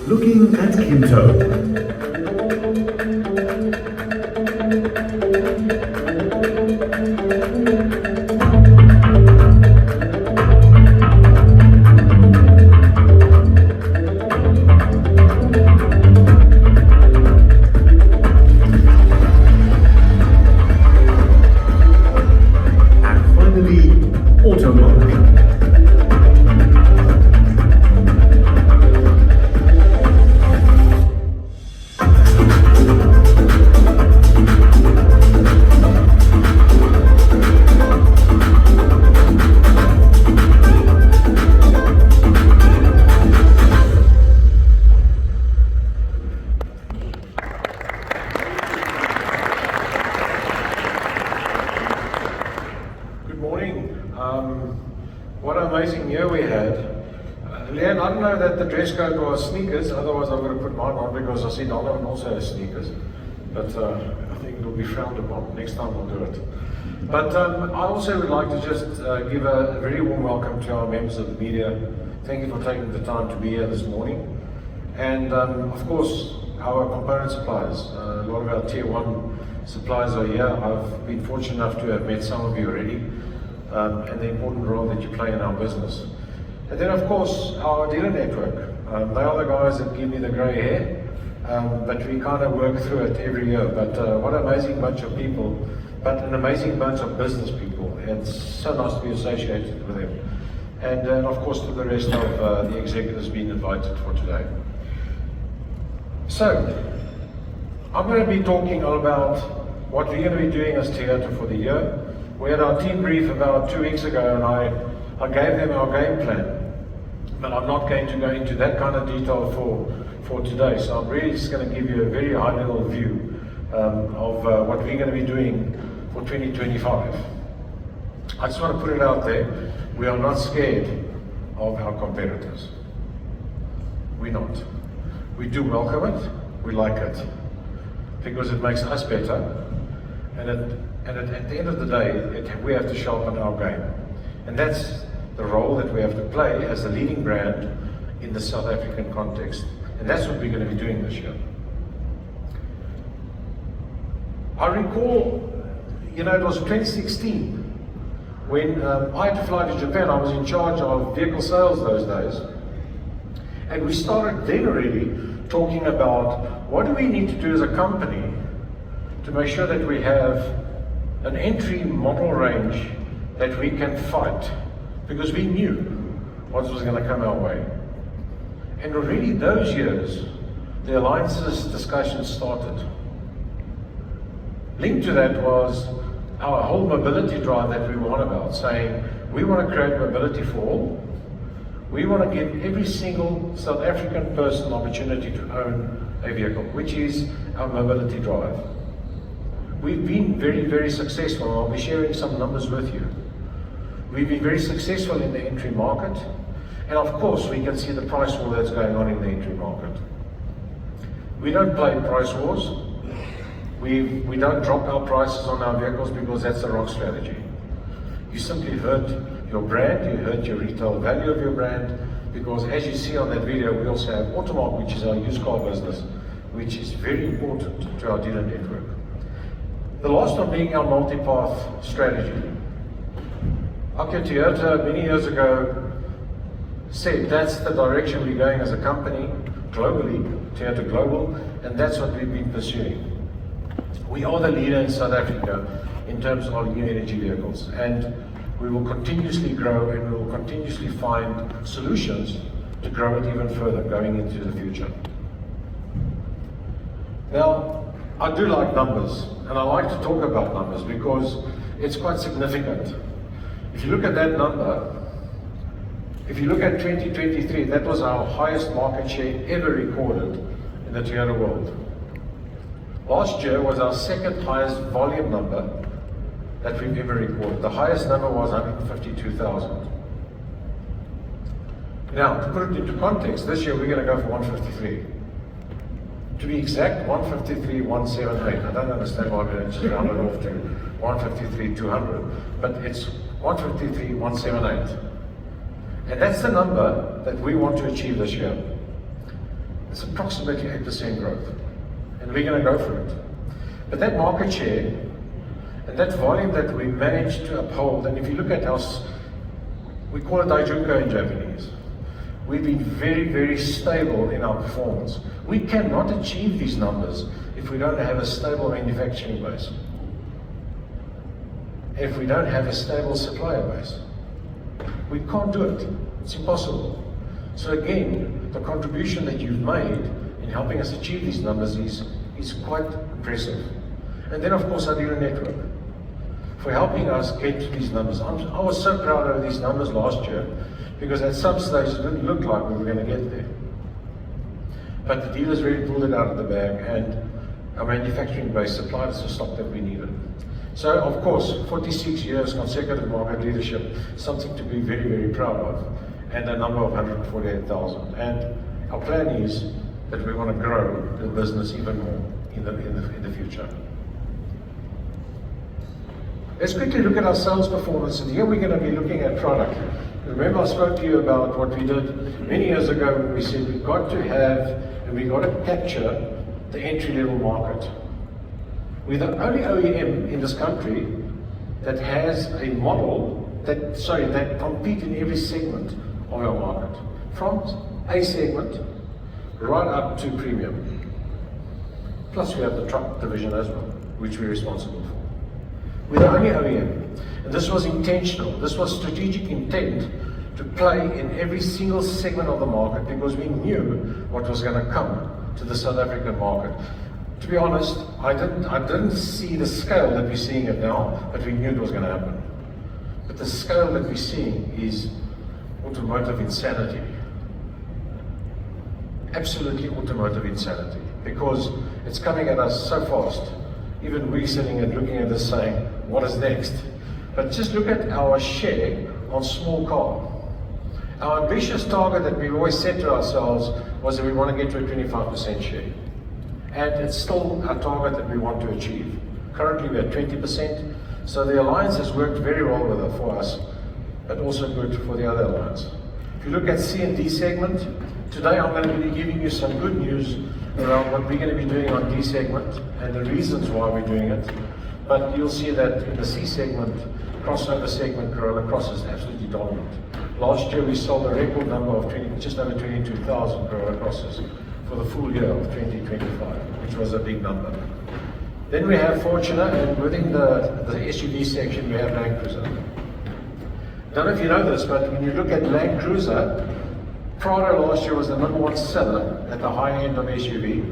Looking at Kinto. What an amazing year we had. Leanne, I don't know that the dress code was sneakers, otherwise I would have put mine on because I see Donovan also has sneakers. But I think it'll be frowned upon. Next time we'll do it. But I also would like to just give a very warm welcome to our members of the media. Thank you for taking the time to be here this morning. And of course, our component suppliers. A lot of our tier 1 suppliers are here. I've been fortunate enough to have met some of you already. And the important role that you play in our business. And then of course our dealer network. They are the guys that give me the grey hair, but we kind of work through it every year. But what an amazing bunch of people, but an amazing bunch of business people. It's so nice to be associated with them. And of course to the rest of the executives being invited for today. So, I'm going to be talking all about what we're going to be doing as Theatre for the year. We had our team brief about 2 weeks ago and I gave them our game plan. But I'm not going to go into that kind of detail for today. So I'm really just going to give you a very high level view of what we're going to be doing for 2025. I just want to put it out there. We are not scared of our competitors. We're not. We do welcome it. We like it. Because it makes us better. And at the end of the day, we have to sharpen our game. And that's the role that we have to play as the leading brand in the South African context. And that's what we're going to be doing this year. I recall, it was 2016 when I had to fly to Japan. I was in charge of vehicle sales those days. And we started then already talking about what do we need to do as a company to make sure that we have an entry model range that we can fight, because we knew what was going to come our way. And already those years, the alliances discussions started. Linked to that was our whole mobility drive that we were on about, saying we want to create mobility for all. We want to give every single South African person the opportunity to own a vehicle, which is our mobility drive. We've been very, very successful. I'll be sharing some numbers with you. We've been very successful in the entry market, and of course we can see the price war that's going on in the entry market. We don't play price wars. We don't drop our prices on our vehicles because that's the wrong strategy. You simply hurt your brand, you hurt your retail value of your brand, because as you see on that video, we also have Automark, which is our used car business, which is very important to our dealer network. The last one being our multi-path strategy. Akio Toyota many years ago said that's the direction we're going as a company globally, Toyota Global, and that's what we've been pursuing. We are the leader in South Africa in terms of new energy vehicles, and we will continuously grow and we will continuously find solutions to grow it even further going into the future. Now, I do like numbers, and I like to talk about numbers because it's quite significant. If you look at that number, if you look at 2023, that was our highest market share ever recorded in the Toyota world. Last year was our second highest volume number that we've ever recorded. The highest number was 152,000. Now, to put it into context, this year we're going to go for 153. To be exact, 153,178. I don't understand why we don't just round it off to 153,200, but it's 153,178. And that's the number that we want to achieve this year. It's approximately 8% growth, and we're going to go for it. But that market share and that volume that we managed to uphold, and if you look at us, we call it daijunko in Japanese. We've been very, very stable in our performance. We cannot achieve these numbers if we don't have a stable manufacturing base, if we don't have a stable supplier base. We can't do it. It's impossible. So again, the contribution that you've made in helping us achieve these numbers is quite impressive. And then of course our dealer network for helping us get to these numbers. I was so proud of these numbers last year because at some stage it didn't look like we were going to get there. But the dealers really pulled it out of the bag, and our manufacturing base supplied us the stock that we needed. So of course, 46 years consecutive market leadership, something to be very, very proud of, and a number of 148,000. And our plan is that we want to grow the business even more in the future. Let's quickly look at our sales performance, and here we're going to be looking at product. Remember I spoke to you about what we did many years ago when we said we've got to have and we've got to capture the entry-level market. We're the only OEM in this country that has a model that compete in every segment of our market, from A segment right up to premium. Plus we have the truck division as well, which we're responsible for. We're the only OEM, and this was intentional. This was strategic intent to play in every single segment of the market because we knew what was going to come to the South African market. To be honest, I didn't see the scale that we're seeing it now, but we knew it was going to happen. But the scale that we're seeing is automotive insanity. Absolutely automotive insanity, because it's coming at us so fast. Even we sitting and looking at this saying, what is next? But just look at our share on small car. Our ambitious target that we've always set to ourselves was that we want to get to a 25% share. And it's still our target that we want to achieve. Currently we're at 20%, so the alliance has worked very well for us, but also good for the other alliance. If you look at C and D segment, today I'm going to be giving you some good news around what we're going to be doing on D segment and the reasons why we're doing it. But you'll see that in the C segment, crossover segment, Corolla Cross is absolutely dominant. Last year we sold a record number of just over 22,000 Corolla Crosses for the full year of 2025, which was a big number. Then we have Fortuner, and within the SUV section we have Land Cruiser. Don't know if you know this, but when you look at Land Cruiser, Prado last year was the #1 seller at the high end of SUV.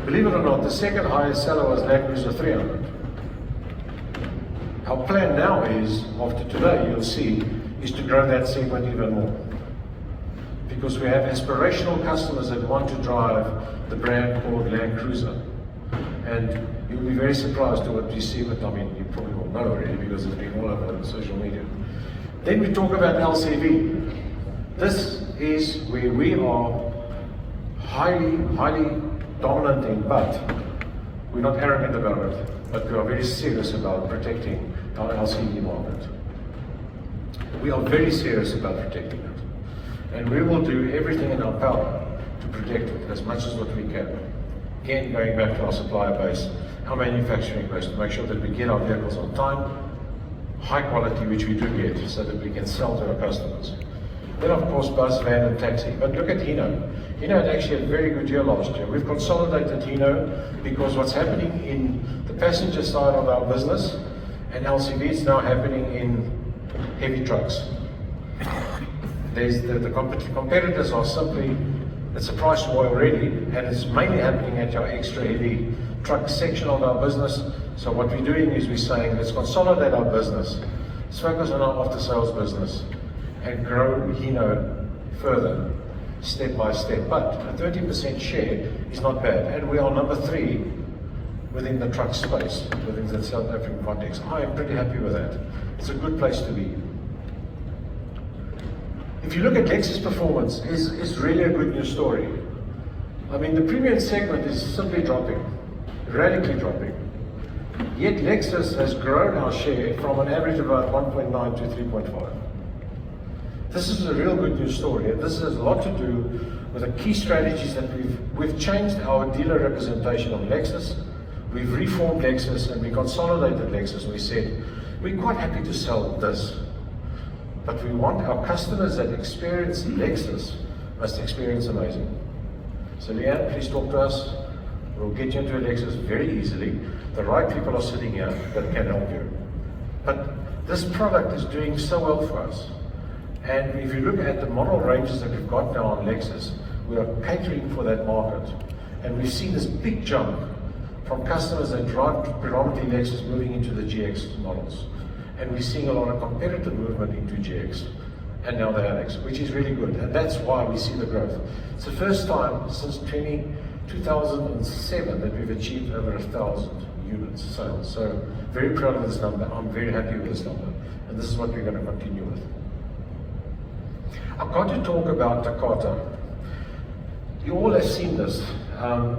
Believe it or not, the second highest seller was Land Cruiser 300. Our plan now is, after today you'll see, is to grow that segment even more. Because we have aspirational customers that want to drive the brand called Land Cruiser. And you'll be very surprised to what you see with, I mean, you probably all know already because it's been all over social media. Then we talk about LCV. This is where we are highly dominant in, but we're not arrogant about it, but we are very serious about protecting our LCV market. We are very serious about protecting it. And we will do everything in our power to protect it as much as what we can. Again, going back to our supplier base, our manufacturing base, to make sure that we get our vehicles on time, high quality, which we do get, so that we can sell to our customers. Then of course bus, van and taxi. But look at Hino. Hino had actually a very good year last year. We've consolidated Hino because what's happening in the passenger side of our business and LCV is now happening in heavy trucks. The competitors are simply, it's a price war already, and it's mainly happening at our extra heavy truck section of our business. So what we're doing is we're saying, let's consolidate our business, let's focus on our after sales business, and grow Hino further, step by step. But a 30% share is not bad, and we are number 3 within the truck space, within the South African context. I am pretty happy with that. It's a good place to be. If you look at Lexus performance, it's really a good news story. I mean, the premium segment is simply dropping, radically dropping. Yet Lexus has grown our share from an average of about 1.9 to 3.5. This is a real good news story, and this has a lot to do with the key strategies that we've changed our dealer representation of Lexus. We've reformed Lexus and we consolidated Lexus, and we said, we're quite happy to sell this, but we want our customers that experience Lexus must experience amazing. So Leanne, please talk to us. We'll get you into a Lexus very easily. The right people are sitting here that can help you. But this product is doing so well for us. And if you look at the model ranges that we've got now on Lexus, we are catering for that market. And we've seen this big jump from customers that drive predominantly Lexus moving into the GX models. And we're seeing a lot of competitive movement into GX and now the Alex, which is really good. And that's why we see the growth. It's the first time since 2007 that we've achieved over 1,000 units sales. So very proud of this number. I'm very happy with this number. And this is what we're going to continue with. I've got to talk about Takata. You all have seen this.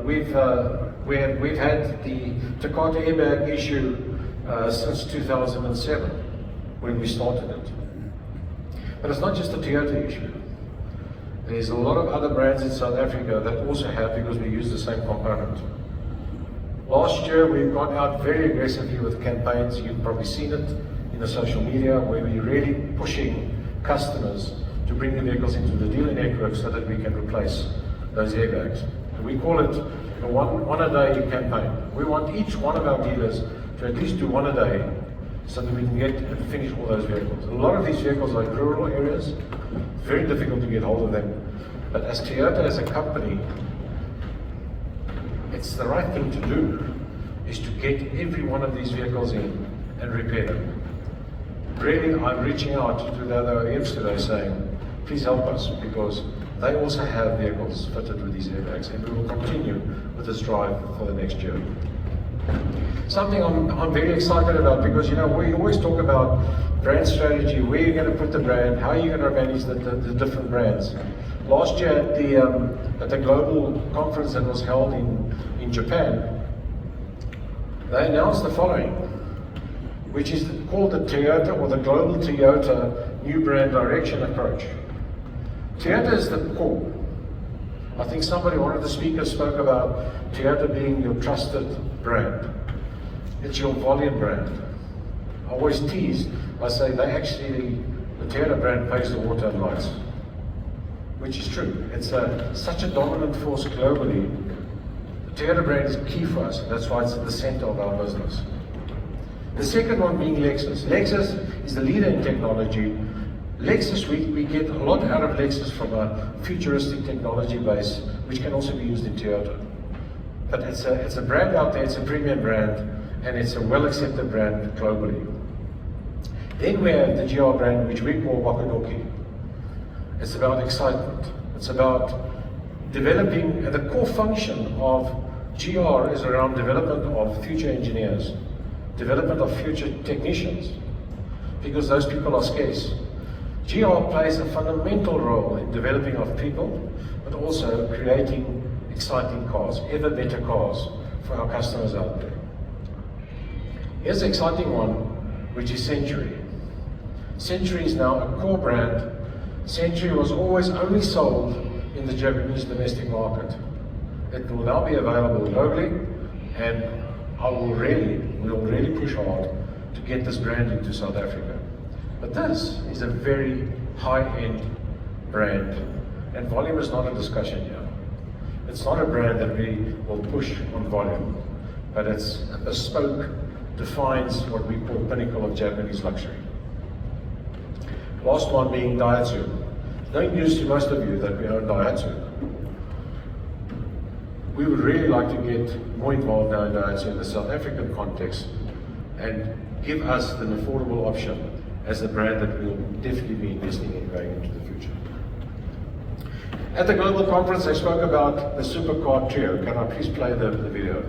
We've had the Takata airbag issue since 2007 when we started it. But it's not just a Toyota issue. There's a lot of other brands in South Africa that also have, because we use the same component. Last year we've gone out very aggressively with campaigns. You've probably seen it in the social media, where we're really pushing customers to bring the vehicles into the dealer network so that we can replace those airbags. We call it a one a day campaign. We want each one of our dealers to at least do one a day so that we can get and finish all those vehicles. A lot of these vehicles are in rural areas, very difficult to get hold of them. But as Toyota, as a company, it's the right thing to do, is to get every one of these vehicles in and repair them. Really, I'm reaching out to the other OEMs today saying, please help us, because they also have vehicles fitted with these airbags, and we will continue with this drive for the next year. Something I'm very excited about, because we always talk about brand strategy, where you're going to put the brand, how you're going to manage the different brands. Last year at the global conference that was held in Japan, they announced the following, which is called the Toyota, or the Global Toyota New Brand Direction Approach. Toyota is the core. I think one of the speakers spoke about Toyota being your trusted brand. It's your volume brand. I always tease, I say the Toyota brand pays the water and lights, which is true. It's such a dominant force globally. The Toyota brand is key for us, and that's why it's at the center of our business. The second one being Lexus. Lexus is the leader in technology. Lexus, we get a lot out of Lexus from a futuristic technology base, which can also be used in Toyota. But it's a brand out there, it's a premium brand, and it's a well-accepted brand globally. Then we have the GR brand, which we call Wakadoki. It's about excitement. It's about developing, and the core function of GR is around development of future engineers, development of future technicians, because those people are scarce. GR plays a fundamental role in developing of people, but also creating exciting cars, ever better cars for our customers out there. Here's an exciting one, which is Century. Century is now a core brand. Century was always only sold in the Japanese domestic market. It will now be available globally, and we'll really push hard to get this brand into South Africa. But this is a very high-end brand, and volume is not a discussion here. It's not a brand that we will push on volume, but it's a bespoke, defines what we call pinnacle of Japanese luxury. Last one being Daihatsu. No news to most of you that we own Daihatsu. We would really like to get more involved now in Daihatsu in the South African context and give us an affordable option as a brand that we'll definitely be investing in going into the future. At the global conference, I spoke about the supercar trio. Can I please play the video?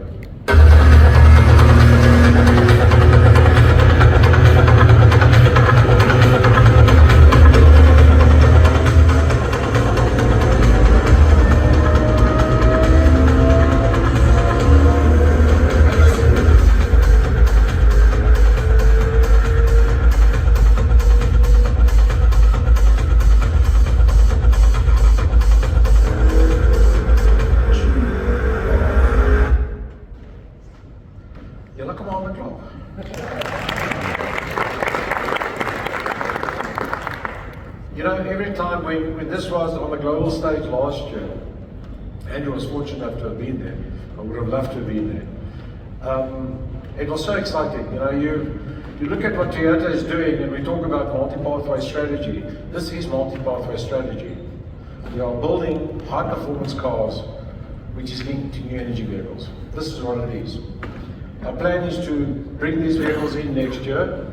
You know, every time when this was on the global stage last year, Andrew was fortunate enough to have been there. I would have loved to have been there. It was so exciting. You know, you look at what Toyota is doing, and we talk about multi-pathway strategy. This is multi-pathway strategy. We are building high-performance cars, which is linked to new energy vehicles. This is what it is. Our plan is to bring these vehicles in next year.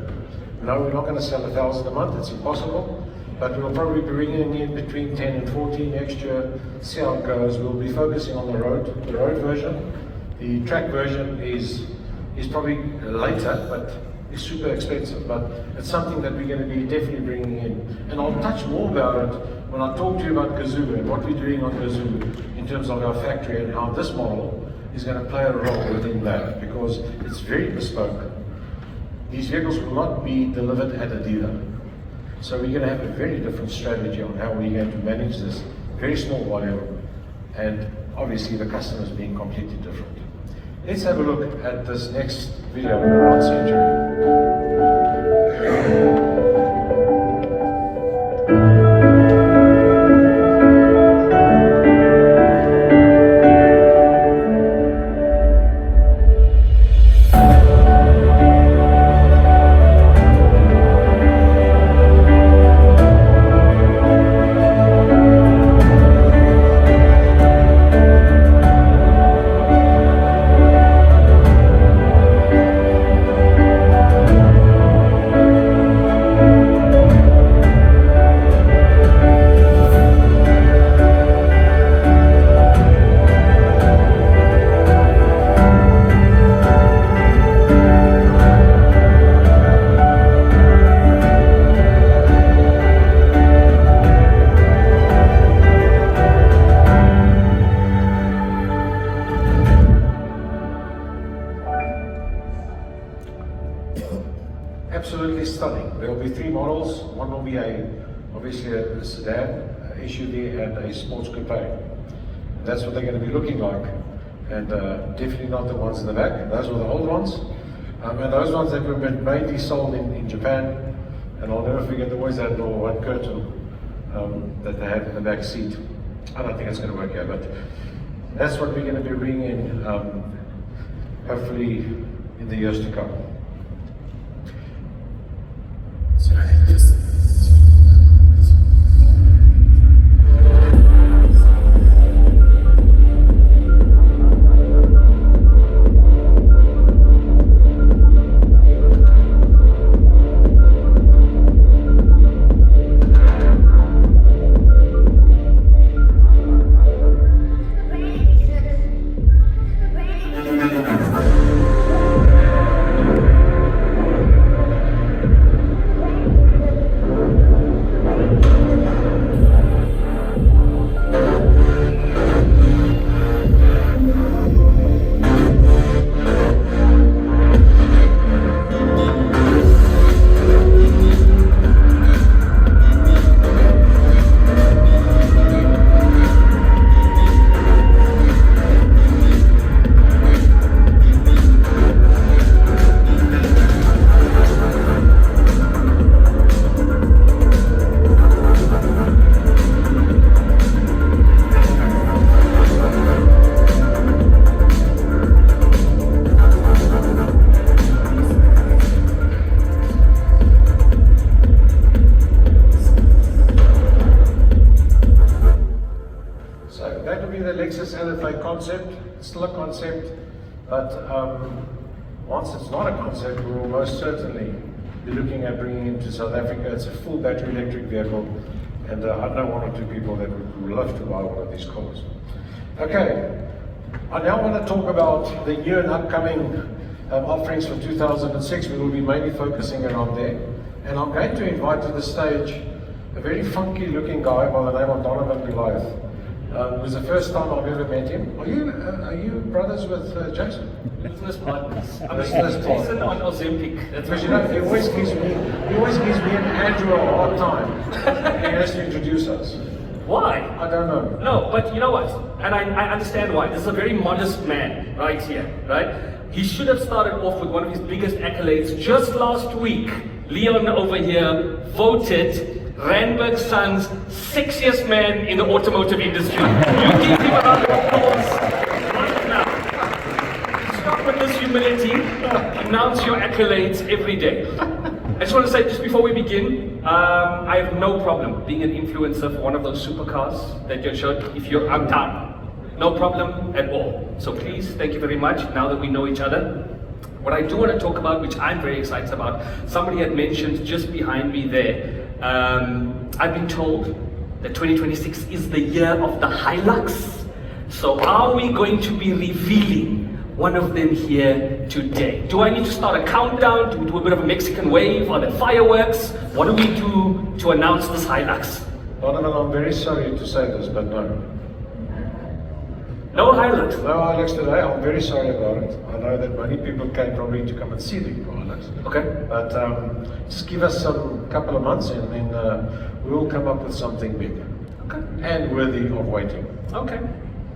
No, we're not going to sell 1,000 a month. It's impossible. But we'll probably be bringing in between 10 and 14 next year. See how it goes. We'll be focusing on the road version. The track version is probably later, but it's super expensive. But it's something that we're going to be definitely bringing in. And I'll touch more about it when I talk to you about Gazoo and what we're doing on Gazoo in terms of our factory and how this model is going to play a role within that, because it's very bespoke. These vehicles will not be delivered at a dealer. So we're going to have a very different strategy on how we're going to manage this very small volume, and obviously the customers being completely different. Let's have a look at this next video around Century. Absolutely stunning. There will be 3 models. One will be obviously a sedan, SUV, and a sports coupe. That's what they're going to be looking like. And definitely not the ones in the back. Those were the old ones. And those ones that were mainly sold in Japan. And I'll never forget, they always had a little white curtain that they had in the back seat. I don't think it's going to work here, but that's what we're going to be bringing in, hopefully in the years to come. Concept, it's still a concept, but once it's not a concept, we will most certainly be looking at bringing it to South Africa. It's a full battery electric vehicle, and I know one or two people that would love to buy one of these cars. Okay, I now want to talk about the new and upcoming offerings for 2006. We will be mainly focusing around there, and I'm going to invite to the stage a very funky looking guy by the name of Donovan Goliath. It was the first time I've ever met him. Are you brothers with Jason? Business partners. Business partners. Jason on Ozempic. That's because you know, he always gives me and Andrew a hard time. He has to introduce us. Why? I don't know. No, but you know what? And I understand why. This is a very modest man right here, right? He should have started off with one of his biggest accolades. Just last week, Leon over here voted Randburg Sons sexiest man in the automotive industry. You give him a round of applause right now. Stop with this humility. Announce your accolades every day. I just want to say, just before we begin, I have no problem being an influencer for one of those supercars that you showed. I'm down. No problem at all. So please, thank you very much. Now that we know each other, what I do want to talk about, which I'm very excited about, somebody had mentioned just behind me there. I've been told that 2026 is the year of the Hilux. So are we going to be revealing one of them here today? Do I need to start a countdown? Do we do a bit of a Mexican wave? Are there fireworks? What do we do to announce this Hilux? Donovan, I'm very sorry to say this, but no. No Hilux? No Hilux today. I'm very sorry about it. I know that many people came probably to come and see the Hilux. Okay. But just give us some couple of months and then we will come up with something big. Okay. And worthy of waiting. Okay.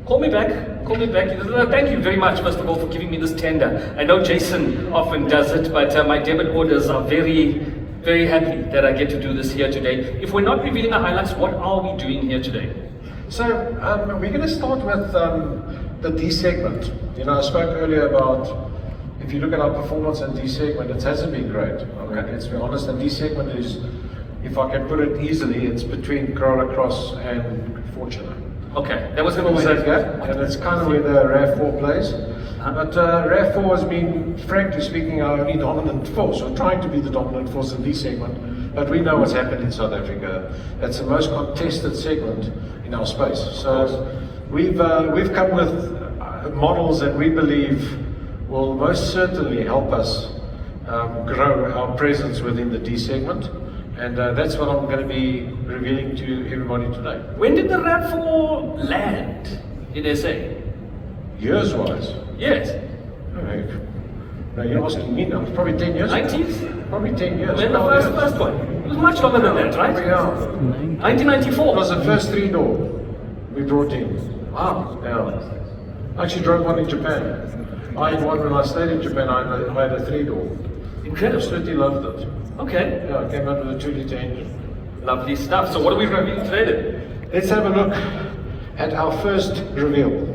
Call me back. Call me back. Thank you very much, first of all, for giving me this tender. I know Jason often does it, but my debit orders are very, very happy that I get to do this here today. If we're not revealing the highlights, what are we doing here today? So we're going to start with the D segment. You know, I spoke earlier about, if you look at our performance in D segment, it hasn't been great. Okay, let's be honest. And D segment is, if I can put it easily, it's between Corolla Cross and Fortuner. Okay, that was going to be that gap, and it's kind of where the RAV4 plays. But RAV4 has been, frankly speaking, our only dominant force. We're trying to be the dominant force in D segment, but we know what's happened in South Africa. It's the most contested segment in our space. So we've come with models that we believe will most certainly help us grow our presence within the D segment. And that's what I'm going to be revealing to everybody today. When did the RAV4 land in SA? Years-wise? Yes. No, you're asking me now. It's probably 10 years. 90s? Probably 10 years. When the first one? It was much longer than that, right? Yeah. 1994. It was the first 3-door we brought in. Wow. Yeah. I actually drove one in Japan. I had one when I stayed in Japan. I had a 3-door. Incredible. Absolutely loved it. Okay. Yeah, it came out with a 2-litre engine. Lovely stuff. So what are we reviewing today then? Let's have a look at our first reveal.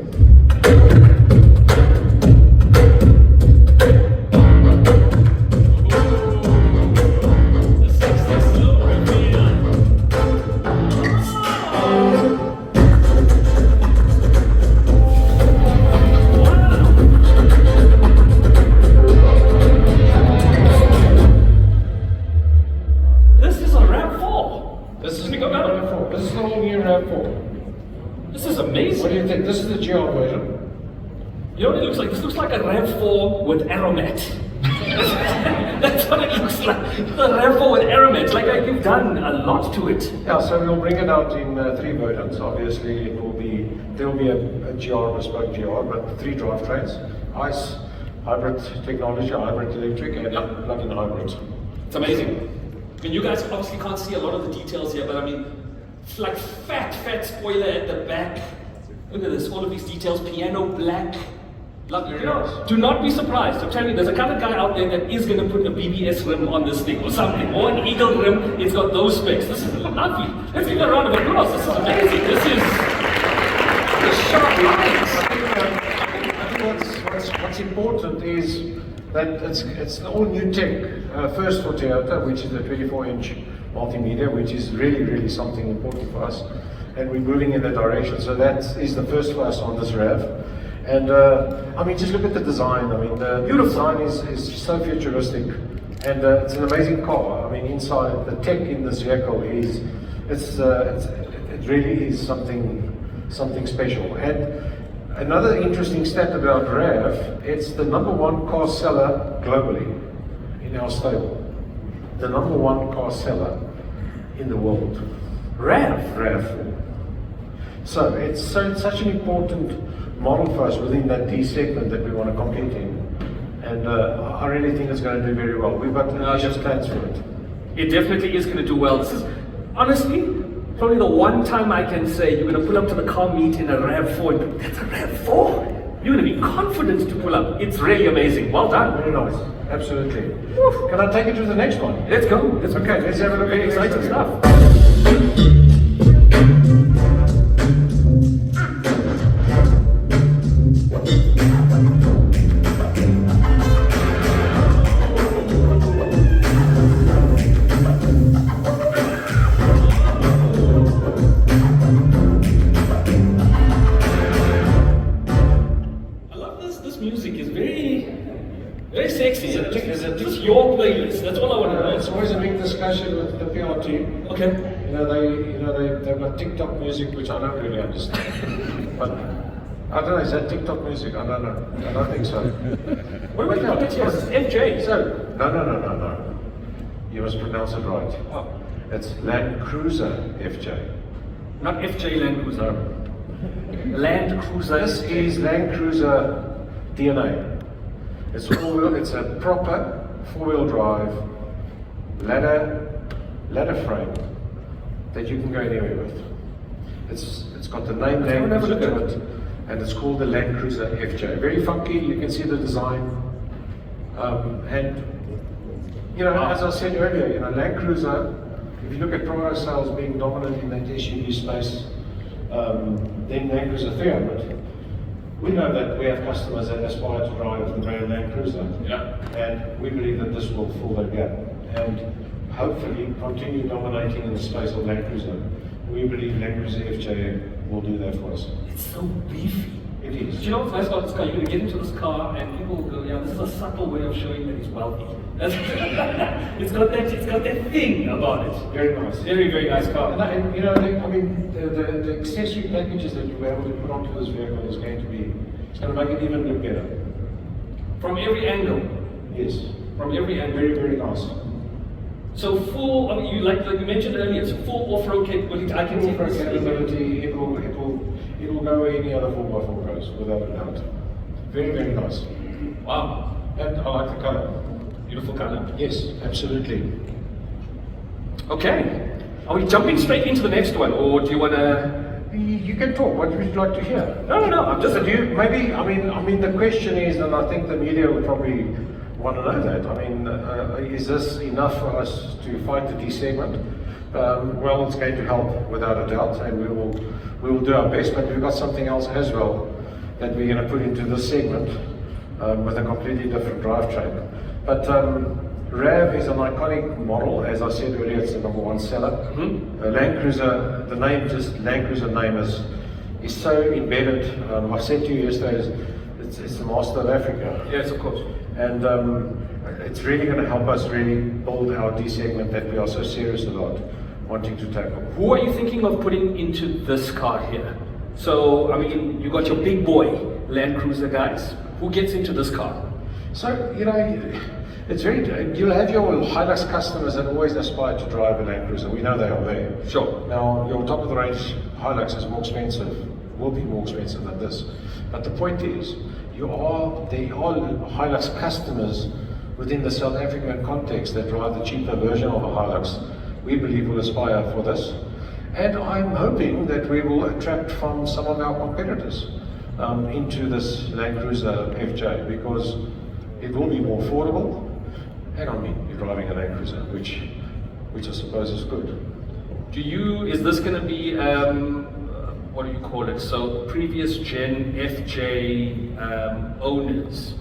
This is the GR version. You know what it looks like? This looks like a RAV4 with Aeromat. That's what it looks like. The RAV4 with Aeromat. Like you've done a lot to it. Yeah, so we'll bring it out in 3 versions. Obviously, there will be a GR, bespoke GR, but 3 drivetrains: ICE, hybrid technology, hybrid electric, and plug-in hybrid. It's amazing. I mean, you guys obviously can't see a lot of the details here, but I mean, it's like fat spoiler at the back. Look at this, all of these details, piano black. Lovely. You know, do not be surprised. I'm telling you, there's a kind of guy out there that is going to put a BBS rim on this thing or something, or an Eagle rim. It's got those specs. This is lovely. Let's give it a round of applause. This is amazing. This is the sharp lines. I think what's important is that it's all new tech. First for Toyota, which is the 24-inch multimedia, which is really something important for us. And we're moving in that direction. So that is the first for us on this RAV. And I mean, just look at the design. I mean, the design is so futuristic, and it's an amazing car. I mean, inside the tech in this vehicle it really is something special. And another interesting stat about RAV: it's the #1 car seller globally in our stable. The #1 car seller in the world. RAV. So it's such an important model for us within that D segment that we want to compete in, and I really think it's going to do very well. We've got ambitious plans for it. It definitely is going to do well. This is honestly probably the one time I can say you're going to pull up to the car meet in a RAV4 and that's a RAV4. You're going to be confident to pull up. It's really amazing. Well done. Very nice. Absolutely. Woo. Can I take you to the next one? Let's go. Let's have a look at exciting stuff. Okay. They've got TikTok music, which I don't really understand. But I don't know, is that TikTok music? I don't know. I don't think so. What about that? Yes, FJ. So, no. You must pronounce it right. Oh. It's Land Cruiser FJ. Not FJ Land Cruiser. Land Cruiser. This is Land Cruiser DNA. It's a proper 4-wheel drive ladder frame that you can go anywhere with. It's got the name Land Cruiser to it, and it's called the Land Cruiser FJ. Very funky. You can see the design, and as I said earlier, Land Cruiser. If you look at Prado sales being dominant in that SUV space, then Land Cruiser 300. We know that we have customers that aspire to drive the brand Land Cruiser, and we believe that this will fill that gap and hopefully continue dominating in the space of Land Cruiser. We believe Land Cruiser FJ will do that for us. It's so beefy. It is. Do you know what's nice about this car? You're going to get into this car and people will go, yeah, this is a subtle way of showing that he's wealthy. It's got that thing about it. Very nice. Very, very nice car. The accessory packages that you'll be able to put onto this vehicle is going to make it even look better. From every angle. Yes. From every angle. Very, very nice. So full, you like you mentioned earlier, it's full off-road capability. I can see off-road capability. It will go where any other 4x4 goes, without a doubt. Very, very nice. Wow. And I like the color. Beautiful color. Yes, absolutely. Okay. Are we jumping straight into the next one, or do you want to? You can talk. What would you like to hear? No. I'm just. So do you, maybe, I mean, the question is, and I think the media will probably want to know that. I mean, is this enough for us to fight the D segment? Well, it's going to help without a doubt, and we will do our best. But we've got something else as well that we're going to put into this segment with a completely different drivetrain. But RAV is an iconic model. As I said earlier, it's the #1 seller. Land Cruiser, the name, just Land Cruiser name is so embedded. I said to you yesterday, it's the master of Africa. Yes, of course. And it's really going to help us really build our D segment that we are so serious about wanting to tackle. Who are you thinking of putting into this car here? So, I mean, you got your big boy Land Cruiser guys. Who gets into this car? So, you know, it's very, you'll have your Hilux customers that always aspire to drive a Land Cruiser. We know they are there. Sure. Now, your top of the range Hilux is more expensive, will be more expensive than this. But the point is, there are Hilux customers within the South African context that drive the cheaper version of a Hilux. We believe will aspire for this. And I'm hoping that we will attract from some of our competitors into this Land Cruiser FJ, because it will be more affordable. And I mean, you're driving a Land Cruiser, which I suppose is good. Is this going to be, what do you call it? So previous gen FJ owners,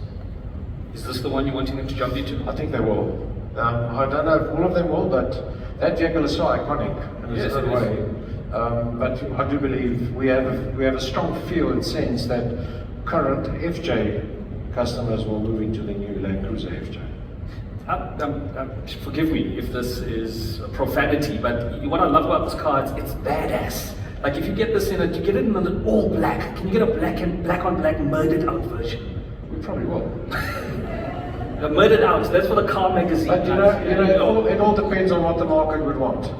is this the one you're wanting them to jump into? I think they will. I don't know if all of them will, but that vehicle is so iconic in its own way. But I do believe we have a strong feel and sense that current FJ customers will move into the new Land Cruiser FJ. Forgive me if this is profanity, but what I love about this car, it's badass. Like if you get this in it, you get it in an all black. Can you get a black on black murdered out version? We probably will. Murdered out, that's for the car magazine. But it all depends on what the market would want.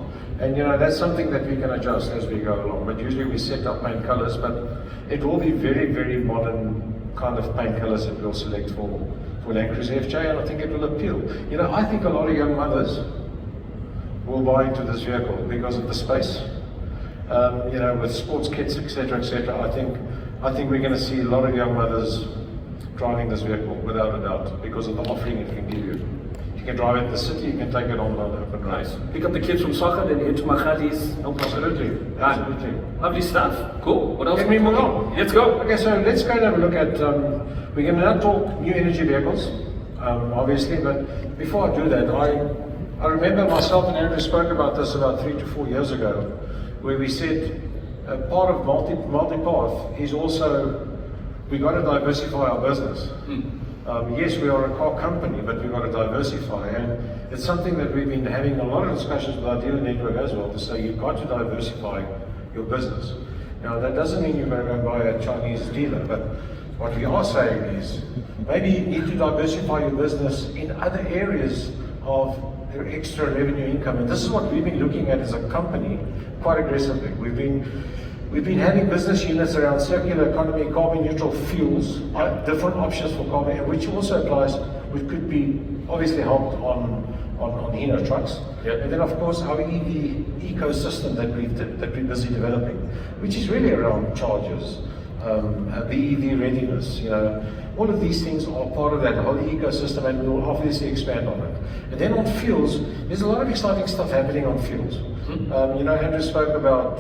And that's something that we can adjust as we go along. But usually we set up paint colors, but it will be very, very modern kind of paint colors that we'll select for Land Cruiser FJ, and I think it will appeal. I think a lot of young mothers will buy into this vehicle because of the space. With sports kits, etc., etc. I think we're going to see a lot of young mothers driving this vehicle without a doubt because of the offering it can give you. You can drive it in the city, you can take it on the open roads. Pick up the kids from soccer, then head to Magadi's. No problem. Absolutely. Lovely stuff. Cool. What else? Can we move on? Let's go. Okay, so let's go and have a look at, we're going to now talk new energy vehicles, obviously, but before I do that, I remember myself and Andrew spoke about this about 3 to 4 years ago, where we said part of multipath is also, we got to diversify our business. Yes, we are a car company, but we've got to diversify, and it's something that we've been having a lot of discussions with our dealer network as well, to say you've got to diversify your business. Now, that doesn't mean you're going to go and buy a Chinese dealer, but what we are saying is maybe you need to diversify your business in other areas of extra revenue income, and this is what we've been looking at as a company quite aggressively. We've been having business units around circular economy, carbon neutral fuels, different options for carbon, which also applies, which could be obviously helped on Hino trucks. Yep. And then of course our EV ecosystem that we're busy developing, which is really around chargers, BEV readiness, all of these things are part of that whole ecosystem, and we will obviously expand on it. And then on fuels, there's a lot of exciting stuff happening on fuels. Andrew spoke about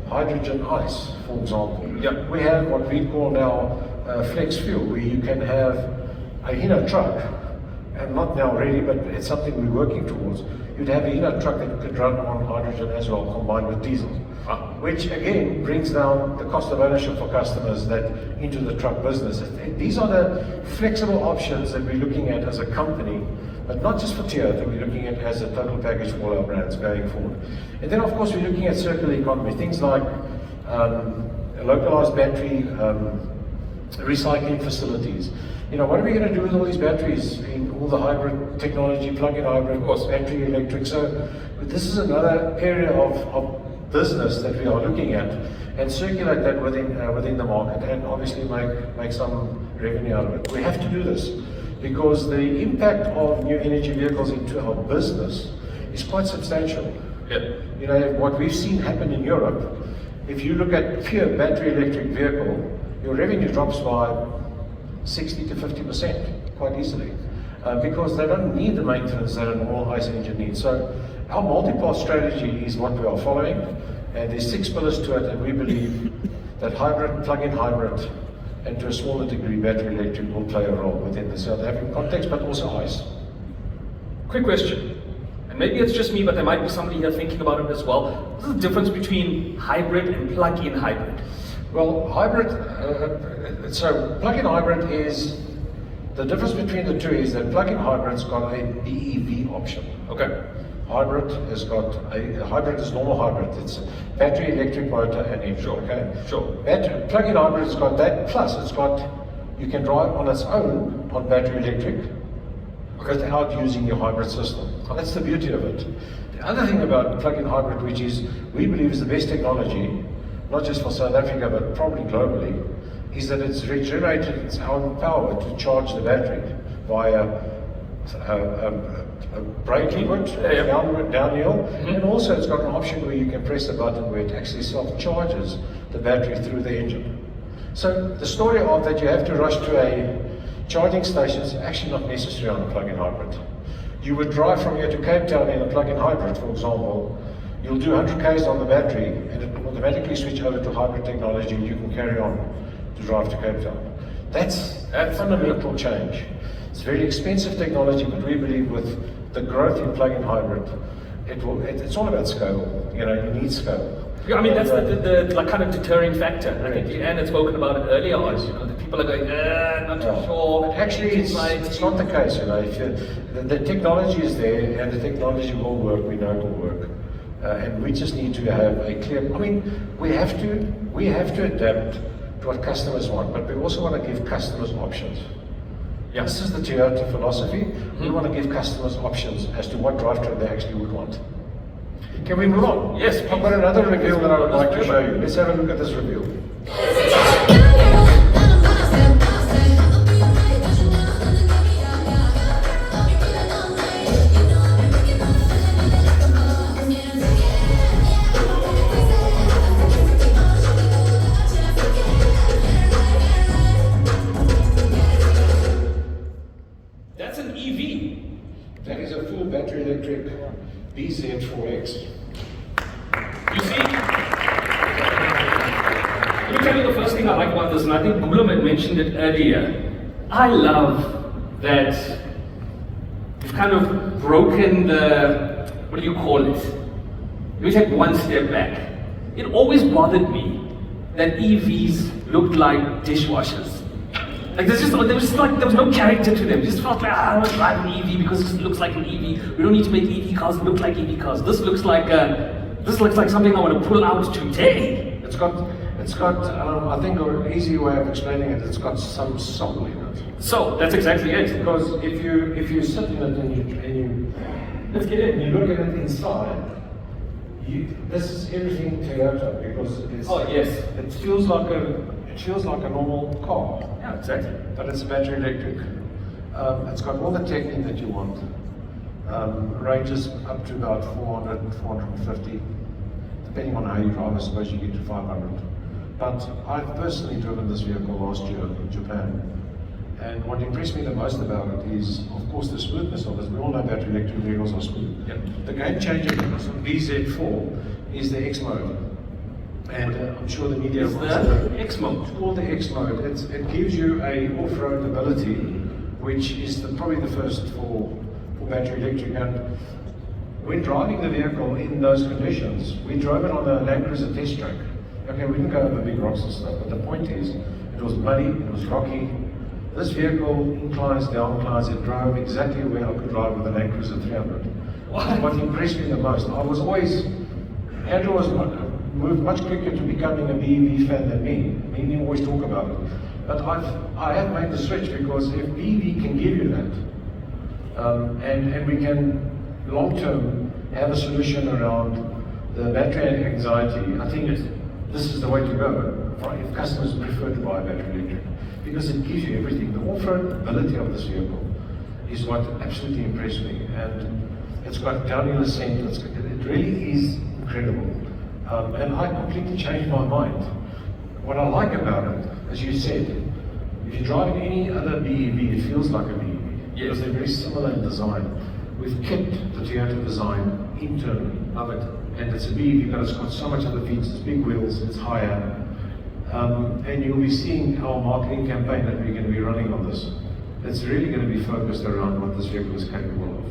hydrogen ice, for example. Yep. We have what we call now flex fuel, where you can have a Hino truck, and not now ready, but it's something we're working towards. You'd have a Hino truck that could run on hydrogen as well, combined with diesel. Which again brings down the cost of ownership for customers that into the truck business. These are the flexible options that we're looking at as a company, but not just for Toyota, we're looking at as a total package for all our brands going forward. And then of course we're looking at circular economy, things like a localized battery recycling facilities. What are we going to do with all these batteries in all the hybrid technology, plug-in hybrid, of course, battery electric? So this is another area of business that we are looking at, and circulate that within the market, and obviously make some revenue out of it. We have to do this because the impact of new energy vehicles into our business is quite substantial. Yep. What we've seen happen in Europe if you look at pure battery electric vehicle, your revenue drops by 60 to 50% quite easily. Because they don't need the maintenance that an all ICE engine needs. So our multi-path strategy is what we are following, and there's 6 pillars to it, and we believe that hybrid, plug-in hybrid, and to a smaller degree battery electric will play a role within the South African context, but also ICE. Quick question, and maybe it's just me, but there might be somebody here thinking about it as well. What's the difference between hybrid and plug-in hybrid? Well, hybrid, so plug-in hybrid is, the difference between the two is that plug-in hybrid's got a BEV option. Okay. Hybrid has got hybrid is normal hybrid. It's a battery, electric motor, and engine. Sure. Okay. Sure. Plug-in hybrid has got that. Plus, it's got you can drive on its own on battery electric without using your hybrid system. That's the beauty of it. The other thing about plug-in hybrid, which is we believe is the best technology, not just for South Africa but probably globally, is that it's regenerated its own power to charge the battery via a brake liquid, downhill, and also it's got an option where you can press a button where it actually self-charges the battery through the engine. So the story of that you have to rush to a charging station is actually not necessary on a plug-in hybrid. You would drive from here to Cape Town in a plug-in hybrid, for example. You'll do 100 k's on the battery and it will automatically switch over to hybrid technology and you can carry on to drive to Cape Town. That's a fundamental change. It's very expensive technology, but we believe with the growth in plug-in hybrid, it's all about scale. You know, you need scale. Yeah, I mean, that's the like kind of deterring factor. I think Leanne had spoken about it earlier on. You know, the people are going, not too sure. Actually, it's not the case. You know, if the technology is there and the technology will work, we know it will work. And we just need to have a clear, I mean, we have to adapt to what customers want, but we also want to give customers options. Yeah. This is the Toyota philosophy. We want to give customers options as to what drivetrain they actually would want. Can we move on? Yes. I've got another reveal that I would like to show you. Let's have a look at this reveal. That's an EV. That is a full battery electric BZ4X. You see, let me tell you the first thing I like about this, and I think Gulam had mentioned it earlier. I love that we've kind of broken the, what do you call it? Let me take one step back. It always bothered me that EVs looked like dishwashers. Like there was no character to them. It just felt like, I want to drive an EV because it looks like an EV. We don't need to make EV cars look like EV cars. This looks like something I want to pull out today. It's got I think an easy way of explaining it, it's got some soul in it. So that's exactly it. Because if you sit in it and you Let's get in. you look at it inside, this is everything Toyota because it's, it feels like a normal car. Yeah, exactly. But it's battery electric. It's got all the technique that you want. Ranges up to about 400, 450. Depending on how you drive, I suppose you get to 500. But I've personally driven this vehicle last year in Japan. And what impressed me the most about it is, of course, the smoothness of it. We all know battery electric vehicles are smooth. Yep. The game changer for BZ4 is the X mode. And I'm sure the media Is will the X mode. It's called the X mode. It gives you a off-road ability, which is probably the first for battery electric. And when driving the vehicle in those conditions, we drove it on a Land Cruiser test track. Okay, we didn't go over big rocks and stuff, but the point is, it was muddy, it was rocky. This vehicle inclines, downclines, it drove exactly where I could drive with a Land Cruiser 300. What impressed me the most, Andrew was moved much quicker to becoming a BEV fan than me. I mean, you always talk about it. But I have made the switch because if BEV can give you that, and we can long-term have a solution around the battery anxiety, I think this is the way to go, right? If customers prefer to buy a battery electric, because it gives you everything. The off-road ability of this vehicle is what absolutely impressed me, and it's got downhill ascent. It really is incredible. And I completely changed my mind. What I like about it, as you said, if you drive any other BEV, it feels like a BEV. Yes. Because they're very similar in design. We've kept the Toyota design internally. Love it. And it's a BEV, but it's got so much other features. It's big wheels, it's higher. And you'll be seeing our marketing campaign that we're going to be running on this. It's really going to be focused around what this vehicle is capable of.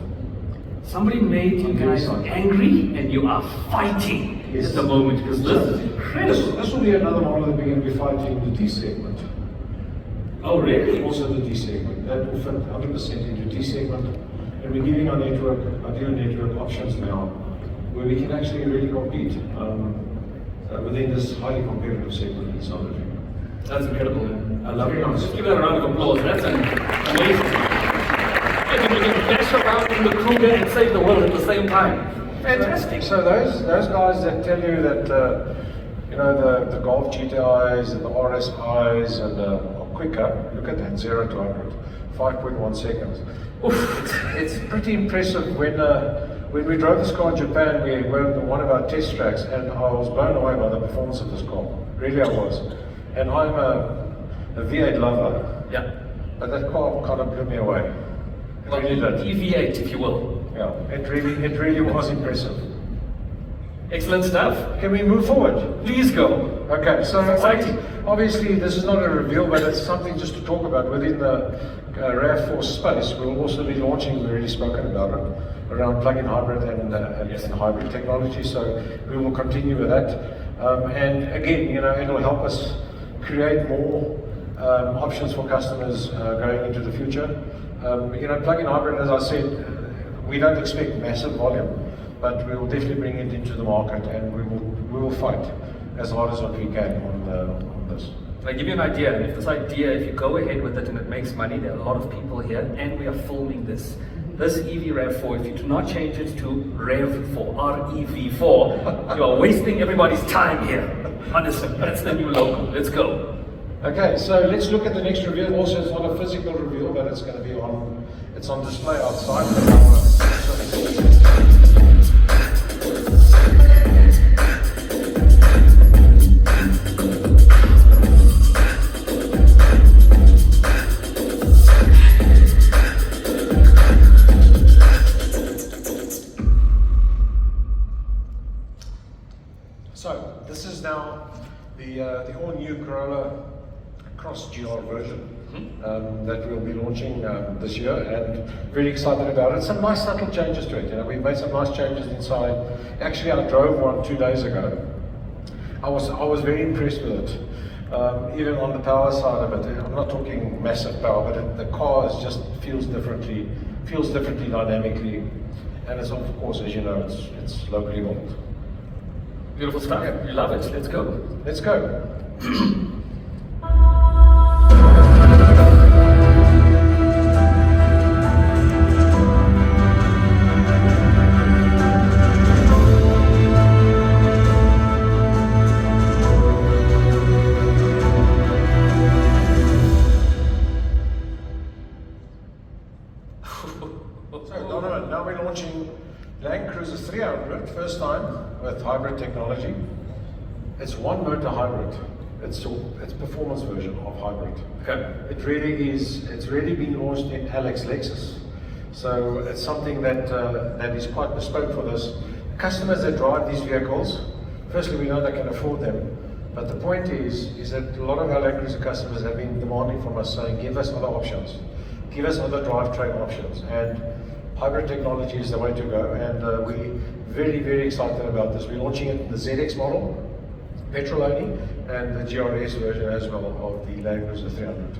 Somebody made you guys angry and you are fighting at the moment because this is incredible. This will be another model that we're going to be fighting the D segment. Oh, really? Also the D segment. That will fit 100% into D segment. And we're giving our dealer network options now where we can actually really compete within this highly competitive segment in South Africa. That's incredible, man. I love it. Nice. Just give it a round of applause. That's amazing. And you can dash around in the Kruger and save the world at the same time. Fantastic. So those guys that tell you that the Golf GTIs and the RSIs and are quicker, look at that 0 to 100, 5.1 seconds. It's pretty impressive. When we drove this car in Japan, we were on one of our test tracks, and I was blown away by the performance of this car. Really, I was. And I'm a V8 lover. Yeah. But that car kind of blew me away. It Well, really did. EV8, if you will. Yeah, it really was impressive. Excellent stuff. Can we move forward? Please go. Okay, so Exciting. obviously this is not a reveal, but it's something just to talk about within the RAV4 space. We'll also be launching, we've already spoken about it, around plug-in hybrid and hybrid technology. So we will continue with that. And again, it'll help us create more options for customers going into the future. Plug-in hybrid, as I said, we don't expect massive volume, but we will definitely bring it into the market, and we will fight as hard as what we can on this. I'll give you an idea, and if this idea, if you go ahead with it and it makes money, there are a lot of people here, and we are filming this. This EV RAV4, if you do not change it to REV4, REV4, you are wasting everybody's time here. Honestly, that's the new logo. Let's go. Okay, so let's look at the next reveal. Also, it's not a physical reveal, but it's going to be it's on display outside. So this is now the all-new Corolla Cross GR version that we'll be launching this year, and really excited about it. Some nice subtle changes to it. We've made some nice changes inside. Actually, I drove one 2 days ago. I was very impressed with it. Even on the power side of it, I'm not talking massive power, but the car just feels differently dynamically, and it's of course, as you know, it's locally built. Beautiful stuff. You love it. Let's go. Let's go. Now we're launching Land Cruiser 300, first time with hybrid technology. It's one motor hybrid. It's performance version of hybrid. Okay. It really is. It's really been launched in Alex Lexus, so it's something that is quite bespoke for this. Customers that drive these vehicles, firstly, we know they can afford them, but the point is that a lot of our Land Cruiser customers have been demanding from us, saying, give us other options, give us other drivetrain options, and hybrid technology is the way to go, and we're very, very excited about this. We're launching it in the ZX model, petrol only, and the GRS version as well of the Land Cruiser 300.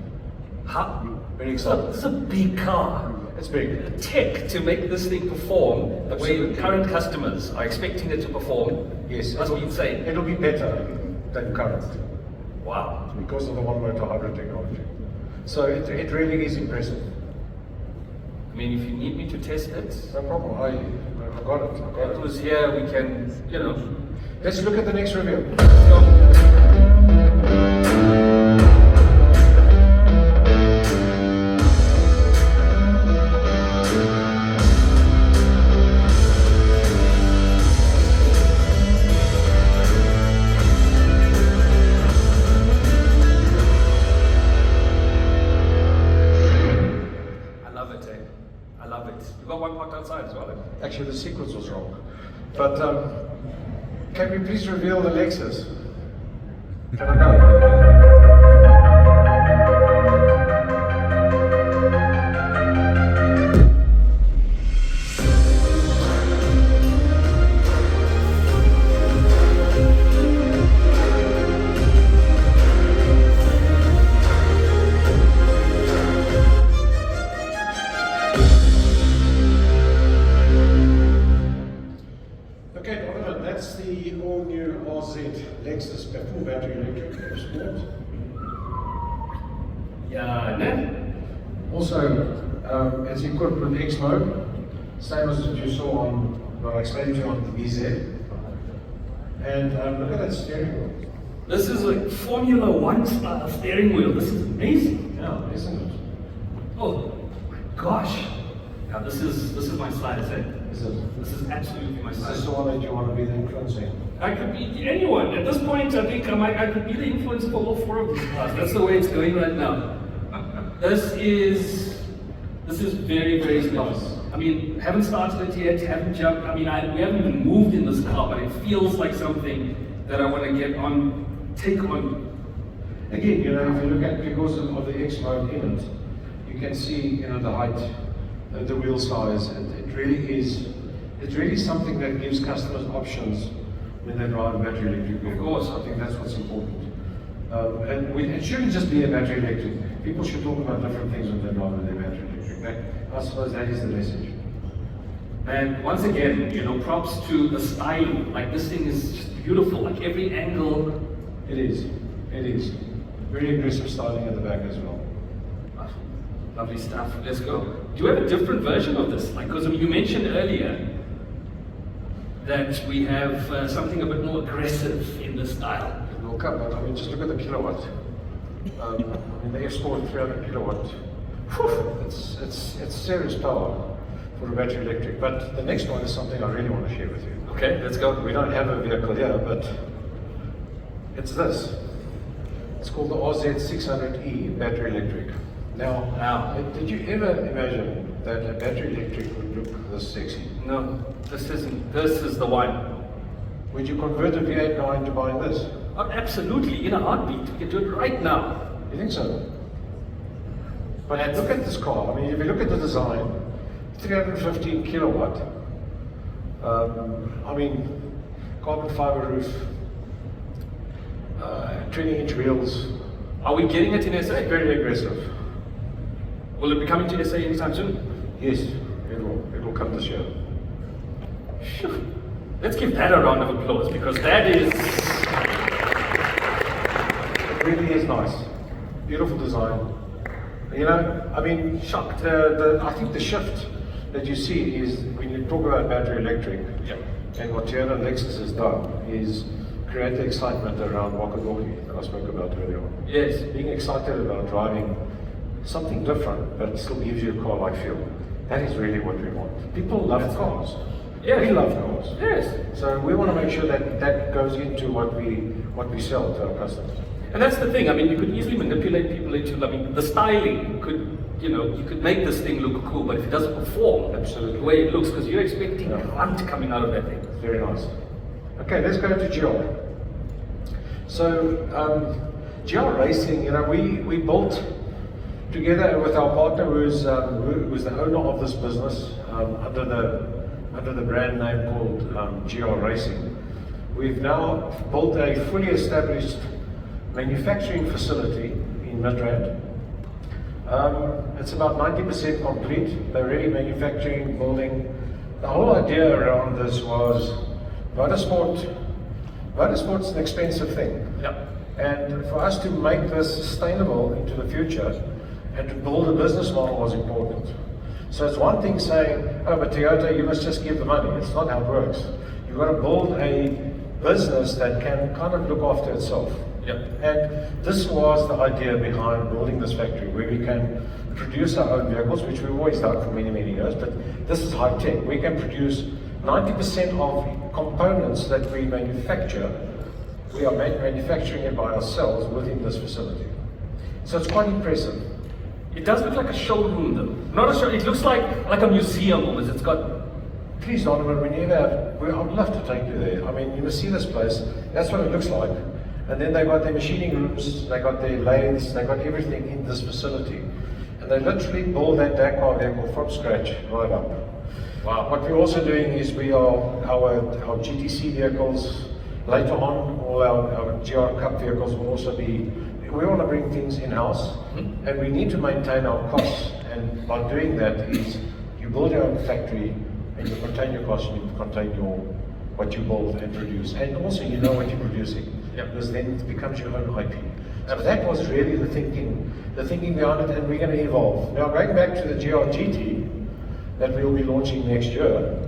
Very excited. This is a big car. It's big. The tech to make this thing perform the way current customers are expecting it to perform. Yes, must be insane. It'll be better than current. Wow. Because of the one motor hybrid technology. So it really is impressive. I mean, if you need me to test it, No problem. I got it. it was here, we can, Let's look at the next review. this. We've got one parked outside as well. Actually, the sequence was wrong. But can we please reveal the Lexus? Can I go? Okay, Donovan, that's the all-new RZ Lexus full battery electric F Sport. Yeah, no? Also, it's equipped with X mode, same as what you saw on what I explained to you on the BZ. And look at that steering wheel. This is like Formula One style steering wheel. This is amazing. Yeah, isn't it? Oh my gosh. Yeah, this is my size, eh? Is it? This is absolutely my Is size. this the one that you want to be the influencer? I could be anyone. At this point, I think I could be the influencer for all four of these cars. That's the way it's going right now. This is very, very close. I mean, haven't started it yet, haven't jumped. I mean, we haven't even moved in this car, but it feels like something that I want to take on. Again, you know, if you look at, because of the X mode in it, you can see, you know, the height, the wheel size, and it really is, it's really something that gives customers options when they drive a battery electric vehicle. Of course, I think that's what's important. It shouldn't just be a battery electric. People should talk about different things when they drive with their battery electric. I suppose that is the message. And once again, you know, props to the styling. Like, this thing is just beautiful. Like, every angle. It is. It is. Very aggressive styling at the back as well. Lovely stuff. Let's go. Do you have a different version of this? Like, because you mentioned earlier that we have something a bit more aggressive in this style. It will come, but I mean, just look at the kilowatt. I mean, the F Sport 300 kilowatt. Whew, it's serious power for a battery electric. But the next one is something I really want to share with you. Okay, let's go. We don't have a vehicle here, but it's this. It's called the RZ600E battery electric. Now, did you ever imagine that a battery electric would look this sexy? No, this isn't. This is the one. Would you convert a V8 now into buying this? Oh, absolutely, in a heartbeat. We can do it right now. You think so? But look at this car. I mean, if you look at the design, 315 kilowatt. I mean, carbon fiber roof, 20-inch wheels. Are we getting it in SA? Very aggressive. Will it be coming to SA anytime soon? Yes, it will come this year. Phew. Let's give that a round of applause, because that is... It really is nice. Beautiful design. You know, I mean, shocked. I think the shift that you see is when you talk about battery electric, and what Toyota and Lexus has done is create the excitement around walkie-talkie that I spoke about earlier on. Yes. Being excited about driving something different, but it still gives you a car-like feel. That is really what we want. People love cars. Yes. We love cars. Yes. So we want to make sure that that goes into what we sell to our customers. And that's the thing. I mean, you could easily manipulate people into, I mean, the styling could, you know, you could make this thing look cool, but if it doesn't perform absolutely the way it looks, because you're expecting grunt coming out of that thing. Very nice. Okay, let's go to GR. So, GR Racing, you know, we built together with our partner who was the owner of this business under the brand name called GR Racing. We've now built a fully established manufacturing facility in Midrand. It's about 90% complete. They're already manufacturing, building. The whole idea around this was motorsport's an expensive thing. Yep. And for us to make this sustainable into the future and to build a business model was important. So it's one thing saying, oh, but Toyota, you must just give the money. It's not how it works. You've got to build a business that can kind of look after itself. Yep. And this was the idea behind building this factory, where we can produce our own vehicles, which we've always done for many, many years, but this is high tech. We can produce 90% of components that we manufacture. We are manufacturing it by ourselves within this facility. So it's quite impressive. It does look like a showroom though. not a show. It looks like a museum almost. It's got. Please, Donovan, when you ever, I'd love to take you there. I mean, you must see this place. That's what it looks like. And then they got their machining rooms, they got their lathes, they got everything in this facility. And they literally build that Dakar vehicle from scratch right up. Wow. What we're also doing is our GTC vehicles, later on, all our GR Cup vehicles will also be, we want to bring things in-house, and we need to maintain our costs. And by doing that is, you build your own factory, and you contain your costs, and you contain what you build and produce. And also you know what you're producing, because then it becomes your own IP. So that was really the thinking behind it, and we're going to evolve. Now going back to the GR GT that we'll be launching next year,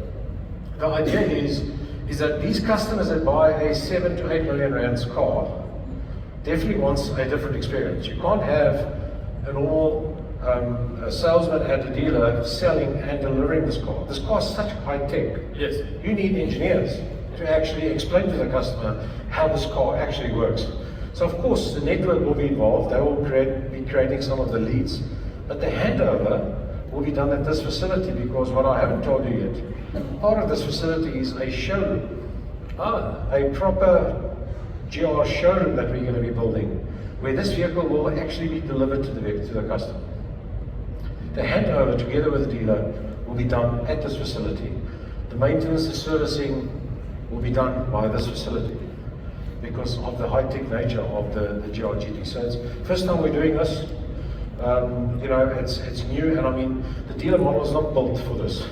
the idea is that these customers that buy a 7 to 8 million rands car definitely wants a different experience. You can't have a normal a salesman at a dealer selling and delivering this car. This car is such high tech. Yes. You need engineers to actually explain to the customer how this car actually works. So of course the network will be involved. They will be creating some of the leads, but the handover will be done at this facility, because what I haven't told you yet, part of this facility is a showroom. A proper GR showroom that we're going to be building, where this vehicle will actually be delivered to the customer. The handover together with the dealer will be done at this facility. The maintenance and servicing will be done by this facility because of the high-tech nature of the GR GT. So it's first time we're doing this. You know, it's new, and I mean the dealer model is not built for this.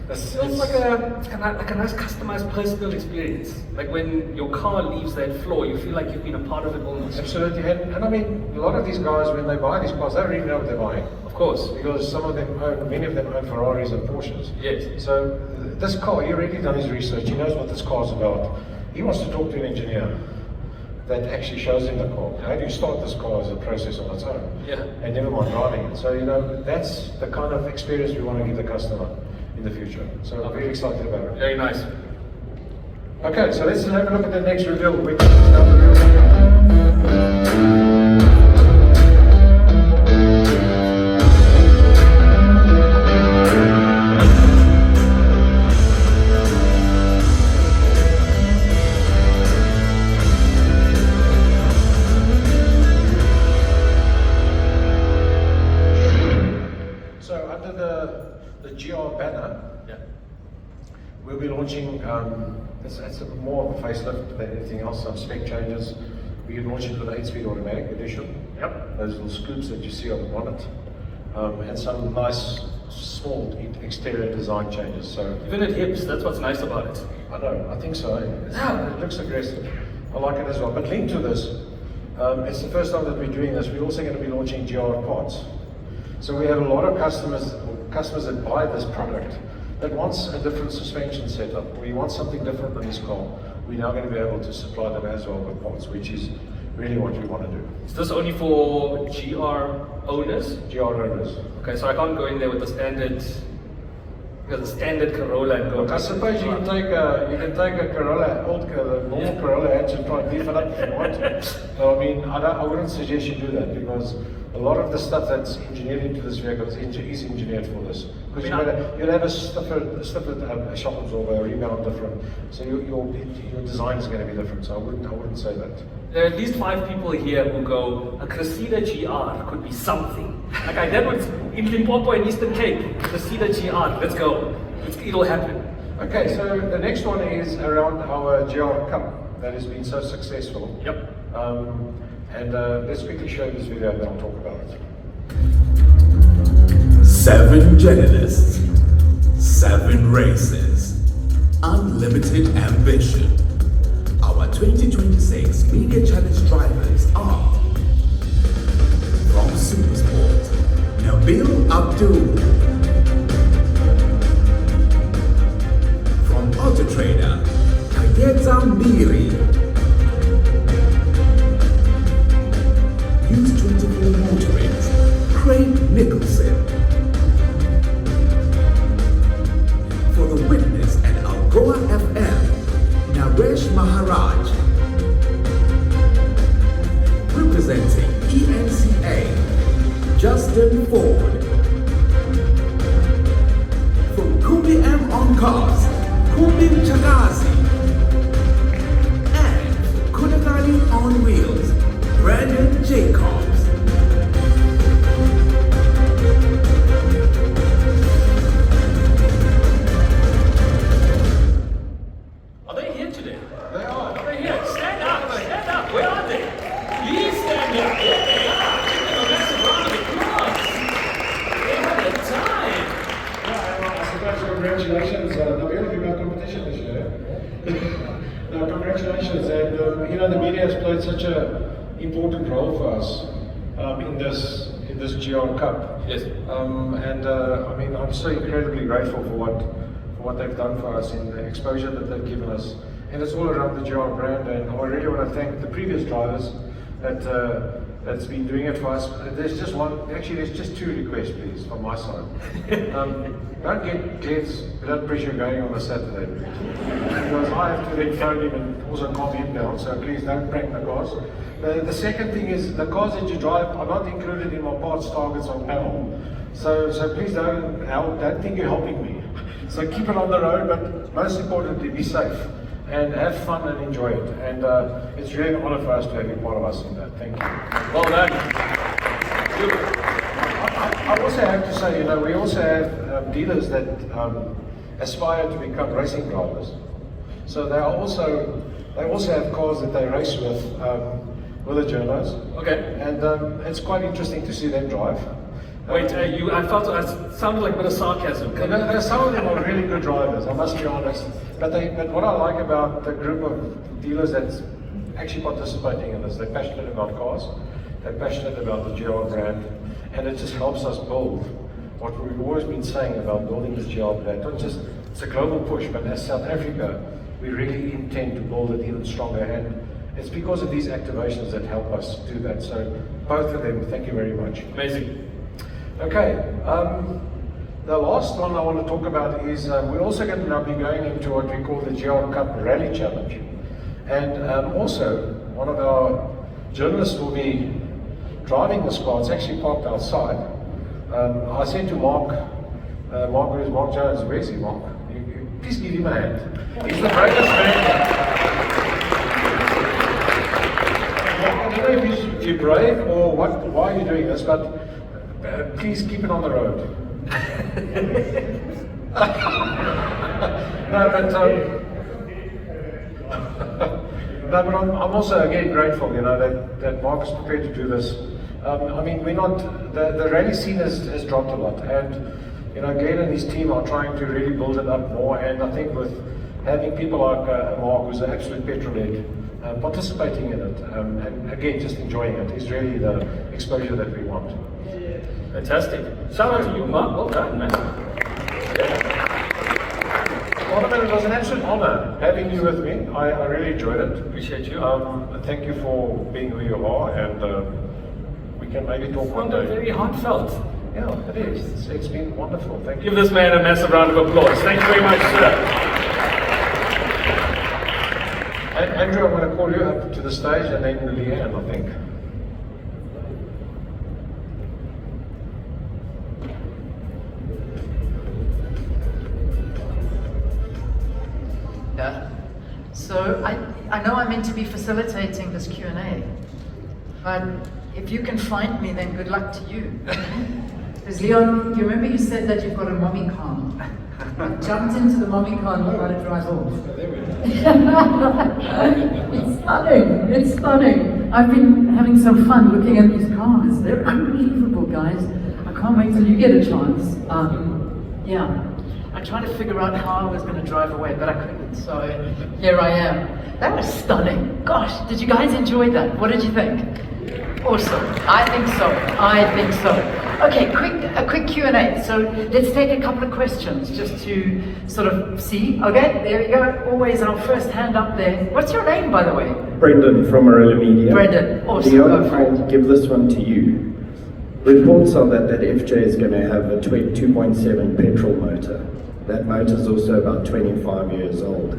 It's like a nice customized personal experience. Like when your car leaves that floor, you feel like you've been a part of it almost. Absolutely, and I mean a lot of these guys, when they buy these cars, they don't even know what they're buying. Of course, because many of them own Ferraris and Porsches. Yes. So this car, he already done his research. He knows what this car is about. He wants to talk to an engineer that actually shows him the car. How do you start this car as a process on its own? Yeah. And never mind driving it. So you know that's the kind of experience we want to give the customer in the future. So I'm very excited about it. Very nice. Okay, so let's have a look at the next reveal, which is we'll be launching, it's more of a facelift than anything else, some spec changes. We can launch it with an 8-speed automatic edition. Yep. Those little scoops that you see on the bonnet. And some nice, small exterior design changes. So even it hips, that's what's nice about it. I know, I think so. It looks aggressive. I like it as well. But linked to this, it's the first time that we're doing this. We're also going to be launching GR parts. So we have a lot of customers that buy this product that wants a different suspension setup, or you want something different than this car. We're now going to be able to supply them as well with parts, which is really what we want to do. Is this only for GR owners? GR owners. Okay, so I can't go in there with the standard Corolla and go. Look, I suppose you can take a Corolla, the normal Corolla hatch and try and beef it up if you want to. So, I mean, I wouldn't suggest you do that, because a lot of the stuff that's engineered into this vehicle is engineered for this. Because you'll have a stiffer shock absorber, or rebound different. So your design is going to be different. So I wouldn't say that. There are at least 5 people here who go, a Cressida GR could be something. Like that was in Limpopo and Eastern Cape, Cressida GR, let's go. It'll happen. Okay, so the next one is around our GR Cup that has been so successful. Yep. And let's quickly show you this video and then I'll talk about it. 7 journalists, 7 races, unlimited ambition. Our 2026 Media Challenge drivers are from Supersport, Nabil Abdul, from Auto Trader, Kayeta Mbiri, News 24 Motorings, Craig Nicholson. For the Witness and Algoa FM, Naresh Maharaj. Representing ENCA, Justin Ford. 2 p.m. on Cars, Kumbin Chagazi. And Kunakali on Wheels, Brandon Jacobs. Are they here today? They are. Are they here? Stand up, stand up. Where are they? Please stand up. There they are. Give them a massive round of applause. They had a time. I suppose congratulations. Now we have a competition this year. No, congratulations. And the media has played such an important role for us in this GR Cup. Yes. I'm so incredibly grateful for what they've done for us in the exposure that they've given us. And it's all around the GR brand, and I really want to thank the previous drivers that's been doing it for us. There's just two requests, please, from my side. Don't get Glen's blood pressure going on a Saturday, because I have to then phone him and also calm him down, so please don't prank the cars. The second thing is, the cars that you drive are not included in my parts targets on panel. So please don't think you're helping me. So keep it on the road, but most importantly, be safe and have fun and enjoy it. And it's really an honor for us to have you part of us in that. Thank you. Well done. I also have to say, we also have dealers that aspire to become racing drivers. So they also have cars that they race with the journos. Okay. And it's quite interesting to see them drive. Wait, I felt it sounded like a bit of sarcasm. Some of them are really good drivers, I must be honest. But what I like about the group of dealers that's actually participating in this, they're passionate about cars, they're passionate about the GR brand, and it just helps us build what we've always been saying about building this GR brand. Not just, it's a global push, but as South Africa, we really intend to build it even stronger, and it's because of these activations that help us do that. So both of them, thank you very much. Amazing. Okay, the last one I want to talk about is we're also going to now be going into what we call the GR Cup Rally Challenge. And also, one of our journalists will be driving this car. It's actually parked outside. I said to Mark Jones, where's he, Mark? Please give him a hand. He's the bravest man. I don't know if you're brave or why you're doing this, but please keep it on the road. but I'm also again grateful, that Mark is prepared to do this. We're not, the rally scene has dropped a lot, and Glenn and his team are trying to really build it up more. And I think with having people like Mark, who's an absolute petrolhead, participating in it, and again just enjoying it, is really the exposure that we want. Fantastic. Shout out to you, Mark. Well done, man. Well, it was an absolute honor having you with me. I really enjoyed it. Appreciate you. Thank you for being who you are, and we can maybe talk one day. Very heartfelt. Yeah, it is. It's been wonderful. Thank you. Give this man a massive round of applause. Thank you very much, sir. Andrew, I'm going to call you up to the stage, and then Leanne, I think. So I know I'm meant to be facilitating this Q&A, but if you can find me, then good luck to you. Because Leon, you remember you said that you've got a mommy car. I jumped into the mommy car and let it drive off. It's stunning, it's stunning. I've been having some fun looking at these cars. They're unbelievable, guys. I can't wait till you get a chance. Yeah. I tried to figure out how I was going to drive away, but I couldn't, so here I am. That was stunning. Gosh, did you guys enjoy that? What did you think? Awesome. I think so. Okay, a quick Q&A. So let's take a couple of questions just to sort of see. Okay, there we go. Always our first hand up there. What's your name, by the way? Brendan from Marilla Media. Brendan, awesome. Leon, I'll give this one to you. Reports are that FJ is going to have a 2.7 petrol motor. That motor is also about 25 years old.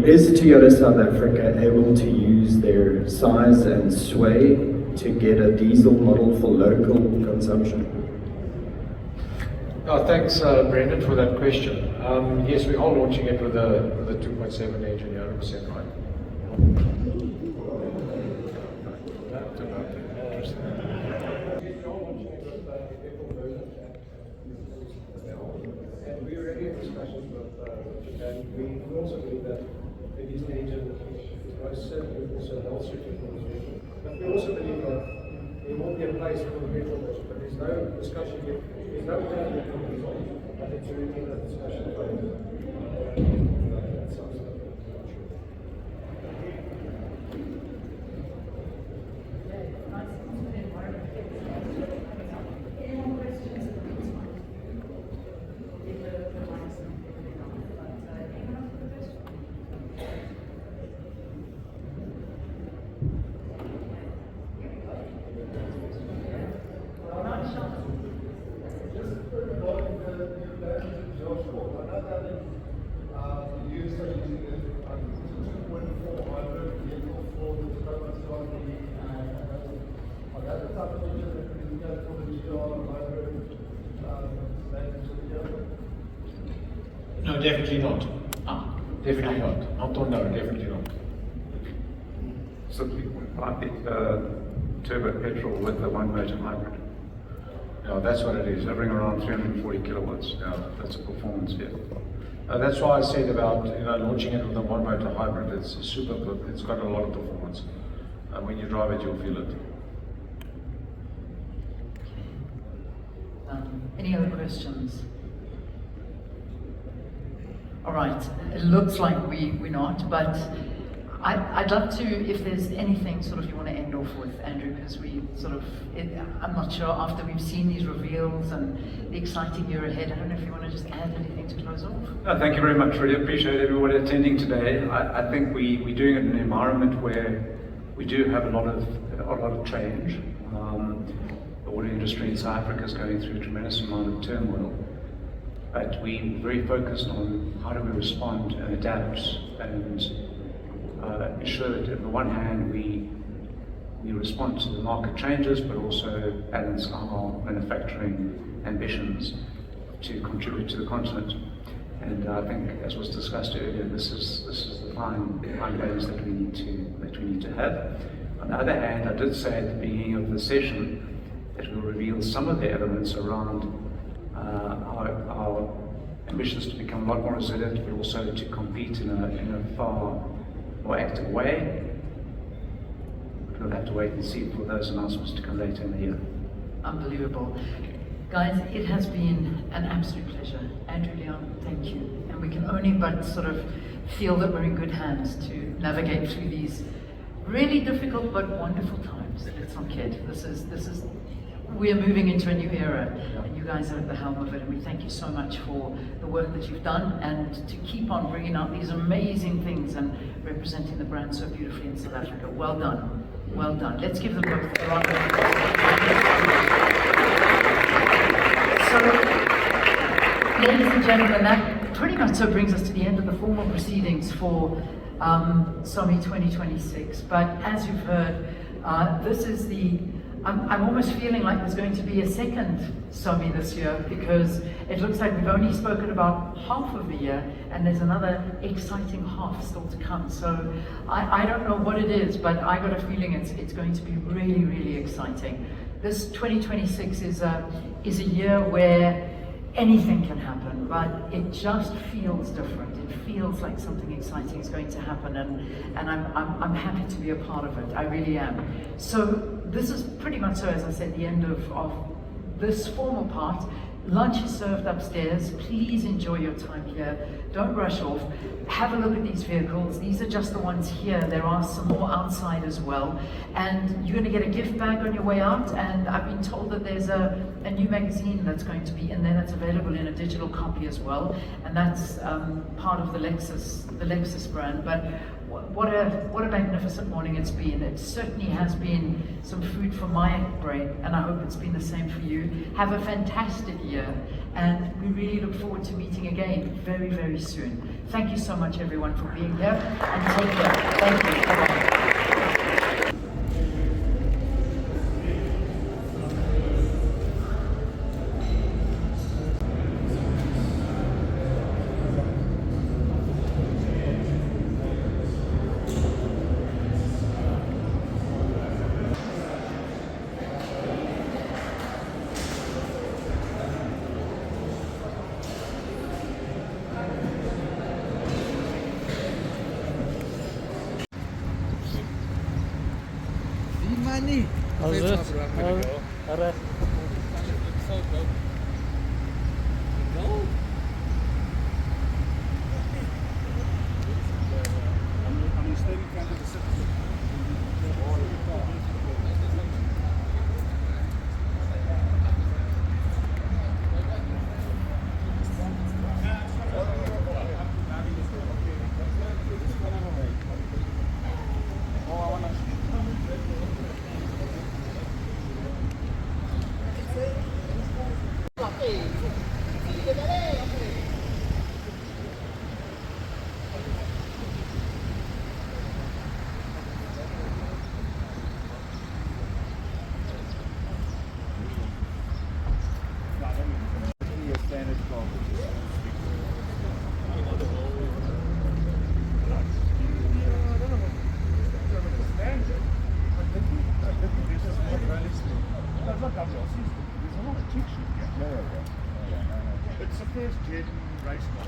Is Toyota South Africa able to use their size and sway to get a diesel model for local consumption? Thanks, Brendan, for that question. Yes, we are launching it with a 2.7 engine, you're 100% right. And we're already in discussions with Japan. We also believe that the diesel engine is most certainly also well suited for this vehicle. But we also believe that there will be a place for the petrol version, but there's no discussion yet. There's no plan yet for the diesel, but it's really in the discussion phase. That's something that we're not sure. No, definitely not. Definitely not. No, definitely not. Simply turbo petrol with the one motor hybrid. No, that's what it is. Delivering around 340 kilowatts. Yeah, that's a performance vehicle. That's why I said about launching it with a one motor hybrid. It's super good. It's got a lot of performance. When you drive it, you'll feel it. Any other questions? All right, it looks like we're not, but I'd love to, if there's anything sort of you want to end off with, Andrew, because we sort of, I'm not sure, after we've seen these reveals and the exciting year ahead, I don't know if you want to just add anything to close off? Thank you very much. Really appreciate everybody attending today. I think we're doing it in an environment where we do have a lot of change. The auto industry in South Africa is going through a tremendous amount of turmoil. But we're very focused on how do we respond and adapt and ensure that on the one hand we respond to the market changes, but also balance our manufacturing ambitions to contribute to the continent. And I think, as was discussed earlier, this is the fine balance that we need to have. On the other hand, I did say at the beginning of the session that we'll reveal some of the elements around our ambitions to become a lot more resilient, but also to compete in a far more active way. We'll have to wait and see for those announcements to come later in the year. Unbelievable. Guys, it has been an absolute pleasure. Andrew, Leon, thank you. And we can only but sort of feel that we're in good hands to navigate through these really difficult but wonderful times. Let's not kid. We are moving into a new era, and you guys are at the helm of it, and we thank you so much for the work that you've done, and to keep on bringing out these amazing things and representing the brand so beautifully in South Africa. Well done. Well done. Let's give them both a round of applause. So, ladies and gentlemen, that pretty much so brings us to the end of the formal proceedings for SOMI 2026. But as you've heard, this is I'm almost feeling like there's going to be a second SOMI this year, because it looks like we've only spoken about half of the year and there's another exciting half still to come. So I don't know what it is, but I got a feeling it's going to be really, really exciting. This 2026 is a year where anything can happen, but it just feels different. It feels like something exciting is going to happen, and I'm happy to be a part of it. I really am. So this is pretty much so, as I said, the end of this formal part. Lunch is served upstairs. Please enjoy your time here. Don't rush off. Have a look at these vehicles. These are just the ones here. There are some more outside as well. And you're going to get a gift bag on your way out. And I've been told that there's a new magazine that's going to be in there that's available in a digital copy as well. And that's part of the Lexus brand. But what a magnificent morning it's been. It certainly has been some food for my brain, and I hope it's been the same for you. Have a fantastic year, and we really look forward to meeting again very, very soon. Thank you so much, everyone, for being here, and take care. Thank you. Bye-bye. nie. How's Thanks, it? my brother. Alright. So dope. No? I'm standing in front of the city. It's the first gen race car.